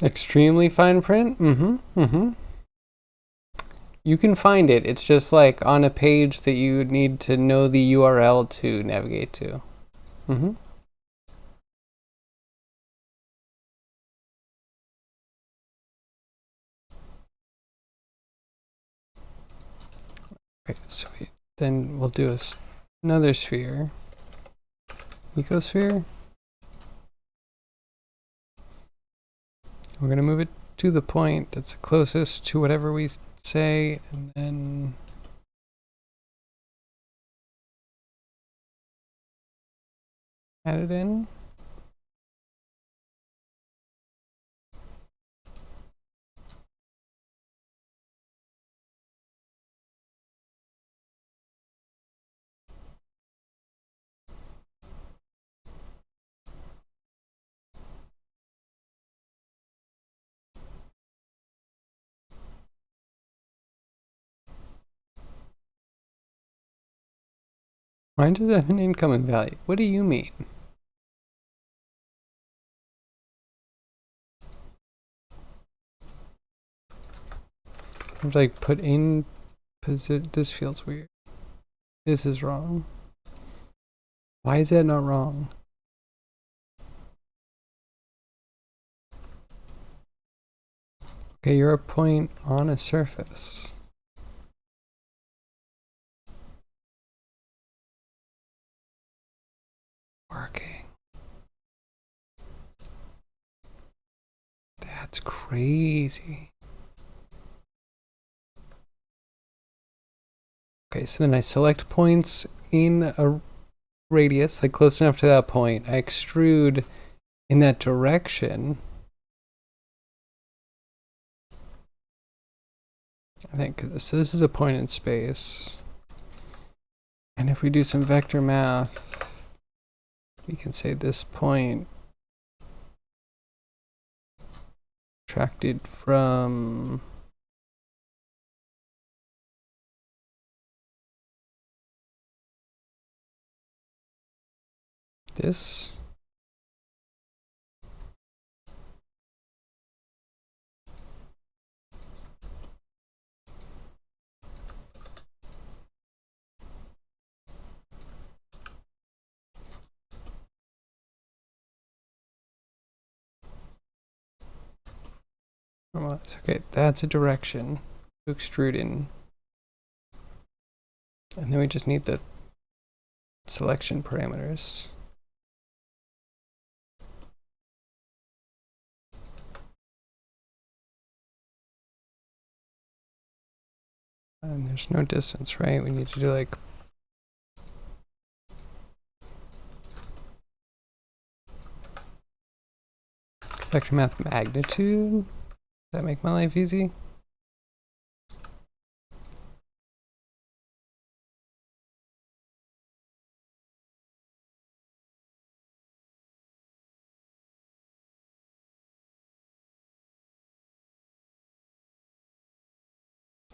Extremely fine print? You can find it. It's just like on a page that you need to know the URL to navigate to. Okay, so then we'll do another sphere. Ecosphere. We're going to move it to the point that's closest to whatever we say, and then add it in. Mine does have an incoming value. What do you mean? I'm like, put in position. This feels weird. This is wrong. Why is that not wrong? Okay, you're a point on a surface. Working. That's crazy. Okay, so then I select points in a radius, like close enough to that point. I extrude in that direction. I think so. This is a point in space. And if we do some vector math, we can say this point subtracted from this. Okay, that's a direction to extrude in. And then we just need the selection parameters. And there's no distance, right? We need to do like Vector math magnitude. Does that make my life easy?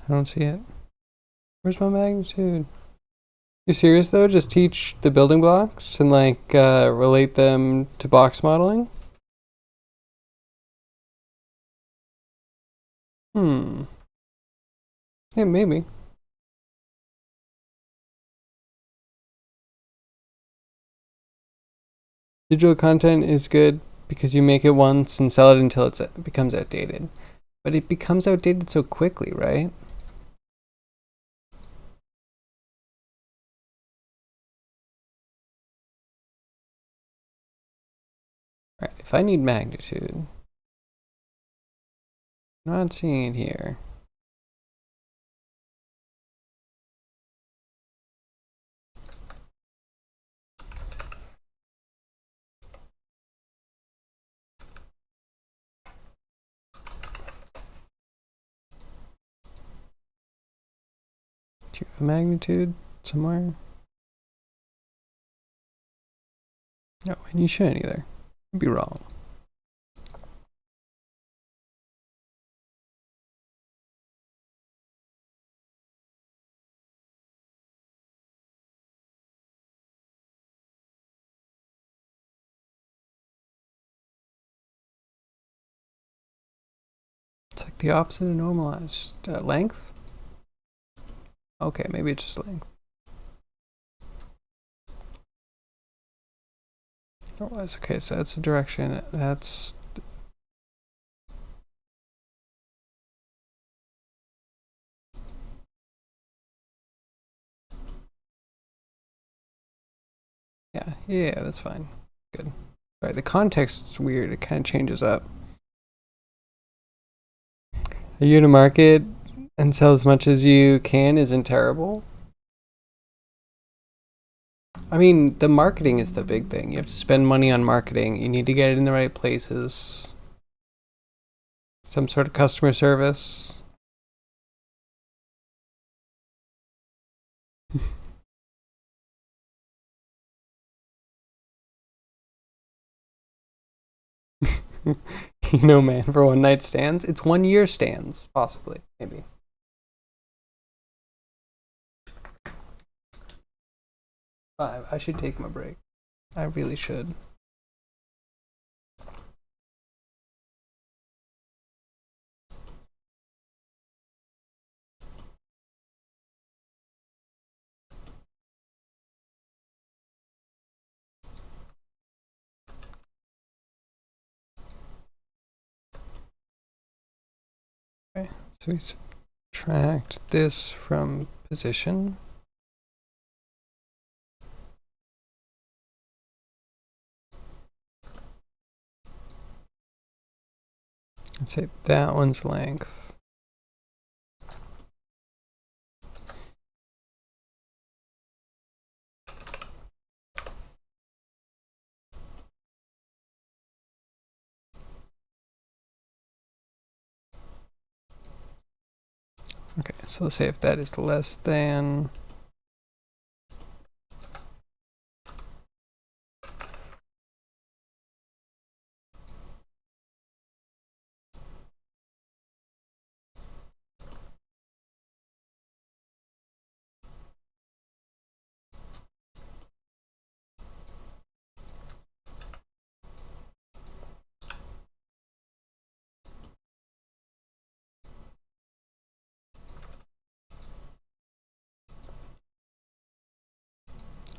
I don't see it. Where's my magnitude? You serious though? Just teach the building blocks and like relate them to box modeling? Hmm. Yeah, maybe. Digital content is good because you make it once and sell it until it becomes outdated. But it becomes outdated so quickly, right? Alright, if I need magnitude, I'm not seeing it here. Do you have a magnitude somewhere? No, and you shouldn't either. You'd be wrong. It's like the opposite of normalized. Length? Okay, maybe it's just length. Normalized. Okay, so that's the direction. That's... Yeah, that's fine. Good. Alright, the context's weird. It kind of changes up. Are you in a market and sell as much as you can isn't terrible? I mean, the marketing is the big thing. You have to spend money on marketing. You need to get it in the right places. Some sort of customer service. You know, man, for one night stands, it's 1 year stands, possibly, maybe. I should take my break. I really should. Okay, so we subtract this from position. And say that one's length. Okay, so let's say if that is less than...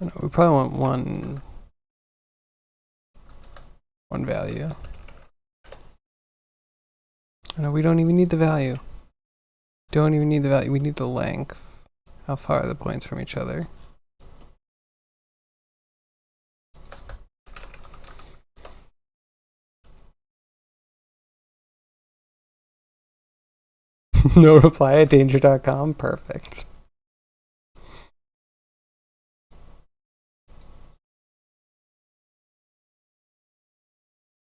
No, we probably want one value. No, we don't even need the value. Don't even need the value. We need the length. How far are the points from each other? No reply at danger.com. Perfect.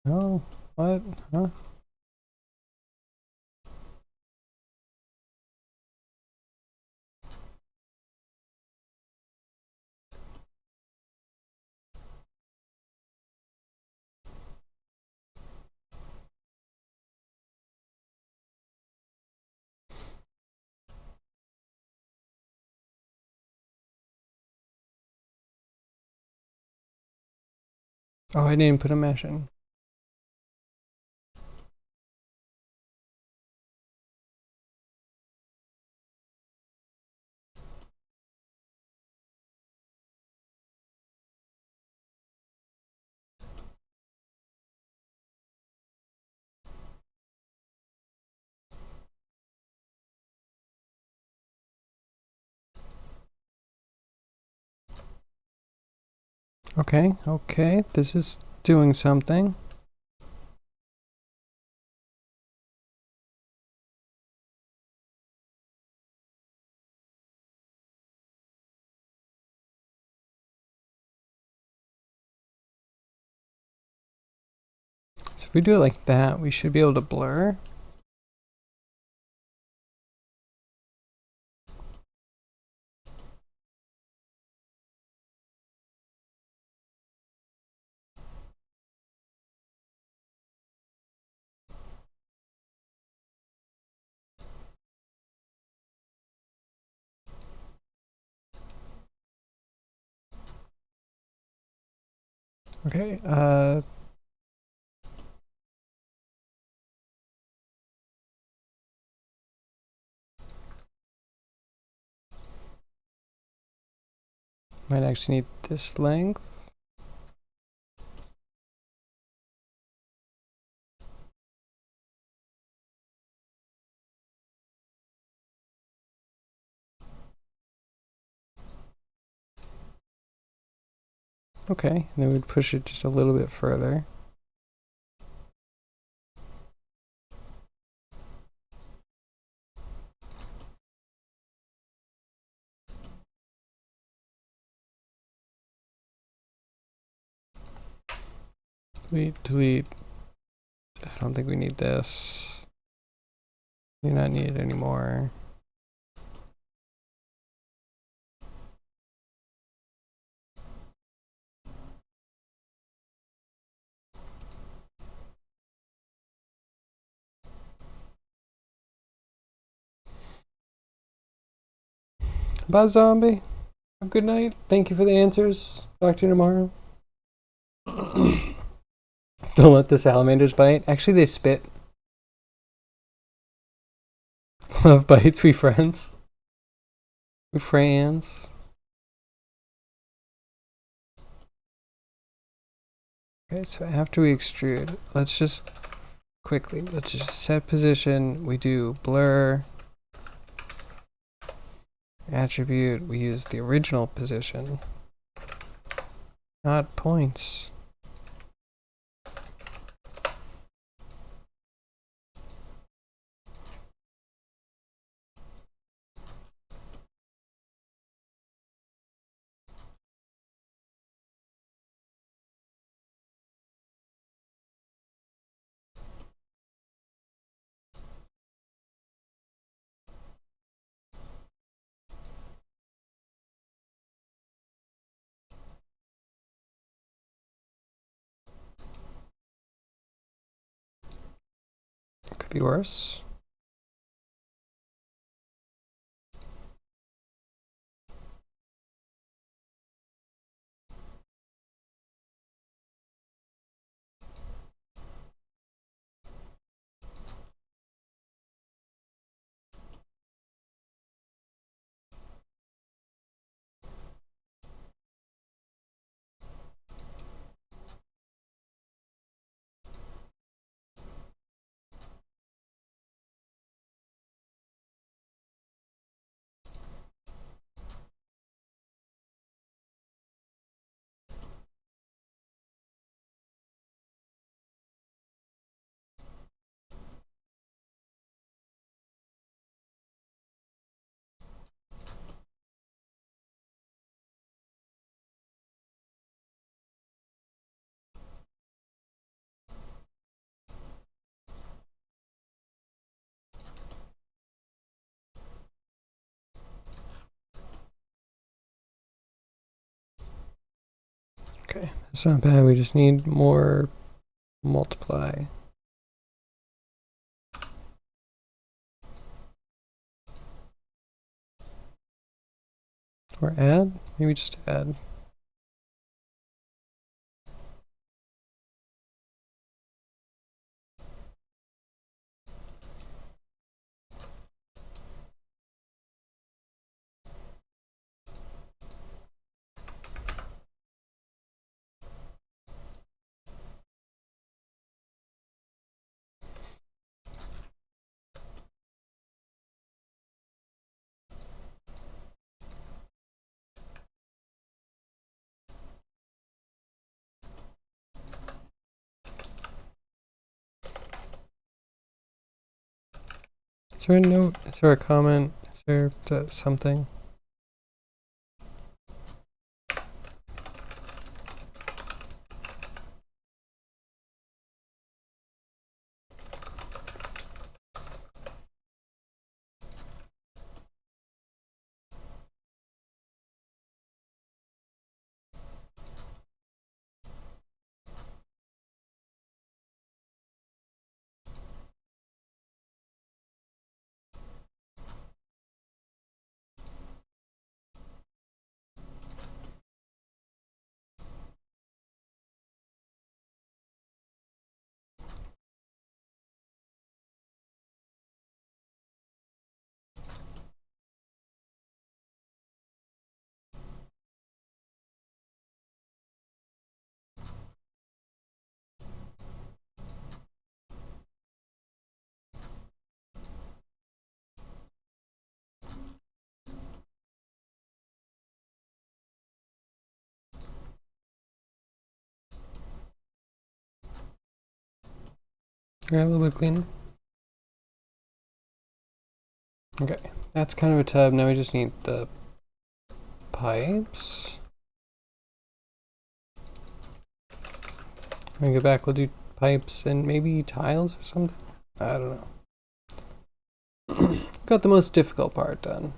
Oh, What? Huh? Oh, I didn't put a mesh in. Okay, okay, this is doing something. So if we do it like that, we should be able to blur. Okay, might actually need this length. Okay, and then we'd push it just a little bit further. Delete, delete. I don't think we need this. Do not need it anymore. Bye, zombie. Have a good night. Thank you for the answers. Talk to you tomorrow. Don't let the salamanders bite. Actually, they spit. Love bites, we friends. We friends. Okay, so after we extrude, let's just set position. We do blur. Attribute, we use the original position. Not points. Could be worse. Okay, that's not bad. We just need more multiply. Or add? Maybe just add. Is there a note? Is there a comment? Is there something? Yeah, a little bit cleaner. Okay, that's kind of a tub. Now we just need the pipes. When we go back, we'll do pipes and maybe tiles or something. I don't know. Got the most difficult part done.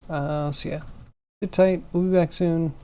So yeah, sit tight. We'll be back soon.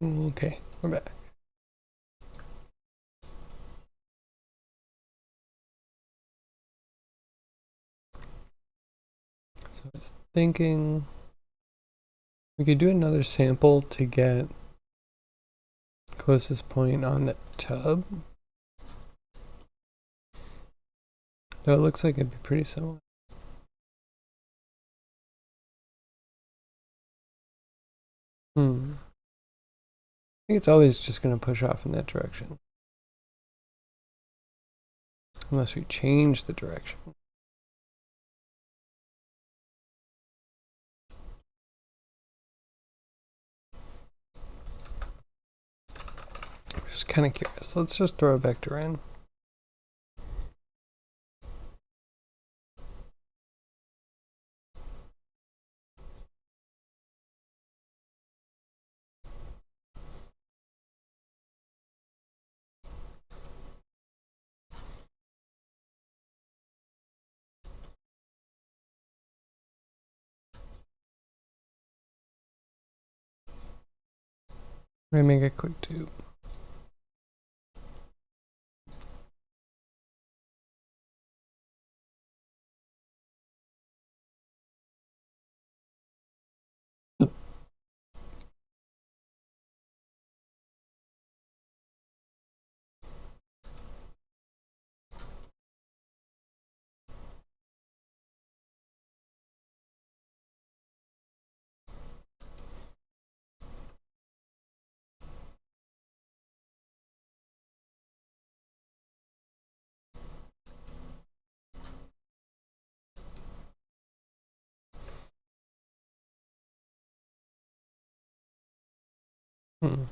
Okay, we're back. So I was thinking we could do another sample to get closest point on the tub. Though it looks like it'd be pretty similar. I think it's always just going to push off in that direction. Unless we change the direction. I'm just kind of curious. Let's just throw a vector in. We're going to make a quick tube. Hmm.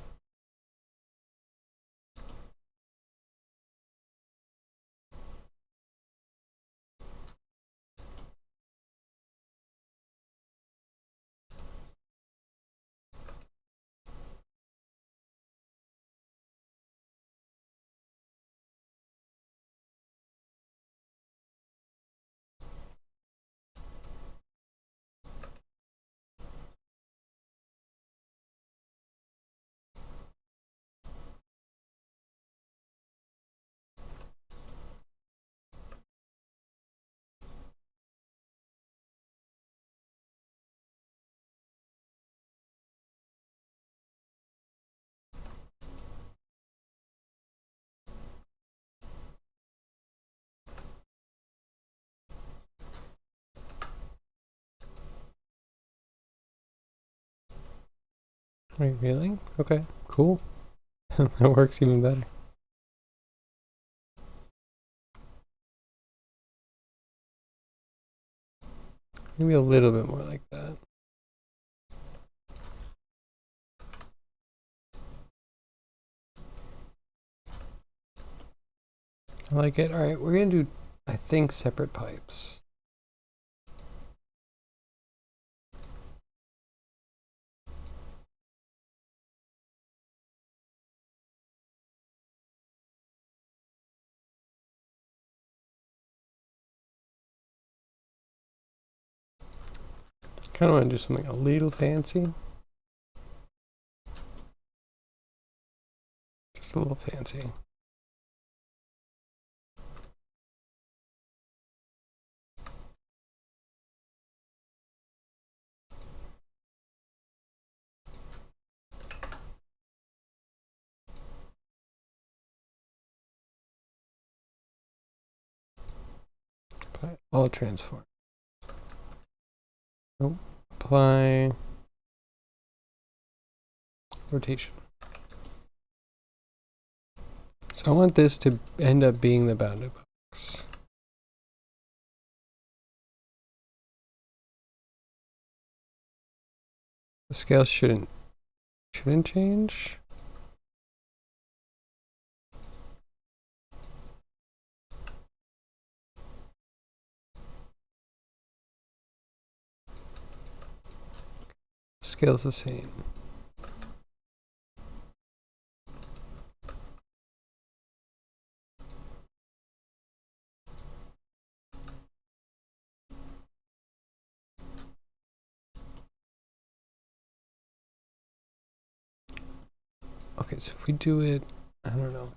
Wait, really? Okay, cool. That works even better. Maybe a little bit more like that. I like it. All right, we're going to do, I think, separate pipes. Kind of want to do something a little fancy. Just a little fancy. Apply all transform. Nope. Apply rotation. So I want this to end up being the bounded box. The scale shouldn't change. Scale's the same. Okay, so if we do it, I don't know.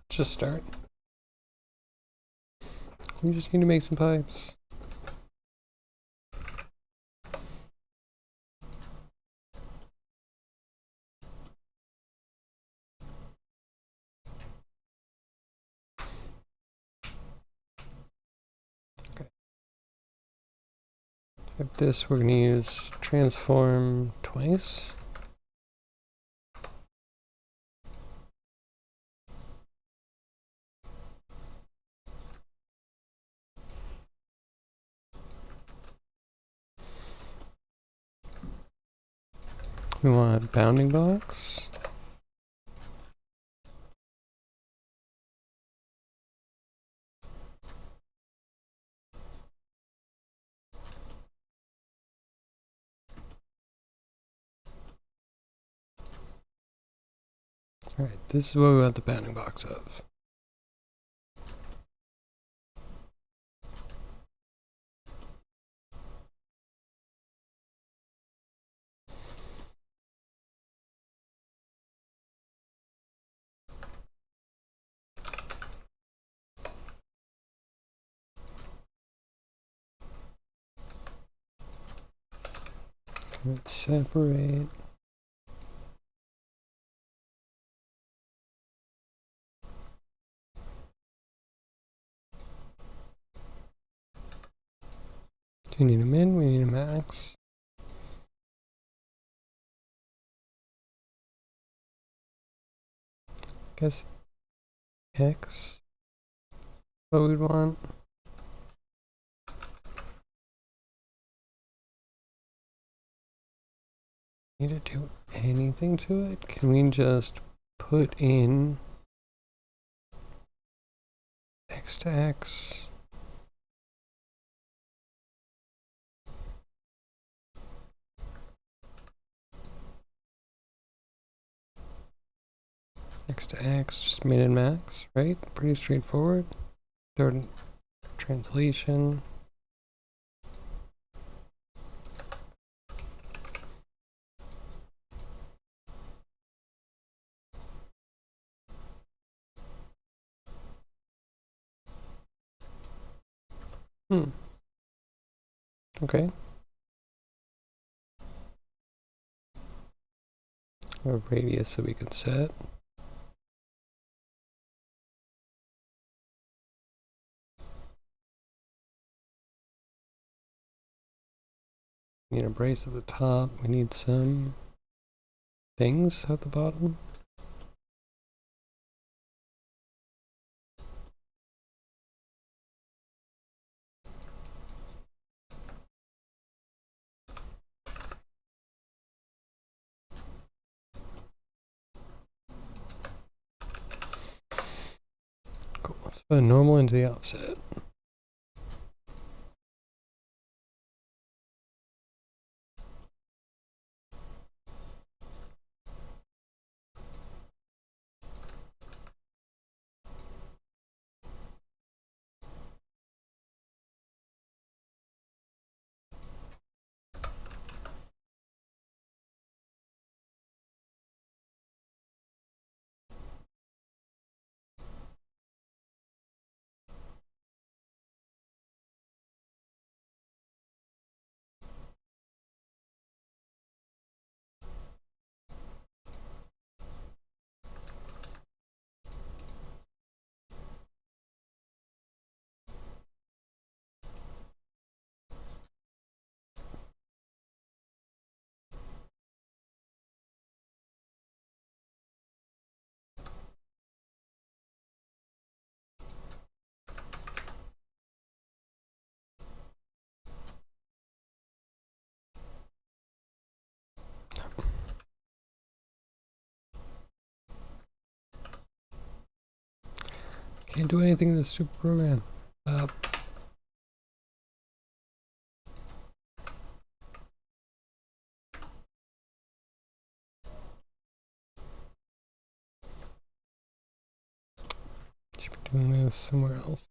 Just start. We just need to make some pipes. With this, we're going to use transform twice. We want bounding box. Alright, this is what we want the bounding box of. Let's separate. Do you need a min? We need a max. Guess X. What we'd want. Need to do anything to it? Can we just put in X to X? X to X, just min and max, right? Pretty straightforward. Third translation. Okay. A radius that we can set. We need a brace at the top. We need some things at the bottom. Cool. Let's put a normal into the offset. Can't do anything in this stupid program. Should be doing this somewhere else.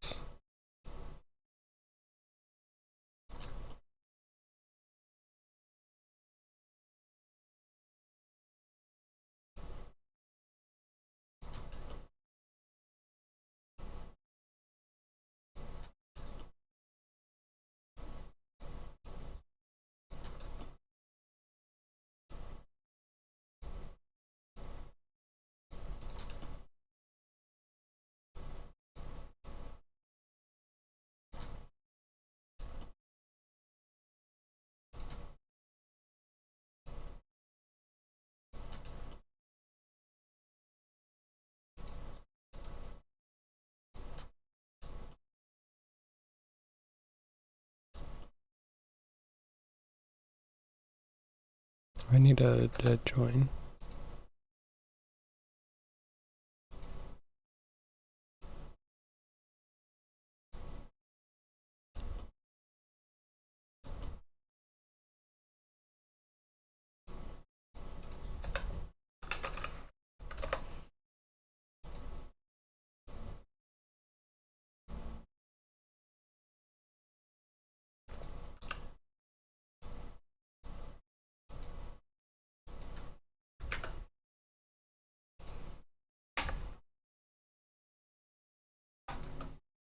I need a join.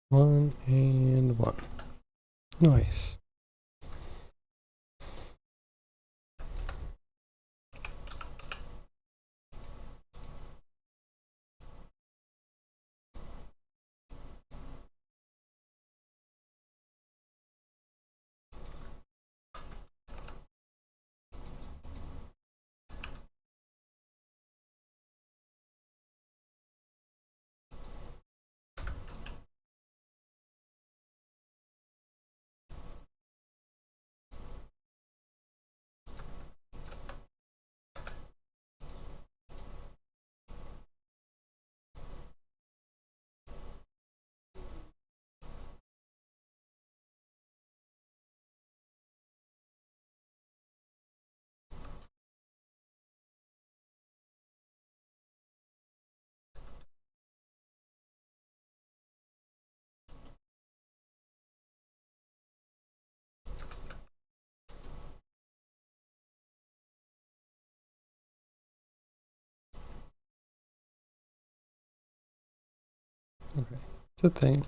One and one. Nice. Okay, it's a thing.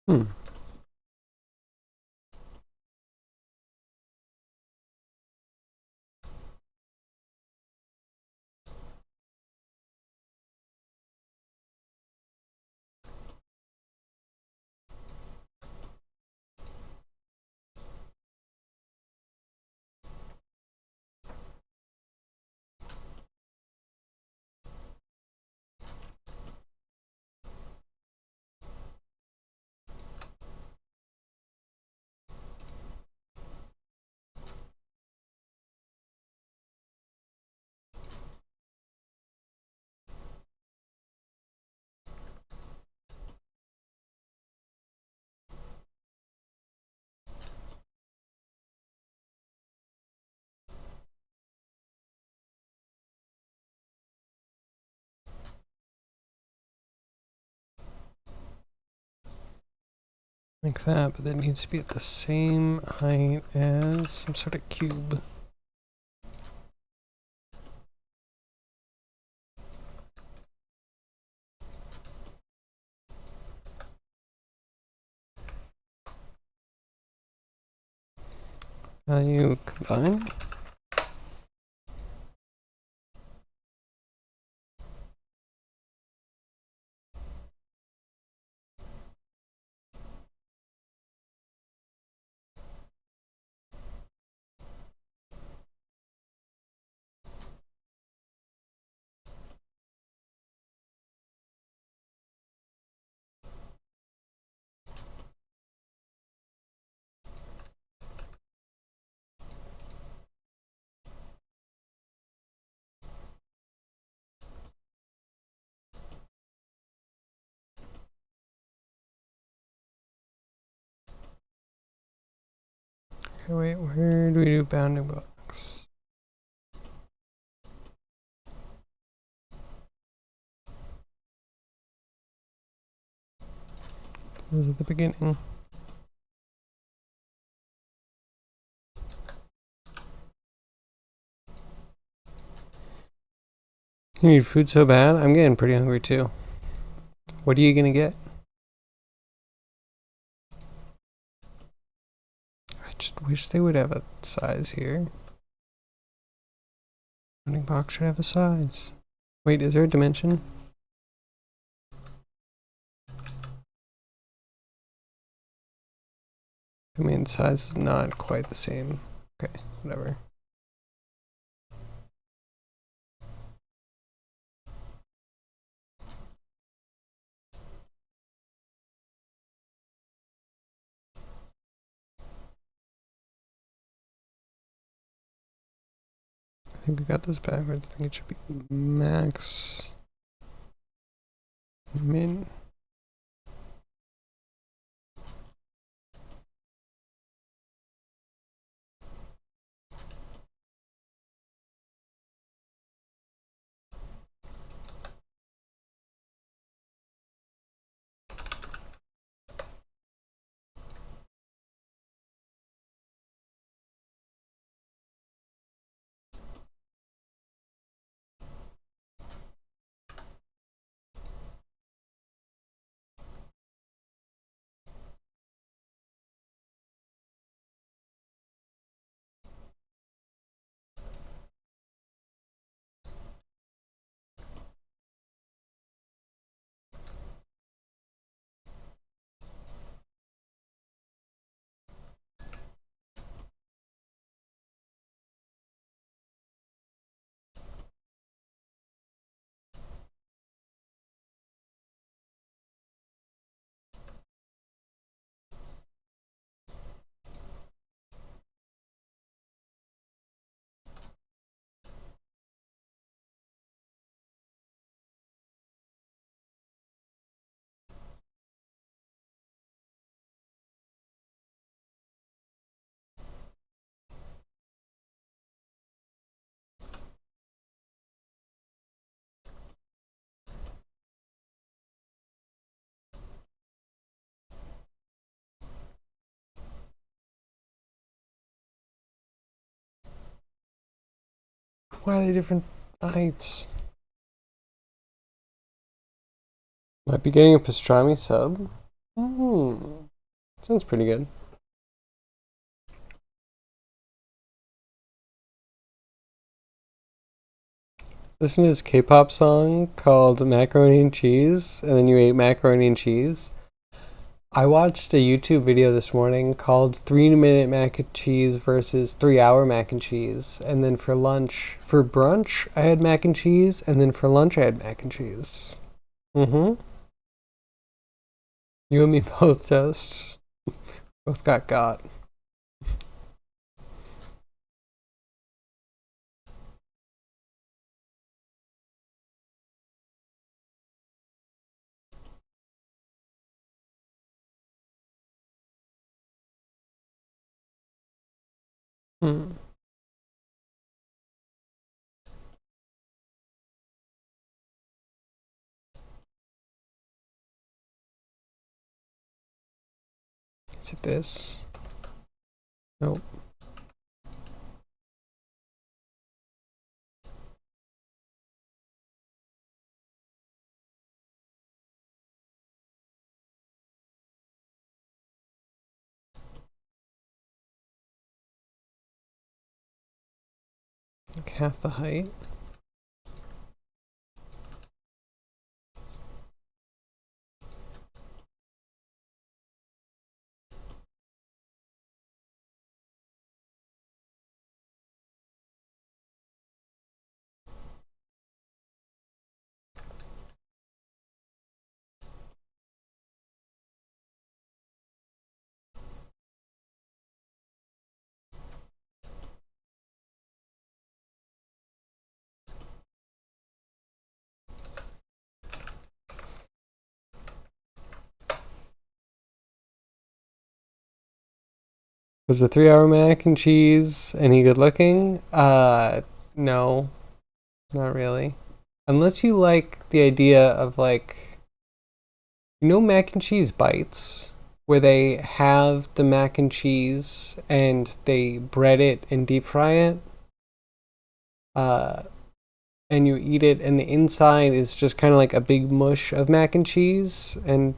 Hmm. Like that, but that needs to be at the same height as some sort of cube. You combine. Okay, wait, where do we do bounding blocks? Those at the beginning. You need food so bad? I'm getting pretty hungry too. What are you gonna get? I just wish they would have a size here. Running box should have a size. Wait, is there a dimension? I mean, size is not quite the same. Okay, whatever. I think we got this backwards. I think it should be max min. Why are they different heights? Might be getting a pastrami sub. Sounds pretty good. Listen to this K-pop song called Macaroni and Cheese, and then you ate macaroni and cheese. I watched a YouTube video this morning called 3-minute mac and cheese versus 3-hour mac and cheese. And then for brunch, I had mac and cheese, and then for lunch, I had mac and cheese. You and me both, Toast. Both got. Is it this? Nope. Like half the height. Was the 3-hour mac and cheese any good looking? No, not really. Unless you like the idea of like, mac and cheese bites, where they have the mac and cheese and they bread it and deep fry it. and you eat it, and the inside is just kind of like a big mush of mac and cheese, and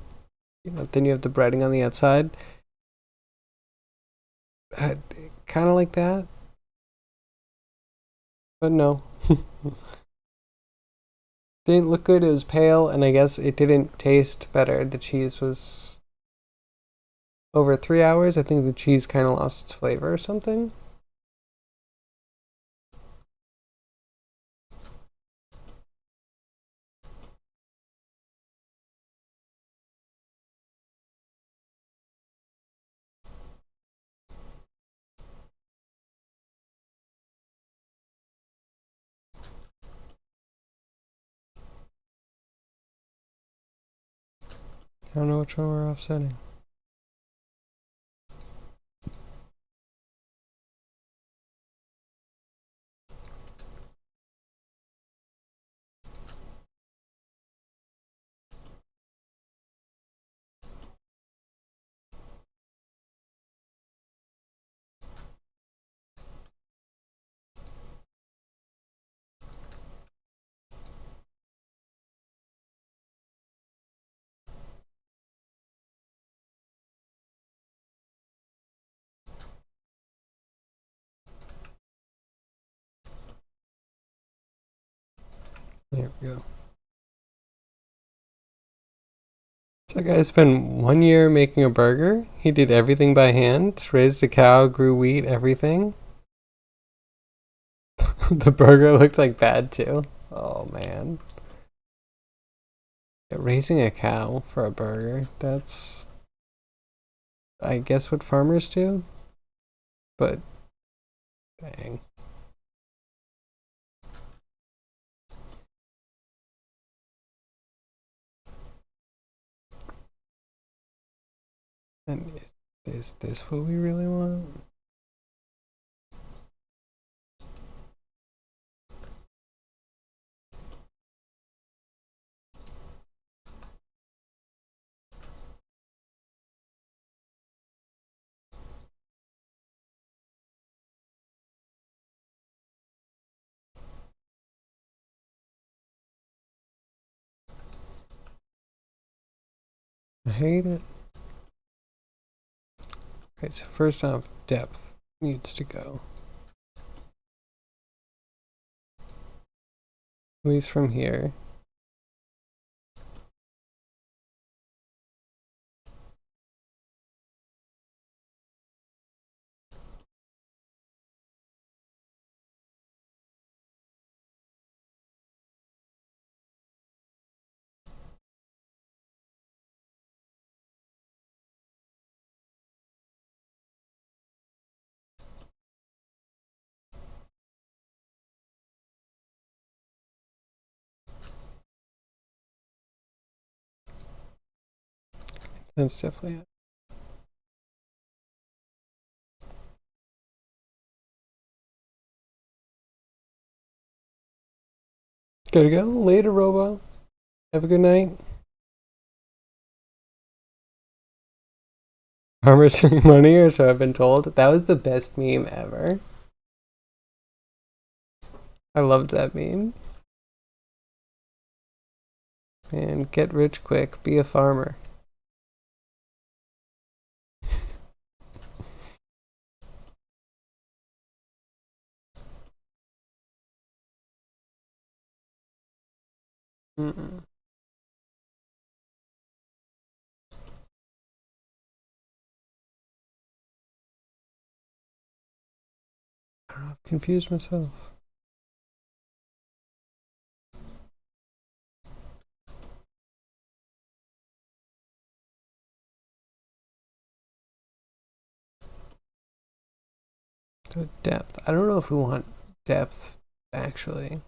then you have the breading on the outside. Uh, kind of like that, but no. Didn't look good. It was pale, and I guess it didn't taste better. The cheese was over 3 hours. I think the cheese kind of lost its flavor or something. I don't know which one we're offsetting. There we go. So that guy spent 1 year making a burger. He did everything by hand, raised a cow, grew wheat, everything. The burger looked like bad too. Oh man. Raising a cow for a burger, that's, I guess, what farmers do. But dang. And is this what we really want? I hate it. Okay, so first off, depth needs to go. At least from here. That's definitely it. Gotta go. Later, Robo. Have a good night. Farmers make money, or so I've been told. That was the best meme ever. I loved that meme. And get rich quick. Be a farmer. Mm-mm. I don't know. I've confused myself. So depth. I don't know if we want depth, actually.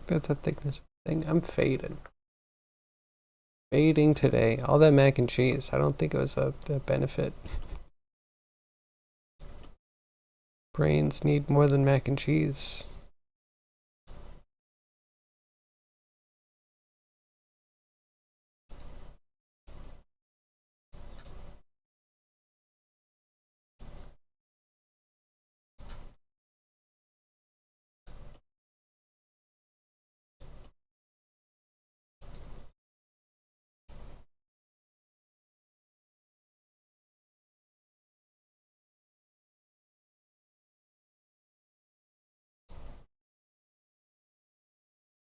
That's a thickness thing. I'm fading. Fading today. All that mac and cheese. I don't think it was a benefit. Brains need more than mac and cheese.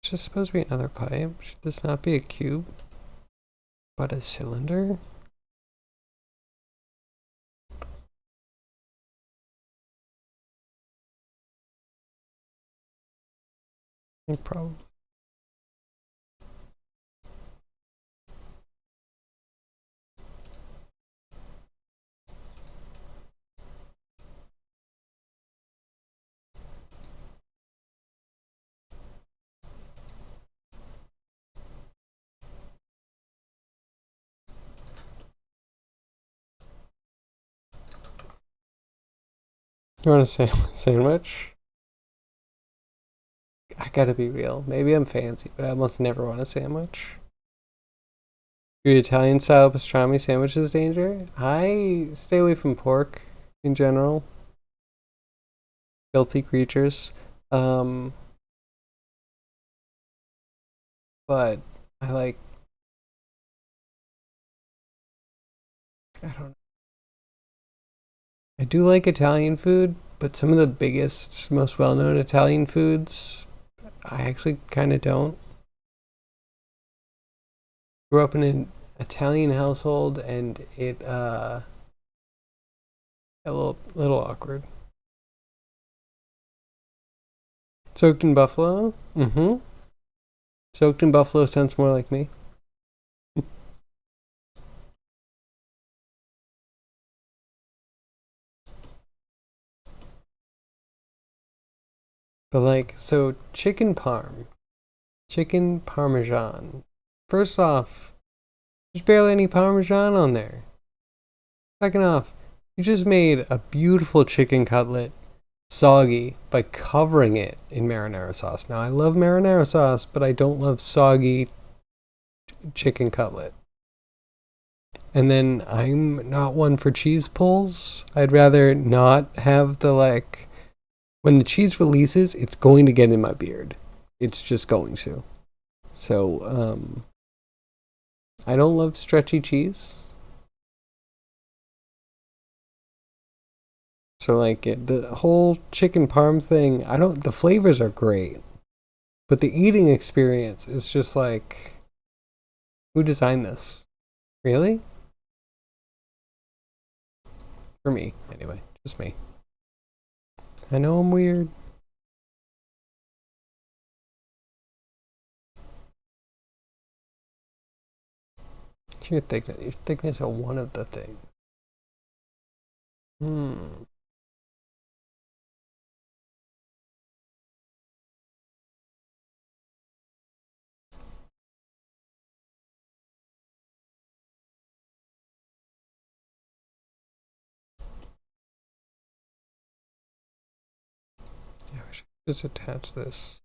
It's just supposed to be another pipe. Should this not be a cube, but a cylinder? Probably. You want a sandwich? I gotta be real. Maybe I'm fancy, but I almost never want a sandwich. Your Italian style pastrami sandwiches danger? I stay away from pork in general. Filthy creatures. But I like, I don't know. I do like Italian food, but some of the biggest, most well-known Italian foods, I actually kind of don't. Grew up in an Italian household, and it a little awkward. Soaked in buffalo. Mm-hmm. Soaked in buffalo sounds more like me. But like, so chicken parmesan. First off, there's barely any parmesan on there. Second off, you just made a beautiful chicken cutlet soggy by covering it in marinara sauce. Now, I love marinara sauce, but I don't love soggy chicken cutlet. And then I'm not one for cheese pulls. I'd rather not have the like, when the cheese releases, it's going to get in my beard. It's just going to. So, I don't love stretchy cheese. So like the whole chicken parm thing, the flavors are great, but the eating experience is just like, who designed this? Really? For me, anyway, just me. I know I'm weird. Your thickness of one of the things. Hmm. Yeah, we should just attach this.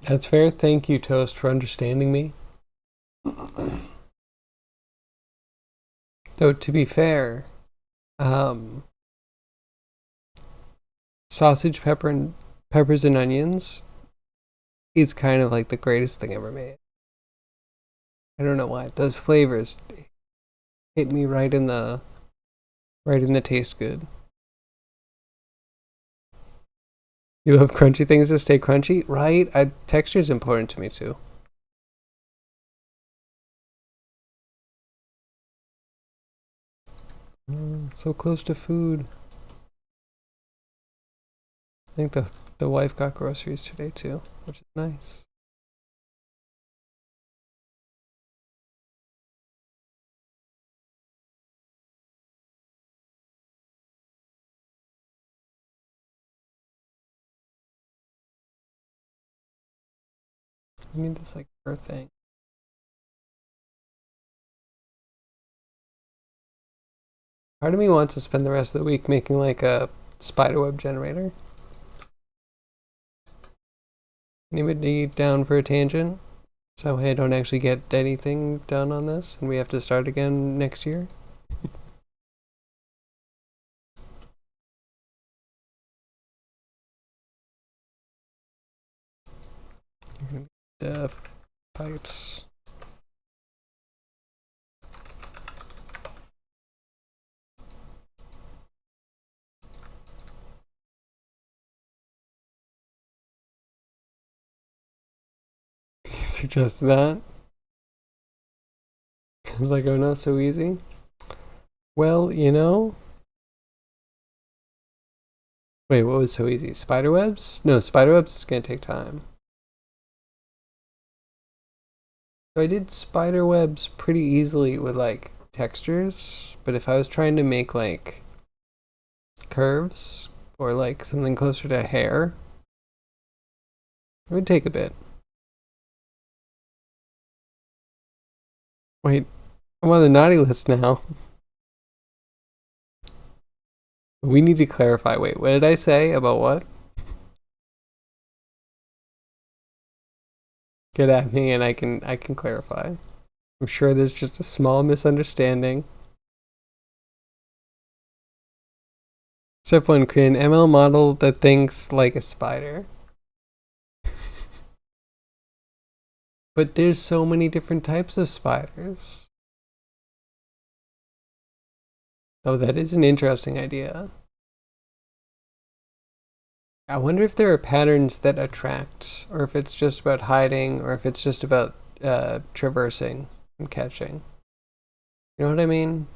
That's fair. Thank you, Toast, for understanding me. Though to be fair, sausage, peppers and onions is kind of like the greatest thing ever made. I don't know why. Those flavors hit me right in the taste good. You love crunchy things to stay crunchy, right? Texture is important to me too. So close to food. I think the wife got groceries today too, which is nice. I need this like fur thing. Part of me wants to spend the rest of the week making like a spiderweb generator. Anybody down for a tangent? So I don't actually get anything done on this and we have to start again next year. The pipes. You suggest that? I was like, oh, not so easy. Well, you know. Wait, what was so easy? Spiderwebs? No, spiderwebs is gonna take time. So I did spiderwebs pretty easily with like textures, but if I was trying to make like curves or like something closer to hair, it would take a bit. Wait, I'm on the naughty list now. We need to clarify. Wait, what did I say about what? Get at me and I can clarify. I'm sure there's just a small misunderstanding. Step 1, create an ML model that thinks like a spider. But there's so many different types of spiders. Oh, that is an interesting idea. I wonder if there are patterns that attract, or if it's just about hiding, or if it's just about traversing and catching. You know what I mean?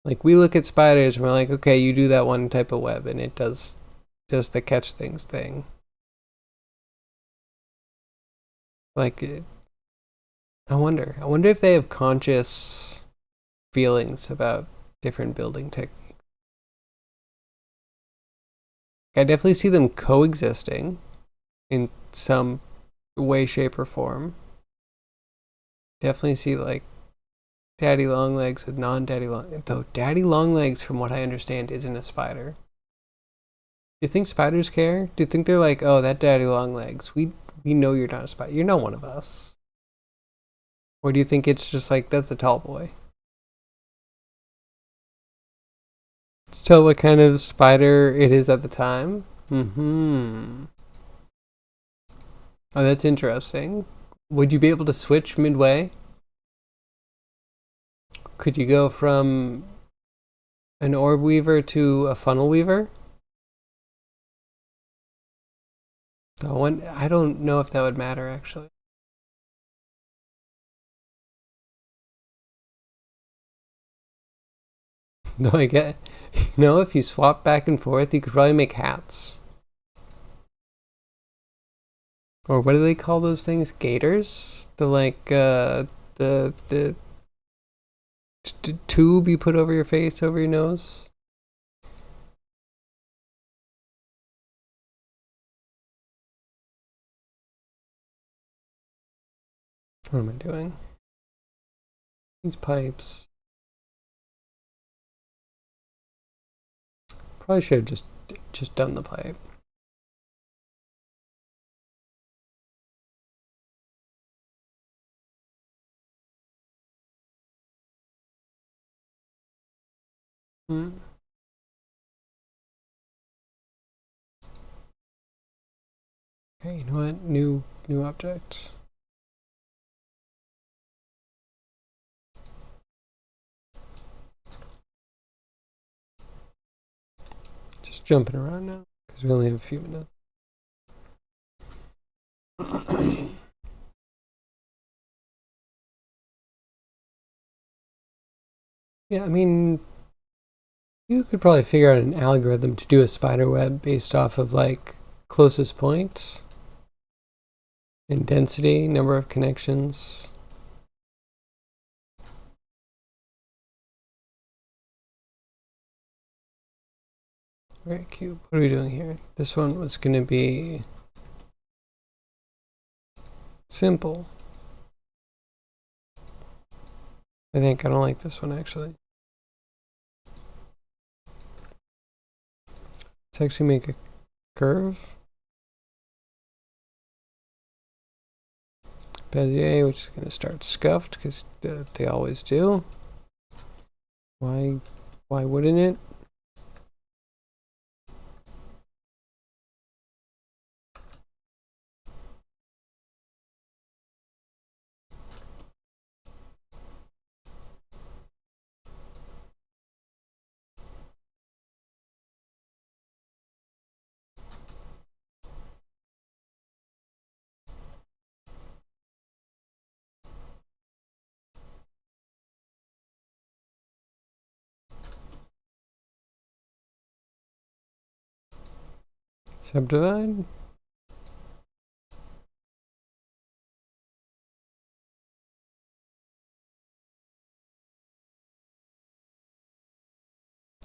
Like we look at spiders and we're like, okay, you do that one type of web and it does the catch things thing. Like, I wonder if they have conscious feelings about different building techniques. I definitely see them coexisting in some way, shape, or form. Definitely see like daddy long legs with non-daddy long. Though daddy long legs, from what I understand, isn't a spider. Do you think spiders care? Do you think they're like, oh, that daddy long legs? We know you're not a spider. You're not one of us. Or do you think it's just like that's a tall boy? Let's tell what kind of spider it is at the time. Mm-hmm. Oh, that's interesting. Would you be able to switch midway? Could you go from an orb weaver to a funnel weaver? I don't know if that would matter actually. No, I get. If you swap back and forth, you could probably make hats. Or what do they call those things? Gaiters? The like the tube you put over your face, over your nose. What am I doing? These pipes. Probably should have just done the pipe. Hmm. Okay, you know what? New object. Just jumping around now because we only have a few minutes. Yeah, I mean, you could probably figure out an algorithm to do a spider web based off of like closest points and density, number of connections. Very cute. What are we doing here? This one was going to be Simple. I think I don't like this one actually. Let's actually make a curve. Bezier, which is going to start scuffed because they always do. Why wouldn't it? Subdivide.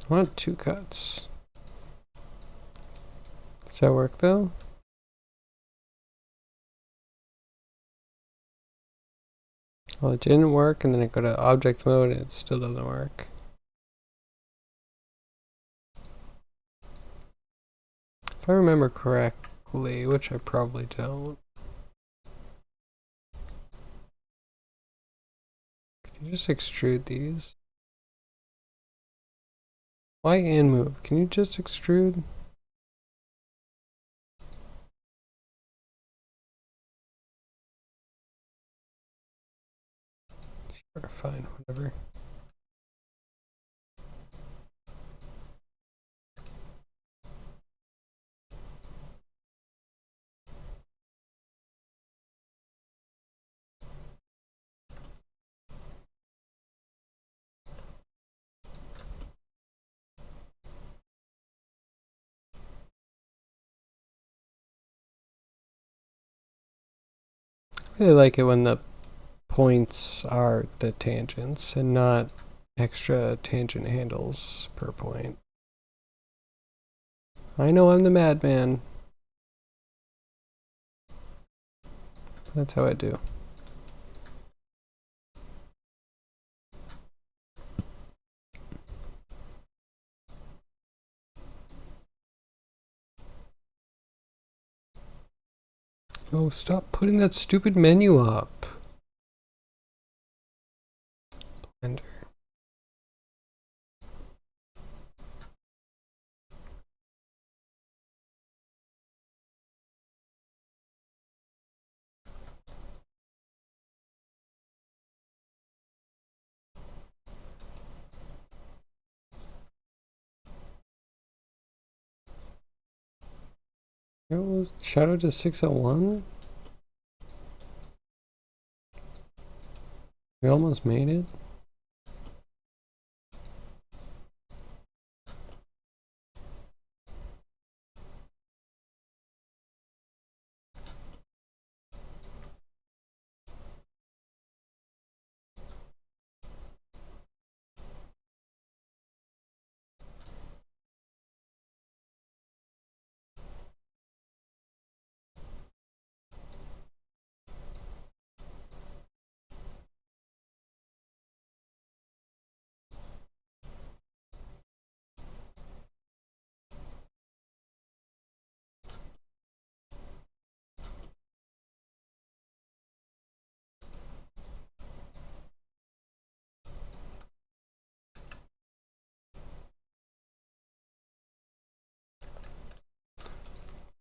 I want 2 cuts. Does that work though? Well, it didn't work, and then I go to object mode and it still doesn't work. If I remember correctly, which I probably don't. Can you just extrude these? Why in move? Can you just extrude? Sure, fine, whatever. I really like it when the points are the tangents and not extra tangent handles per point. I know I'm the madman. That's how I do. Oh, stop putting that stupid menu up. Blender. It was shadow to 601? We almost made it.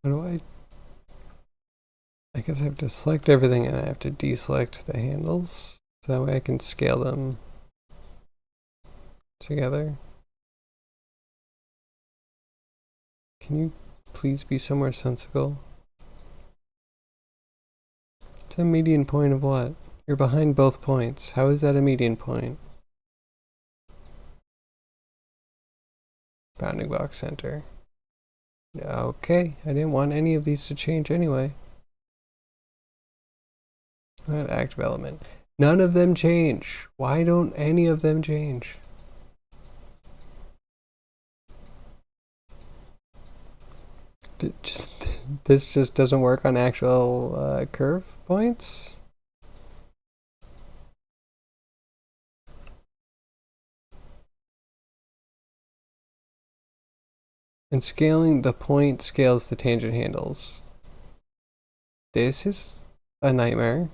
How do I guess I have to select everything and I have to deselect the handles. So that way I can scale them together. Can you please be somewhere sensible? It's a median point of what? You're behind both points. How is that a median point? Bounding box center. Okay, I didn't want any of these to change anyway. Not active element. None of them change. Why don't any of them change? This just doesn't work on actual curve points. And scaling the point scales the tangent handles. This is a nightmare.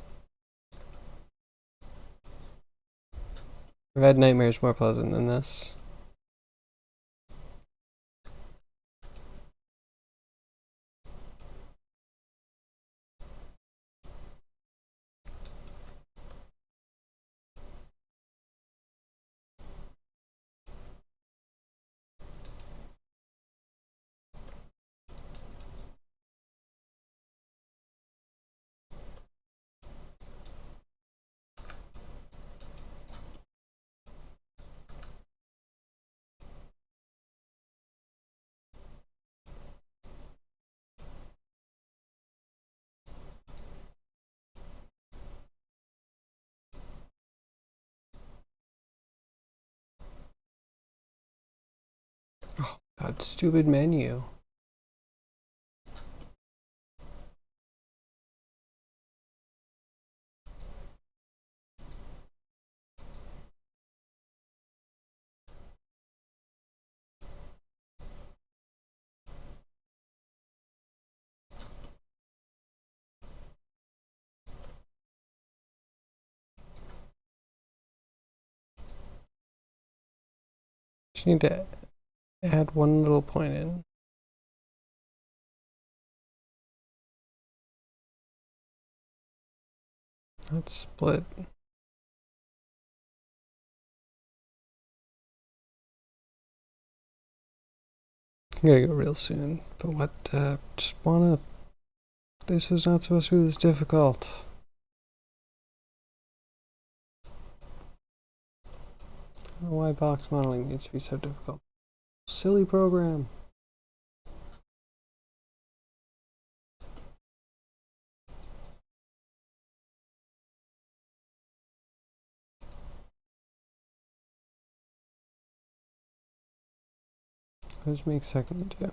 I've had nightmares more pleasant than this. Oh god, stupid menu. Just need to add one little point in. Let's split. I'm gonna go real soon, but what, just wanna, this was not supposed to be this difficult. I don't know why box modeling needs to be so difficult. Silly program. Let's make second too.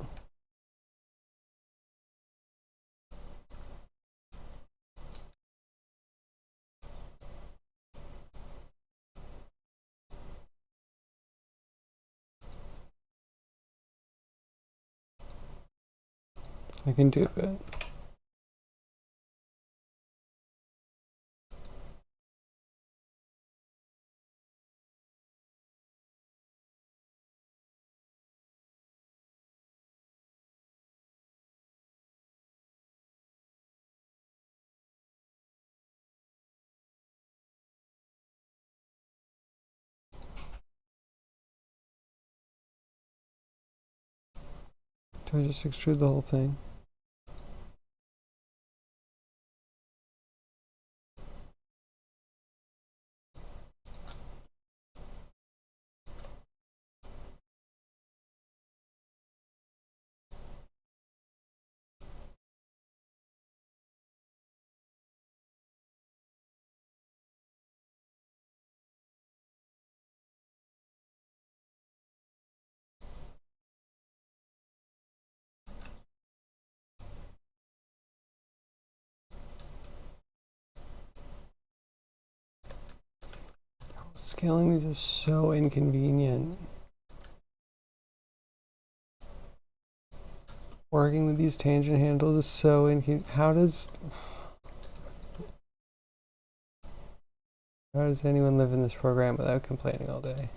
I can do it. Do I just extrude the whole thing? Scaling these is so inconvenient. Working with these tangent handles is so inconvenient. How does anyone live in this program without complaining all day?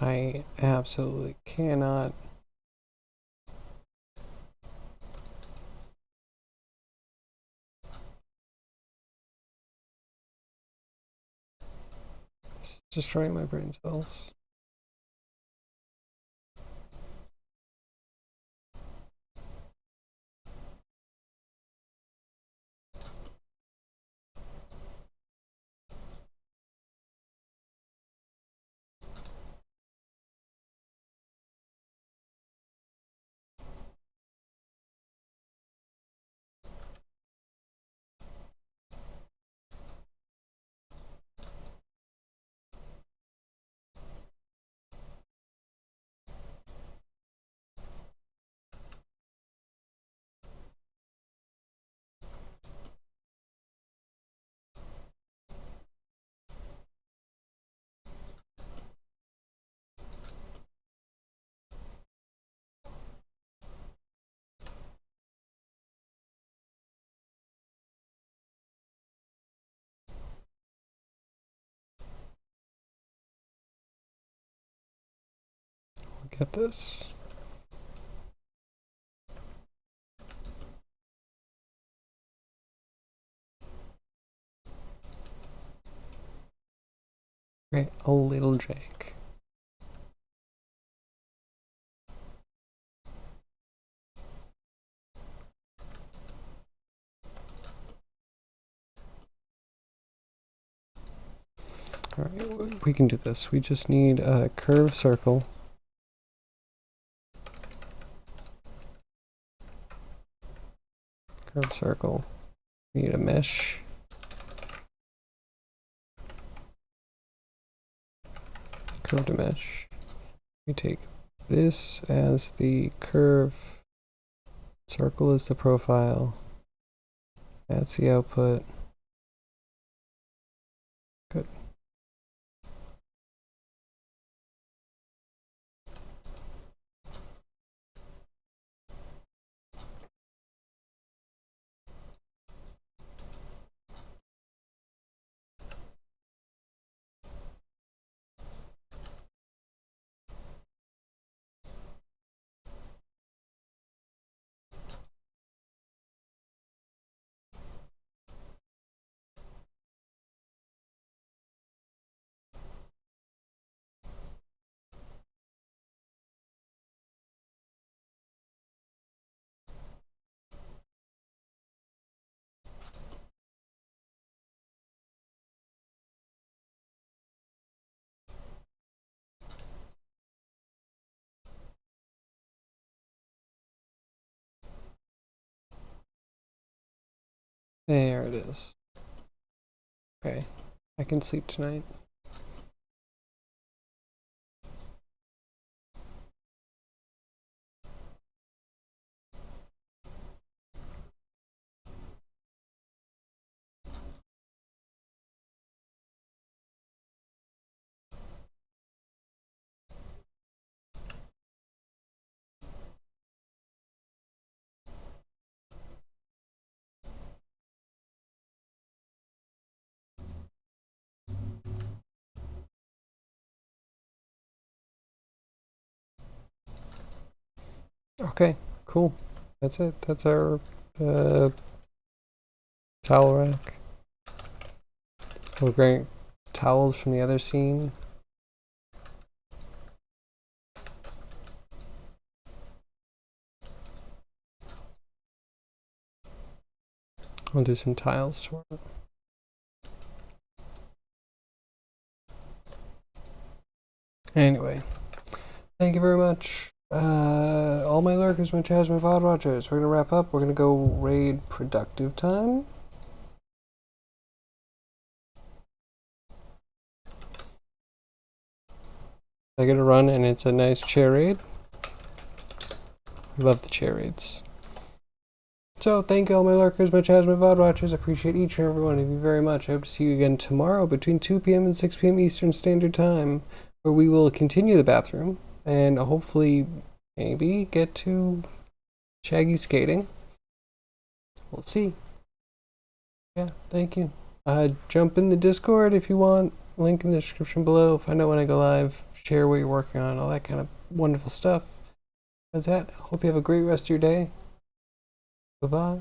I absolutely cannot. It's destroying my brain cells. get this. Great, a little Jake. Alright, we can do this. We just need a curved circle. Curved circle. We need a mesh. Curved a mesh. We take this as the curve. Circle is the profile. That's the output. Good. There it is. Okay, I can sleep tonight. Okay, cool. That's it. That's our towel rack. We're getting towels from the other scene. I'll do some tiles for it. Anyway, thank you very much. All my lurkers, my chaz, my VOD watchers. We're gonna wrap up. We're gonna go raid productive time. I get a run and it's a nice chair raid. Love the chair raids. So thank you all my lurkers, my chaz, my VOD watchers. I appreciate each and every one of you very much. I hope to see you again tomorrow between 2 p.m. and 6 p.m. Eastern Standard Time, where we will continue the bathroom and hopefully maybe get to Shaggy skating. We'll see. Yeah, thank you. Jump in the Discord if you want. Link in the description below. Find out when I go live. Share what you're working on. All that kind of wonderful stuff. That's that. Hope you have a great rest of your day. Bye-bye.